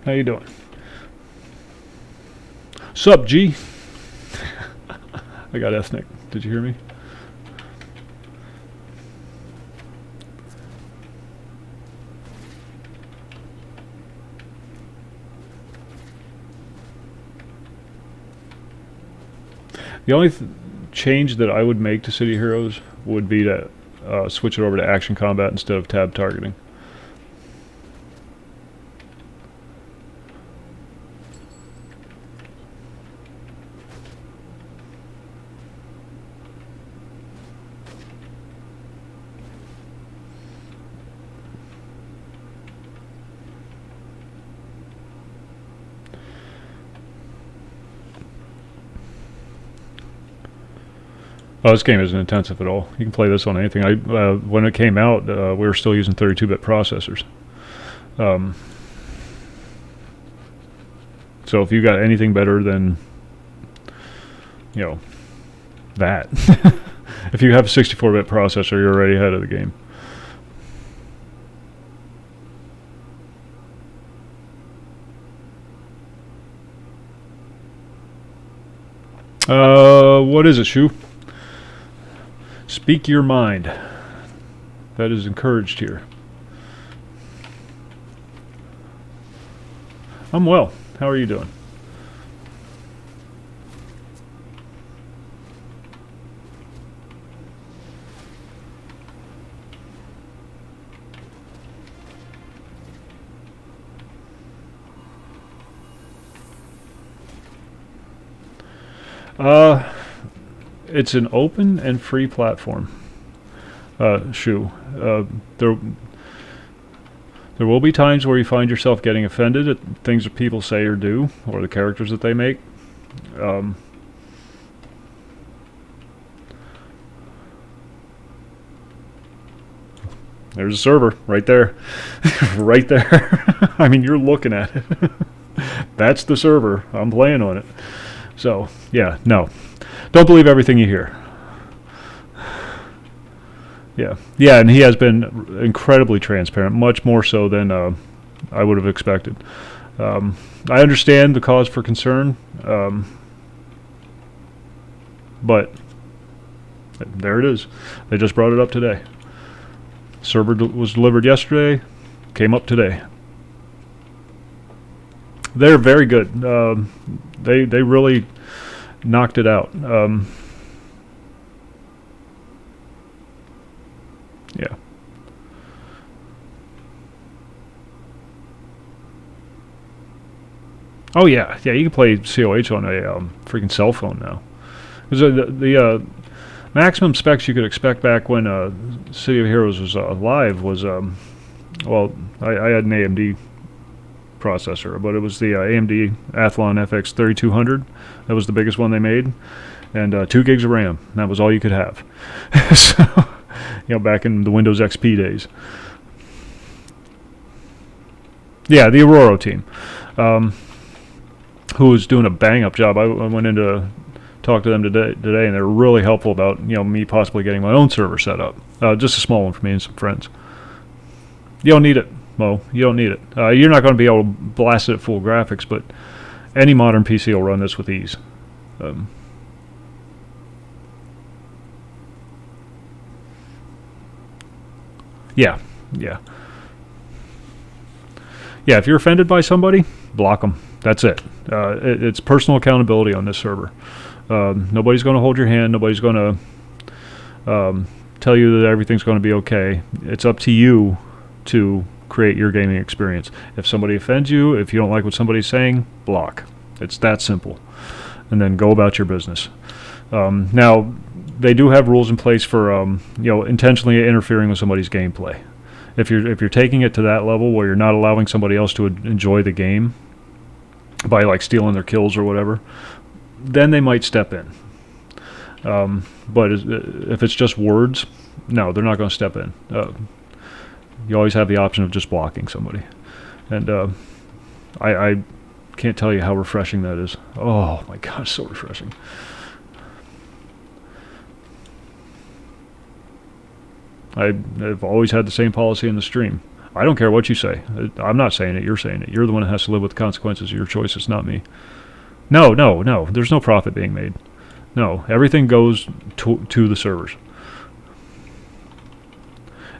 How you doing? Sup, G? I got ethnic. Did you hear me? The only change that I would make to City Heroes would be to switch it over to action combat instead of tab targeting. Oh, this game isn't intensive at all. You can play this on anything. When it came out, we were still using 32-bit processors. So if you got anything better than, you know, that, if you have a 64-bit processor, you're already ahead of the game. What is it, Shu? Speak your mind. That is encouraged here. I'm well. How are you doing? It's an open and free platform. Shu. There will be times where you find yourself getting offended at things that people say or do, or the characters that they make. There's a server right there. Right there. I mean, you're looking at it. That's the server. I'm playing on it. So, yeah, no. Don't believe everything you hear. Yeah, and he has been incredibly transparent, much more so than I would have expected. I understand the cause for concern, but there it is. They just brought it up today. Server was delivered yesterday, came up today. They're very good. They really knocked it out. Yeah. Oh yeah, yeah. You can play COH on a freaking cell phone now. Because the maximum specs you could expect back when City of Heroes was live was well, I had an AMD processor, but it was the AMD Athlon FX 3200. That was the biggest one they made, and 2 gigs of RAM. That was all you could have. So, back in the Windows XP days. Yeah, the Aurora team, who was doing a bang-up job. I went in to talk to them today, and they were really helpful about me possibly getting my own server set up. Just a small one for me and some friends. You don't need it, Mo. You don't need it. You're not going to be able to blast it at full graphics, but any modern PC will run this with ease. Yeah. If you're offended by somebody, block them. That's it. It's personal accountability on this server. Nobody's going to hold your hand. Nobody's going to tell you that everything's going to be okay. It's up to you to create your gaming experience. If somebody offends you, if you don't like what somebody's saying, block. It's that simple. And then go about your business. Now, they do have rules in place for intentionally interfering with somebody's gameplay. If you're taking it to that level where you're not allowing somebody else to enjoy the game by like stealing their kills or whatever, then they might step in. But if it's just words, no, they're not going to step in. You always have the option of just blocking somebody, and I can't tell you how refreshing that is. Oh my God, so refreshing. I've always had the same policy in the stream. I don't care what you say. I'm not saying it. You're saying it. You're the one that has to live with the consequences of your choices, not me. No. There's no profit being made. No, everything goes to the servers.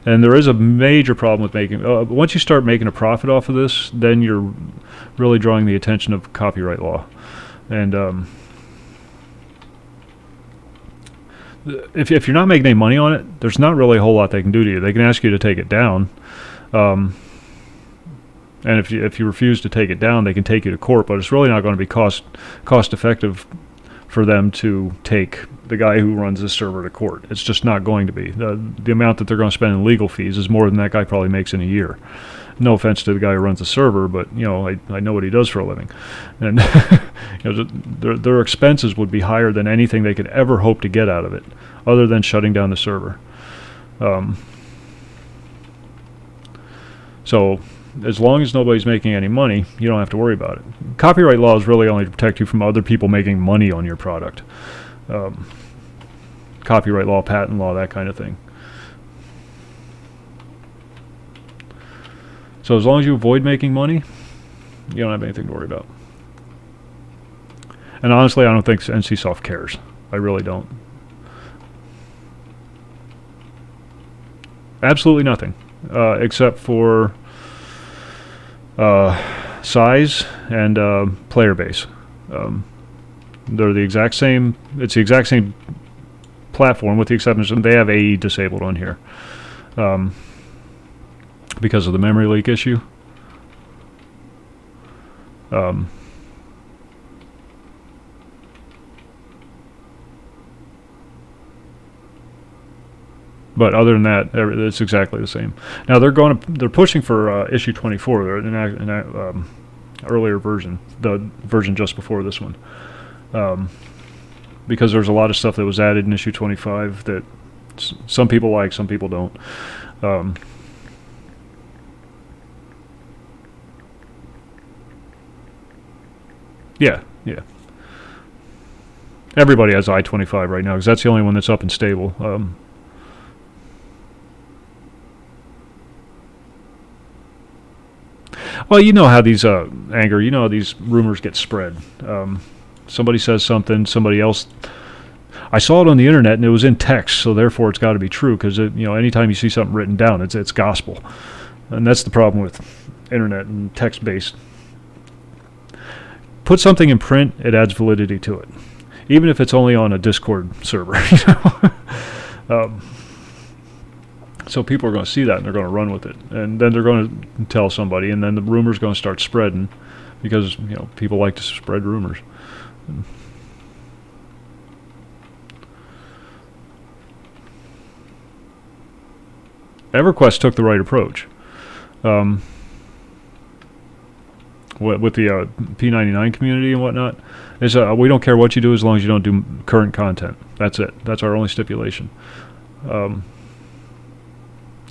And there is a major problem with making... once you start making a profit off of this, then you're really drawing the attention of copyright law. And if you're not making any money on it, there's not really a whole lot they can do to you. They can ask you to take it down. And if you refuse to take it down, they can take you to court. But it's really not going to be cost effective for them to take the guy who runs this server to court. It's just not going to be. The amount that they're going to spend in legal fees is more than that guy probably makes in a year. No offense to the guy who runs the server, but I know what he does for a living, and their expenses would be higher than anything they could ever hope to get out of it, other than shutting down the server. So as long as nobody's making any money, you don't have to worry about it. Copyright law is really only to protect you from other people making money on your product. Copyright law, patent law, that kind of thing. So as long as you avoid making money, you don't have anything to worry about. And honestly, I don't think NCSoft cares. I really don't. Absolutely nothing, except for size and player base. They're the exact same. It's the exact same platform, with the exception they have AE disabled on here. Because of the memory leak issue. But other than that, it's exactly the same. Now they're pushing for issue 24. They're in an earlier version, the version just before this one, because there's a lot of stuff that was added in issue 25 that some people like, some people don't. Yeah. Everybody has I-25 right now because that's the only one that's up and stable. Well, you know how these how these rumors get spread. Somebody says something, somebody else. I saw it on the internet and it was in text, so therefore it's got to be true because anytime you see something written down, it's gospel, and that's the problem with internet and text-based. Put something in print, it adds validity to it, even if it's only on a Discord server. So people are going to see that and they're going to run with it, and then they're going to tell somebody, and then the rumor's going to start spreading because people like to spread rumors. EverQuest took the right approach. With the P99 community and whatnot, is we don't care what you do as long as you don't do current content. That's it. That's our only stipulation.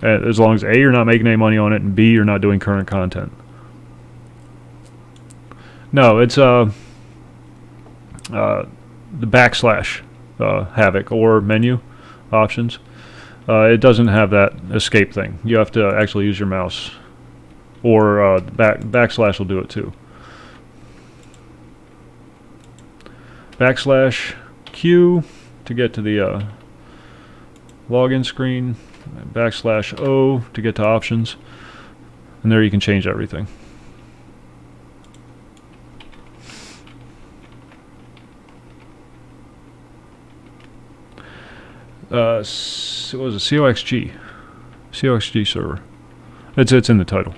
As long as A, you're not making any money on it, and B, you're not doing current content. No, it's the backslash Havoc or menu options. It doesn't have that escape thing. You have to actually use your mouse, or backslash will do it too. Backslash Q to get to the login screen. Backslash O to get to options, and there you can change everything. What was it? COXG server. It's in the title.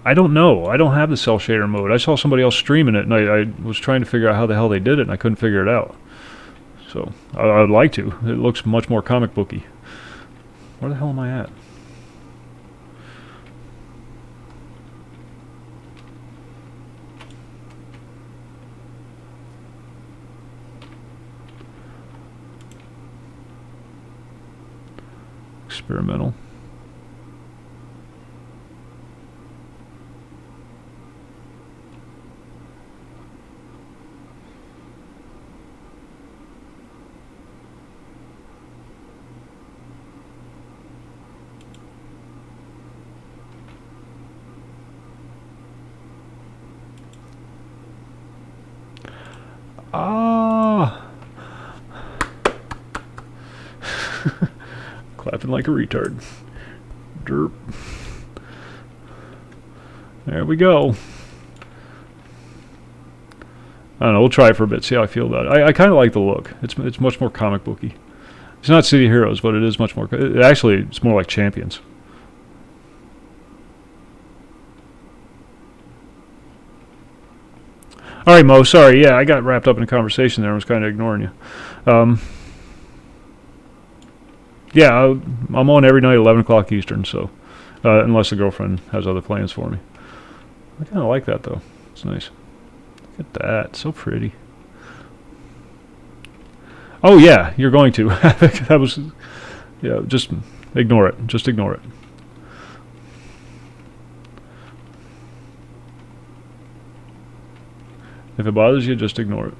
I don't know. I don't have the cell shader mode. I saw somebody else streaming it, and I was trying to figure out how the hell they did it, and I couldn't figure it out. So I would like to. It looks much more comic booky. Where the hell am I at? Experimental. Clapping like a retard. Derp. There we go. I don't know, we'll try it for a bit, see how I feel about it. I kind of like the look. It's much more comic booky. It's not City Heroes, but it is much more... Actually, it's more like Champions. Alright, Mo, sorry. Yeah, I got wrapped up in a conversation there. I was kind of ignoring you. Yeah, I'm on every night at 11 o'clock Eastern, so... unless the girlfriend has other plans for me. I kind of like that, though. It's nice. Look at that. So pretty. Oh, yeah, you're going to. That was... Yeah, just ignore it. Just ignore it. If it bothers you, just ignore it.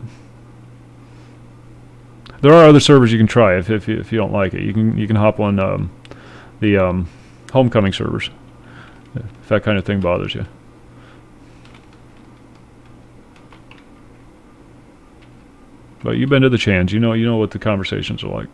There are other servers you can try if you don't like it. You can hop on the homecoming servers if that kind of thing bothers you. But you've been to the chans. You know what the conversations are like.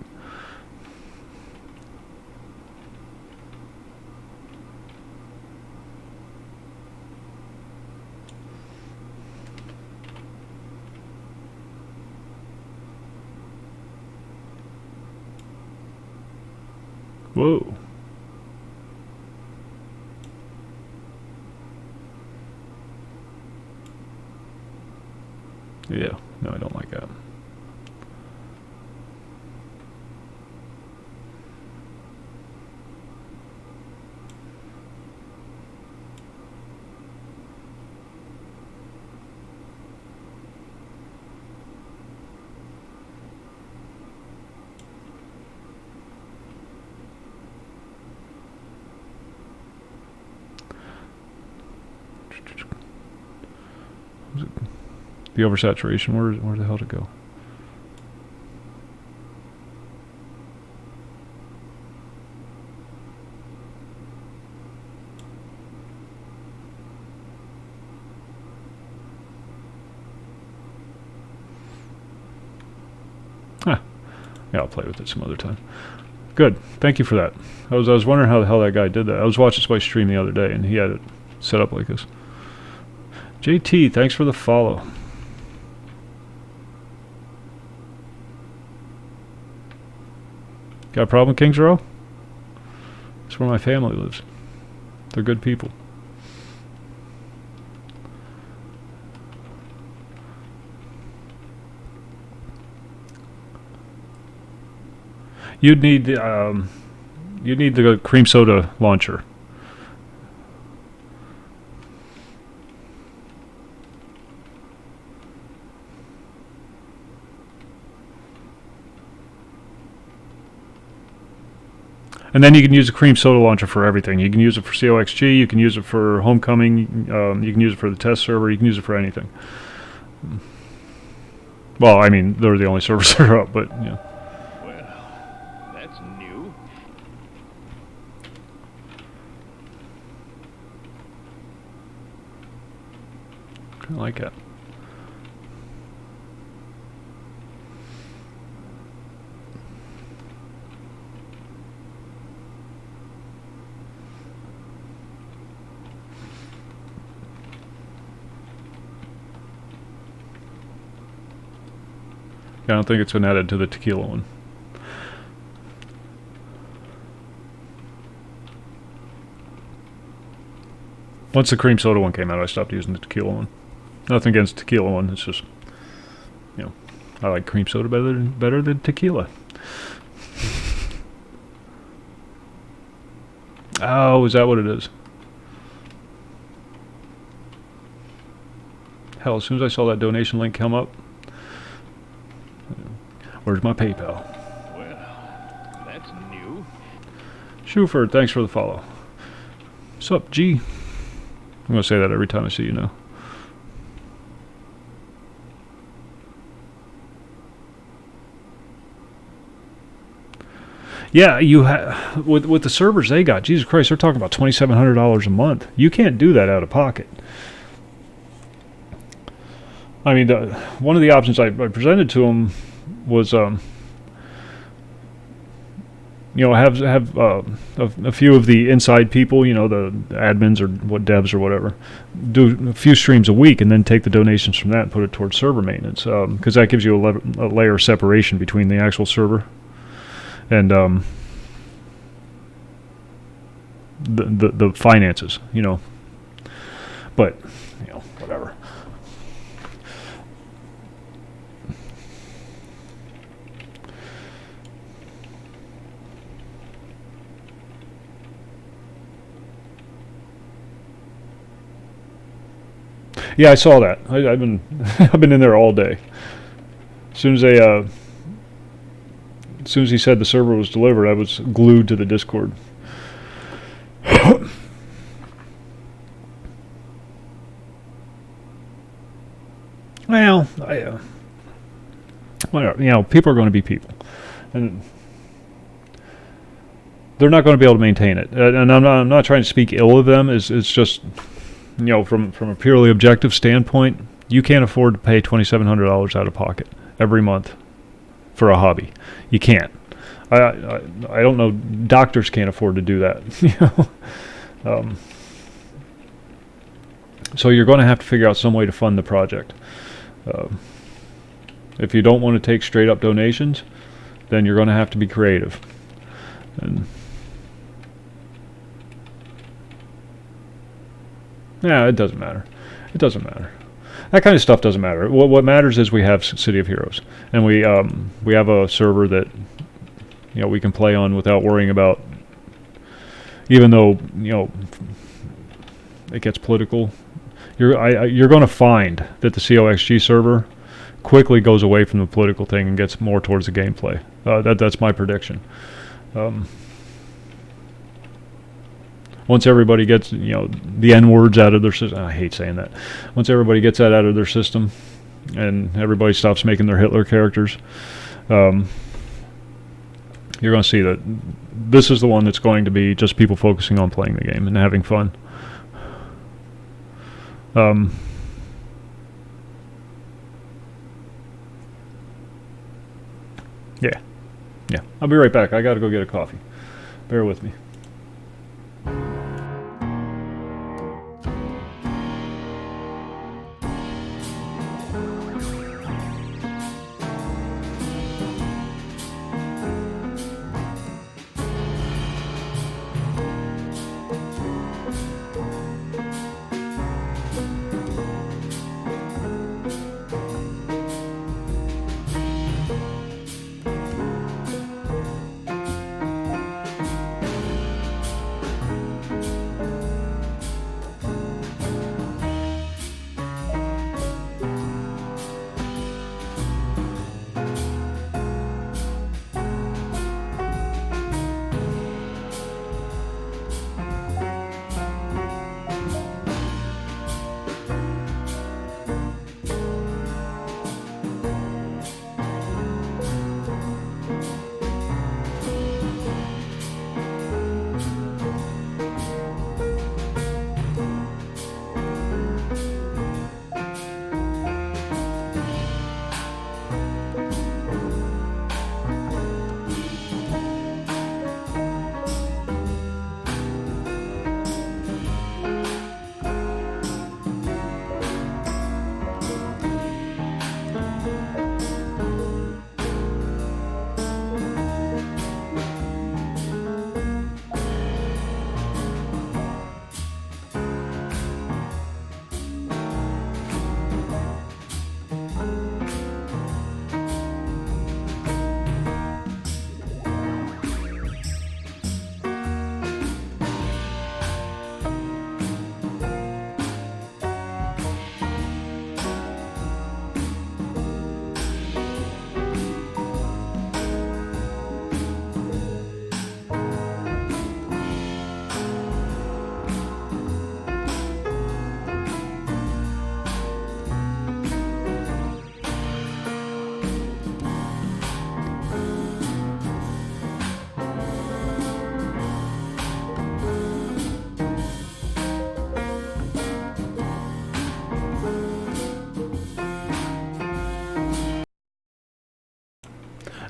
Whoa. Yeah, no, I don't like that. The oversaturation, where the hell did it go? Huh. Yeah, I'll play with it some other time. Good. Thank you for that. I was wondering how the hell that guy did that. I was watching somebody stream the other day, and he had it set up like this. JT, thanks for the follow. Got a problem with Kings Row? That's where my family lives. They're good people. You'd need the cream soda launcher. And then you can use the cream soda launcher for everything. You can use it for coxg, you can use it for homecoming, you can use it for the test server, you can use it for anything. Well, I mean, they're the only servers that are up, but yeah. Well, that's new. I like that. I don't think it's been added to the tequila one. Once the cream soda one came out, I stopped using the tequila one. Nothing against the tequila one. It's just, you know, I like cream soda better than tequila. Oh, is that what it is? Hell, as soon as I saw that donation link come up, where's my PayPal? Well, that's new. Shuford, thanks for the follow. Sup, G? I'm going to say that every time I see you now. Yeah, you with the servers they got, Jesus Christ, they're talking about $2,700 a month. You can't do that out of pocket. I mean, one of the options I presented to them was, you know, have a few of the inside people, you know, the admins or what devs or whatever, do a few streams a week and then take the donations from that and put it towards server maintenance, because that gives you a layer of separation between the actual server and the finances, you know. But, you know, whatever. Yeah, I saw that. I've been I've been in there all day. As soon as he said the server was delivered, I was glued to the Discord. Well, whatever. You know, people are going to be people, and they're not going to be able to maintain it. And I'm not trying to speak ill of them. It's just, you know, from a purely objective standpoint, you can't afford to pay $2,700 out of pocket every month for a hobby. You can't. I don't know. Doctors can't afford to do that. You know. So you're going to have to figure out some way to fund the project. If you don't want to take straight up donations, then you're going to have to be creative. And yeah, it doesn't matter. It doesn't matter. That kind of stuff doesn't matter. What matters is we have City of Heroes, and we have a server that, you know, we can play on without worrying about. Even though, you know, it gets political, you're going to find that the coxg server quickly goes away from the political thing and gets more towards the gameplay. That's my prediction. Once everybody gets, you know, the N-words out of their system, I hate saying that. Once everybody gets that out of their system, and everybody stops making their Hitler characters, you're going to see that this is the one that's going to be just people focusing on playing the game and having fun. Yeah. I'll be right back. I got to go get a coffee. Bear with me.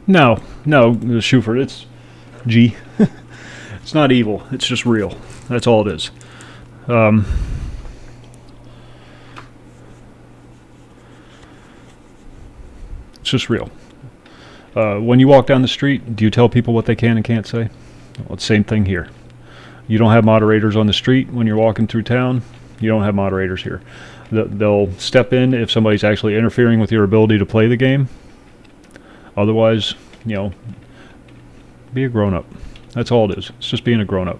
No, Schufert, it's G. It's not evil, it's just real. That's all it is. It's just real. When you walk down the street, do you tell people what they can and can't say? Well, it's the same thing here. You don't have moderators on the street when you're walking through town. You don't have moderators here. They'll step in if somebody's actually interfering with your ability to play the game. Otherwise, you know, be a grown-up. That's all it is. It's just being a grown-up.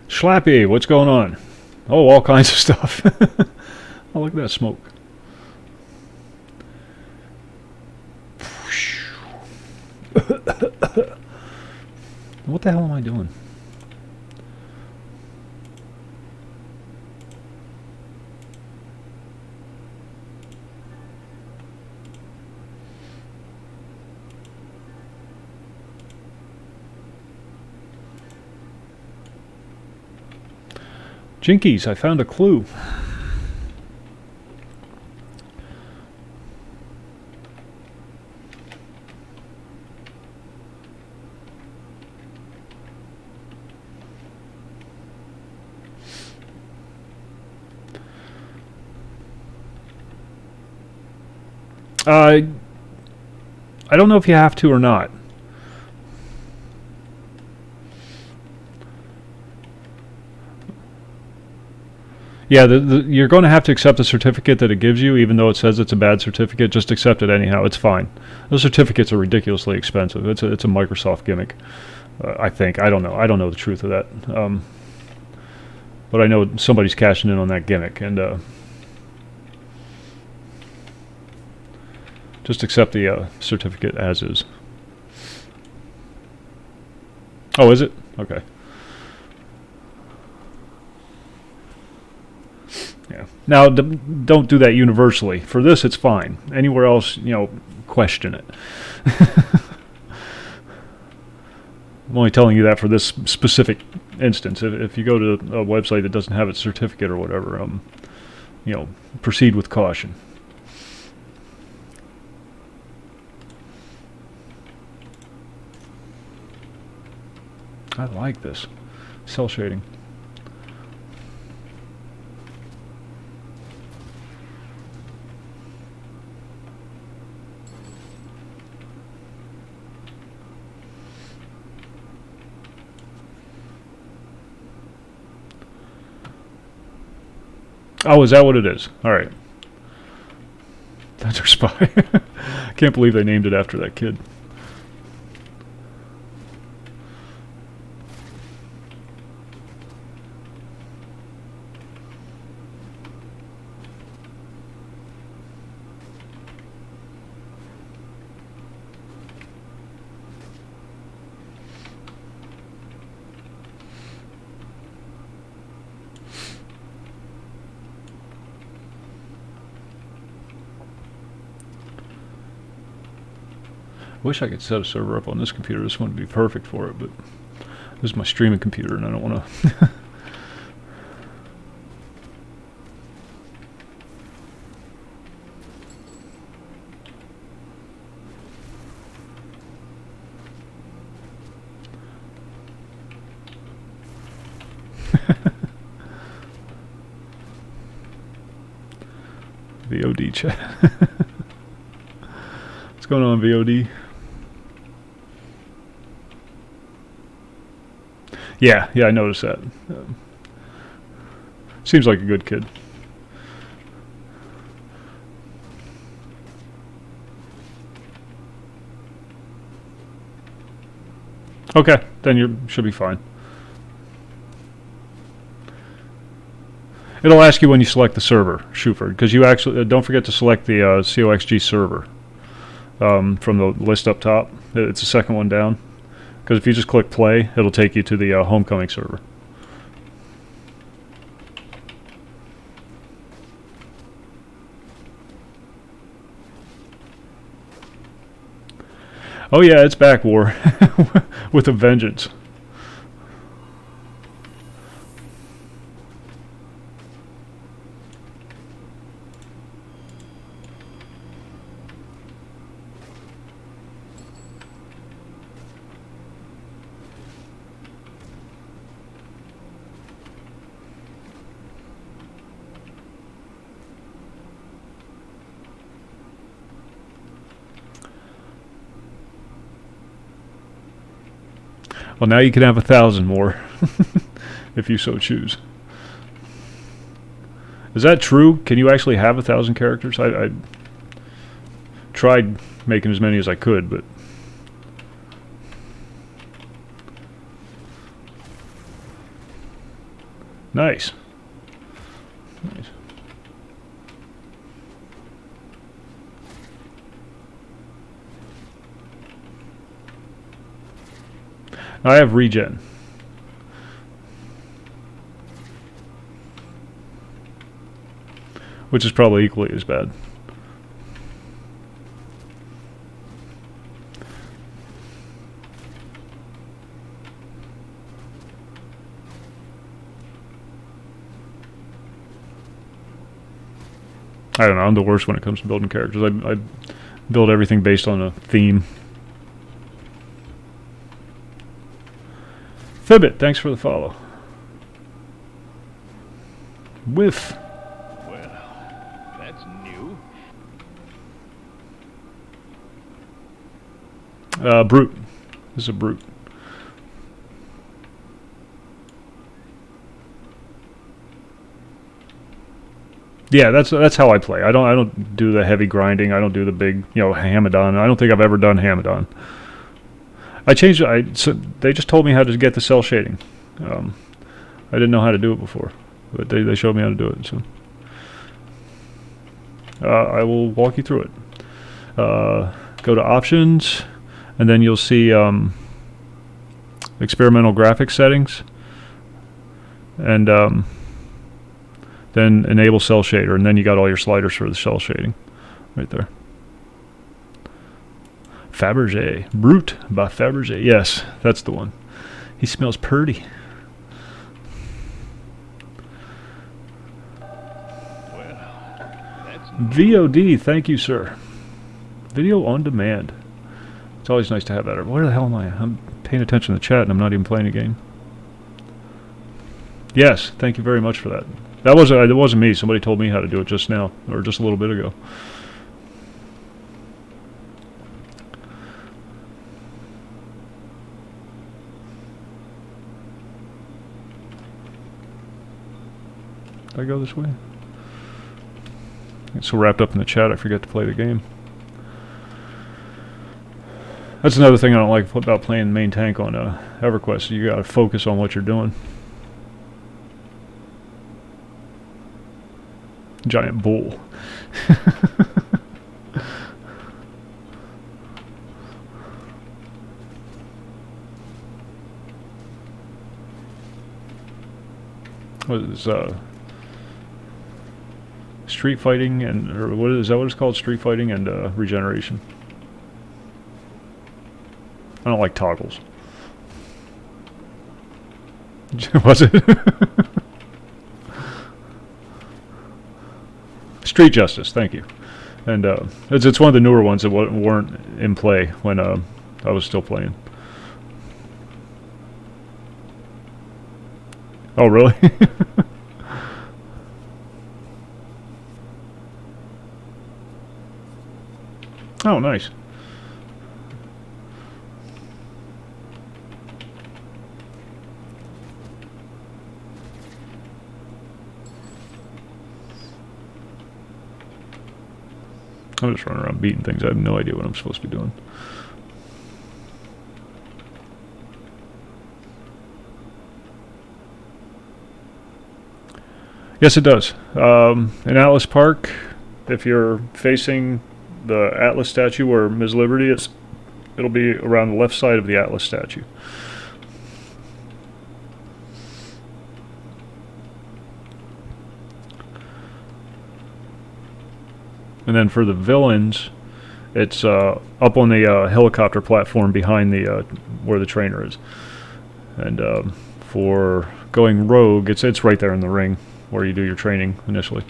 Schlappy, what's going on? Oh, all kinds of stuff. Oh, look at that smoke. What the hell am I doing? Jinkies, I found a clue. I don't know if you have to or not. Yeah, you're going to have to accept the certificate that it gives you, even though it says it's a bad certificate. Just accept it anyhow. It's fine. Those certificates are ridiculously expensive. It's a Microsoft gimmick, I think. I don't know. I don't know the truth of that. But I know somebody's cashing in on that gimmick, and just accept the certificate as is. Oh, is it? Okay. Yeah. Now, don't do that universally. For this, it's fine. Anywhere else, you know, question it. I'm only telling you that for this specific instance. If you go to a website that doesn't have its certificate or whatever, you know, proceed with caution. I like this cell shading. Oh, is that what it is? All right. That's our spy. I can't believe they named it after that kid. I wish I could set a server up on this computer. This one would be perfect for it, but this is my streaming computer and I don't want to. VOD chat. What's going on, VOD? Yeah, I noticed that. Seems like a good kid. Okay, then you should be fine. It'll ask you when you select the server, Schufert, because you actually don't forget to select the coxg server from the list up top. It's the second one down. Because if you just click play, it'll take you to the homecoming server. Oh yeah, it's back, War. With a vengeance. Well, now you can have 1,000 more, if you so choose. Is that true? Can you actually have 1,000 characters? I tried making as many as I could, but... Nice. Nice. I have regen. Which is probably equally as bad. I don't know, I'm the worst when it comes to building characters. I build everything based on a theme. Fibbit, thanks for the follow. Whiff. Well, that's new. Brute. This is a brute. Yeah, that's how I play. I don't do the heavy grinding. I don't do the big, Hamadon. I don't think I've ever done Hamadon. I changed. So they just told me how to get the cell shading. I didn't know how to do it before, but they showed me how to do it. So I will walk you through it. Go to options, and then you'll see experimental graphics settings, and then enable cell shader, and then you got all your sliders for the cell shading right there. Fabergé. Brute by Fabergé. Yes, that's the one. He smells purty. Well, that's VOD, thank you, sir. Video on demand. It's always nice to have that. Where the hell am I? I'm paying attention to the chat and I'm not even playing a game. Yes, thank you very much for that. That wasn't me. Somebody told me how to do it just now, or just a little bit ago. Did I go this way? I get so wrapped up in the chat I forget to play the game. That's another thing I don't like about playing main tank on EverQuest. You gotta focus on what you're doing. Giant bull. What is street fighting or what is that? What it's called? Street fighting and regeneration. I don't like toggles. Was it? Street Justice, thank you. And it's one of the newer ones that weren't in play when I was still playing. Oh, really? Oh, nice. I'm just running around beating things. I have no idea what I'm supposed to be doing. Yes, it does. In Atlas Park, if you're facing the Atlas statue where Ms. Liberty is, it'll be around the left side of the Atlas statue. And then for the villains, it's up on the helicopter platform behind the where the trainer is. And for going rogue, it's right there in the ring where you do your training initially.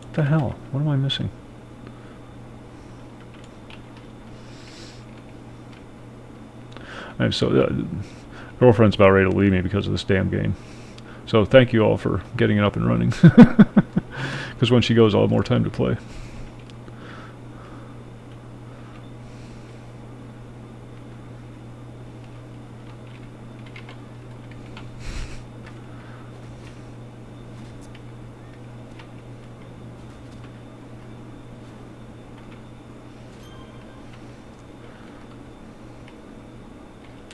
What the hell? What am I missing? So girlfriend's about ready to leave me because of this damn game. So thank you all for getting it up and running. Because when she goes, I'll have more time to play.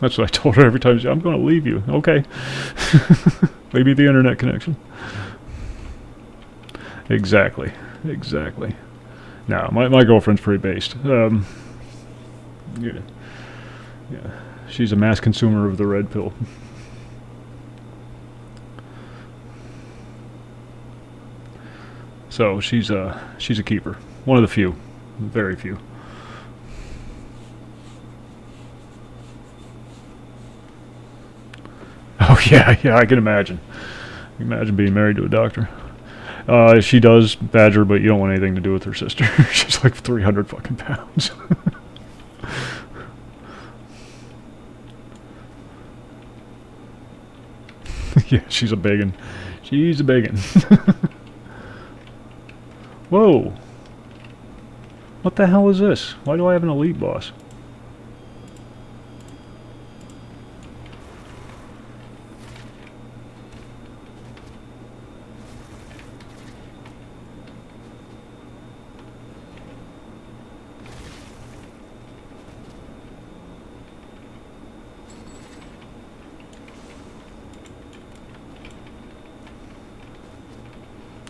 That's what I told her every time. I'm going to leave you. Okay. Maybe the internet connection. Exactly. Exactly. No, my girlfriend's pretty based. Yeah. She's a mass consumer of the red pill. So she's a keeper. One of the few. Very few. Oh yeah, I can imagine. Imagine being married to a doctor. She does badger, but you don't want anything to do with her sister. She's like 300 fucking pounds. Yeah, she's a biggin. She's a biggin. Whoa. What the hell is this? Why do I have an elite boss?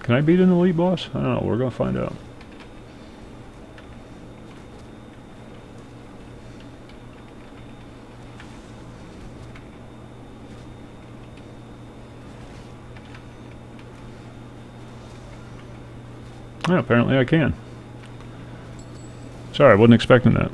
Can I beat an elite boss? I don't know. We're going to find out. Yeah, apparently I can. Sorry, I wasn't expecting that.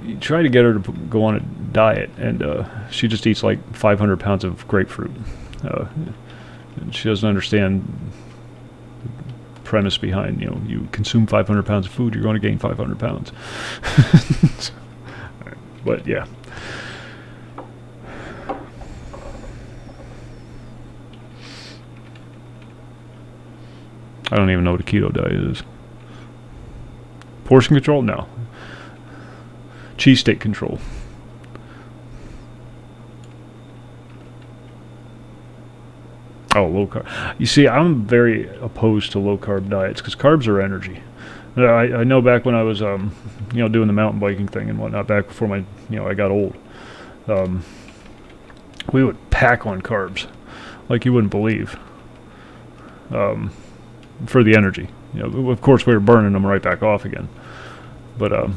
You try to get her to go on a diet, and she just eats like 500 pounds of grapefruit. And she doesn't understand the premise behind, you consume 500 pounds of food, you're going to gain 500 pounds. But yeah. I don't even know what a keto diet is. Portion control? No. Cheese steak control. Oh, low carb. You see, I'm very opposed to low carb diets because carbs are energy. I know back when I was, doing the mountain biking thing and whatnot, back before I got old, we would pack on carbs like you wouldn't believe. For the energy. Of course we were burning them right back off again. But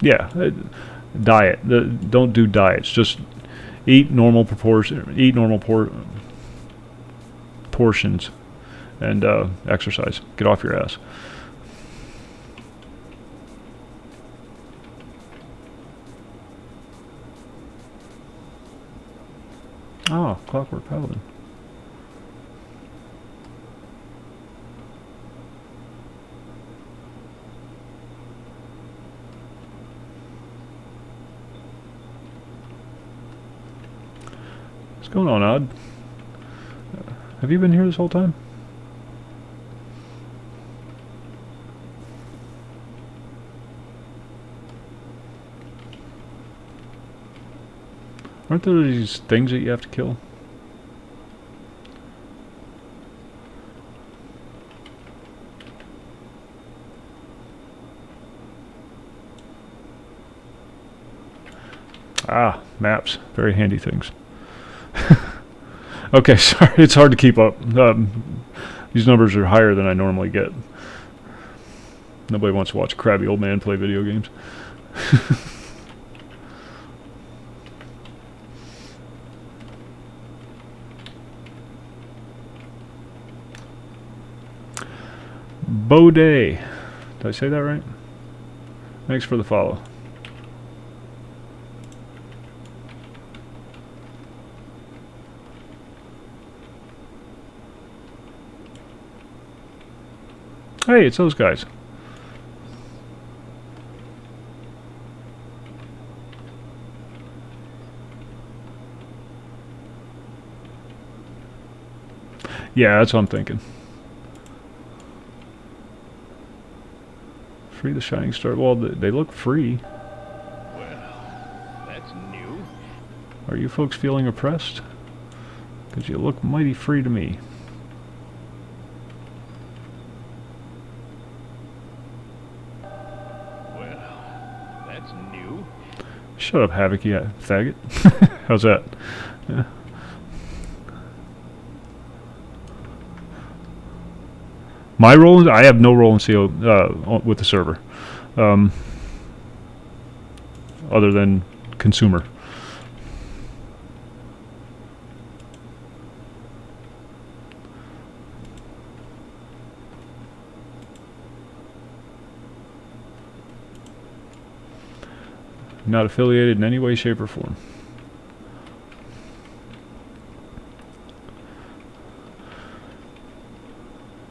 yeah, diet. Don't do diets. Just eat normal proportion. Eat normal portions, and exercise. Get off your ass. Oh, Clockwork Paladin. What's going on, Odd? Have you been here this whole time? Aren't there these things that you have to kill? Ah, maps. Very handy things. Okay, sorry. It's hard to keep up. These numbers are higher than I normally get. Nobody wants to watch a crabby old man play video games. Baudet. Did I say that right? Thanks for the follow. Hey, it's those guys. Yeah, that's what I'm thinking. Free the Shining Star. Well, they look free. Well, that's new. Are you folks feeling oppressed? Because you look mighty free to me. Well, that's new. Shut up, Havoc, you faggot. How's that? Yeah. My role, I have no role in CO with the server, other than consumer. Not affiliated in any way, shape, or form.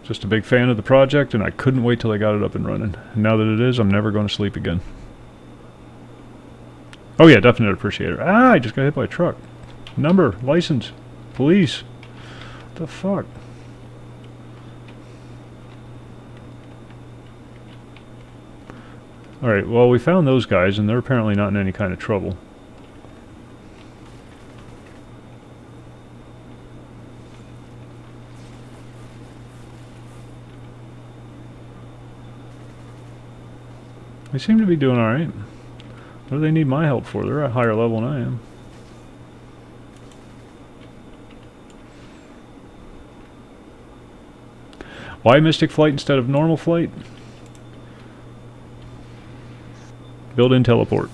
Just a big fan of the project, and I couldn't wait till I got it up and running. And now that it is, I'm never going to sleep again. Oh yeah, definite appreciator. Ah, I just got hit by a truck. Number, license, police. What the fuck? Alright, well, we found those guys, and they're apparently not in any kind of trouble. They seem to be doing alright. What do they need my help for? They're at a higher level than I am. Why Mystic Flight instead of normal flight? Built-in teleport.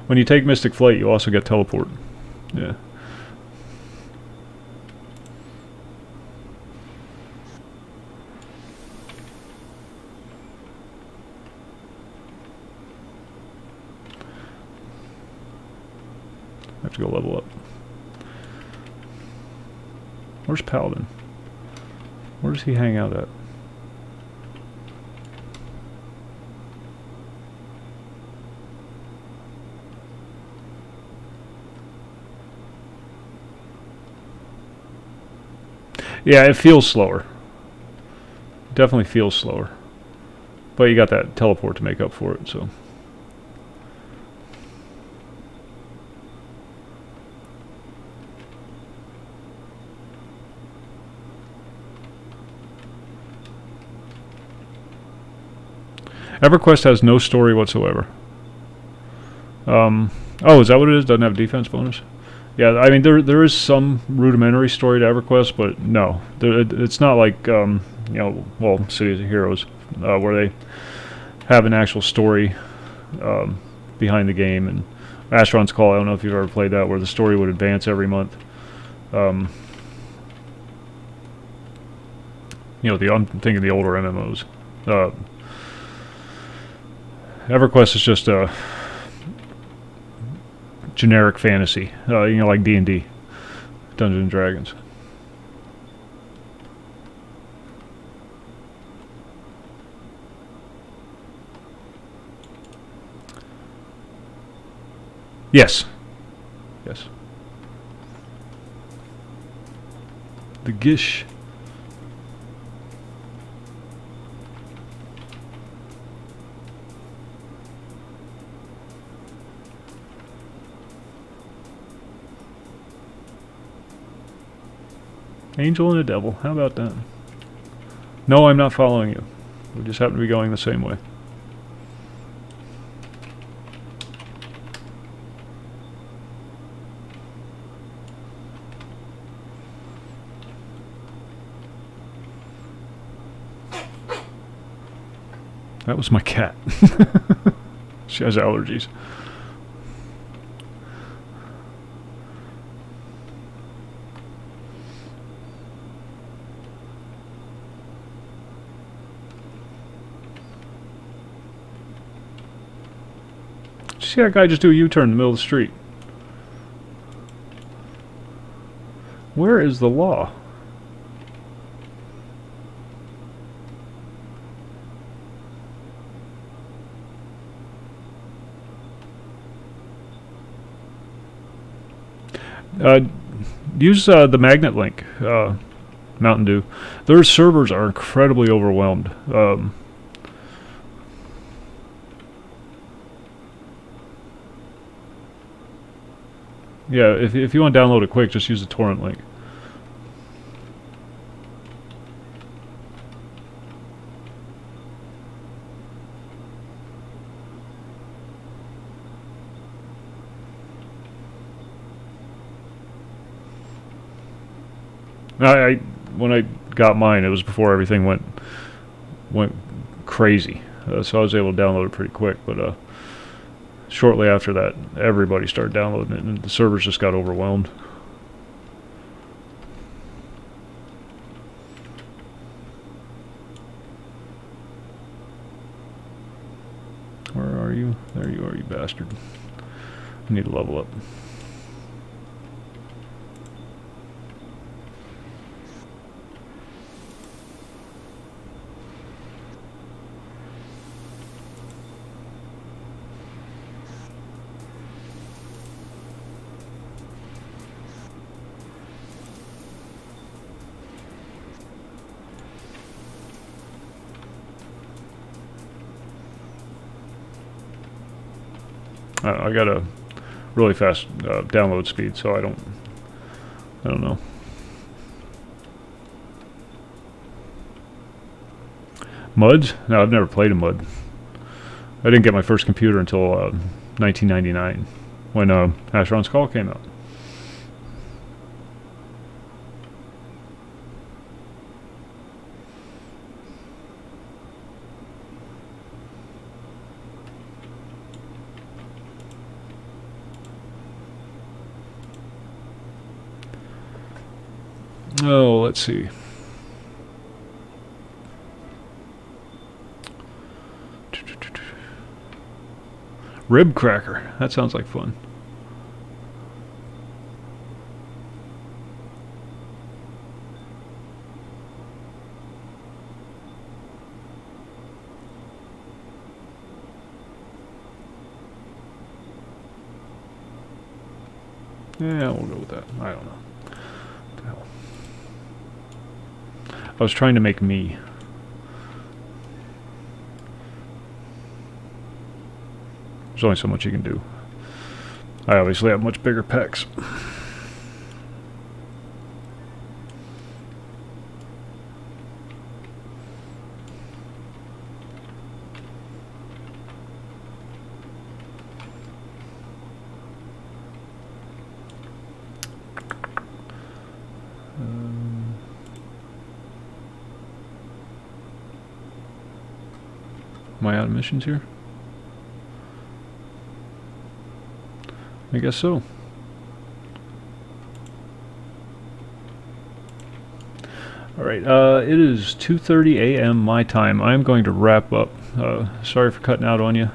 When you take Mystic Flight, you also get teleport. Yeah. I have to go level up. Where's Paladin? Where does he hang out at? Yeah, it feels slower. Definitely feels slower. But you got that teleport to make up for it, so. EverQuest has no story whatsoever. Oh, is that what it is? Doesn't have a defense bonus? Yeah, I mean there is some rudimentary story to EverQuest, but no, it's not like you know, well, Cities of Heroes, where they have an actual story behind the game. And Astron's Call, I don't know if you've ever played that, where the story would advance every month. You know, I'm thinking the older MMOs. EverQuest is just a generic fantasy, you know, like D&D, Dungeons and Dragons. Yes. Yes. The Gish. Angel and a devil. How about that? No, I'm not following you. We just happen to be going the same way. That was my cat. She has allergies. See that guy just do a U-turn in the middle of the street. Where is the law? Use the magnet link, Mountain Dew. Their servers are incredibly overwhelmed. Yeah, if you want to download it quick, just use the torrent link. When I got mine, it was before everything went crazy, so I was able to download it pretty quick. But shortly after that, everybody started downloading it, and the servers just got overwhelmed. Where are you? There you are, you bastard. I need to level up. I got a really fast download speed, so I don't know. Muds? No, I've never played a mud. I didn't get my first computer until 1999 when Asheron's Call came out. Oh, let's see. Rib cracker. That sounds like fun. Yeah, we'll go with that. I don't know. What the hell. I was trying to make me. There's only so much you can do. I obviously have much bigger pecs. Am I out of missions here? I guess so. Alright, it is 2:30 a.m. my time. I'm going to wrap up. Sorry for cutting out on you,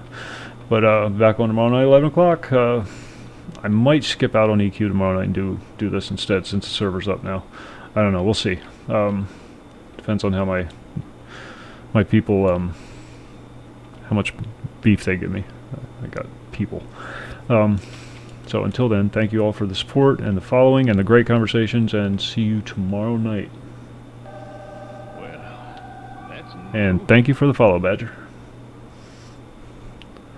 but back on tomorrow night, 11 o'clock. I might skip out on EQ tomorrow night and do this instead, since the server's up now. I don't know. We'll see. Depends on how my people, how much beef they give me. I got people. So until then, thank you all for the support and the following and the great conversations, and see you tomorrow night. Well, that's new. And thank you for the follow, Badger.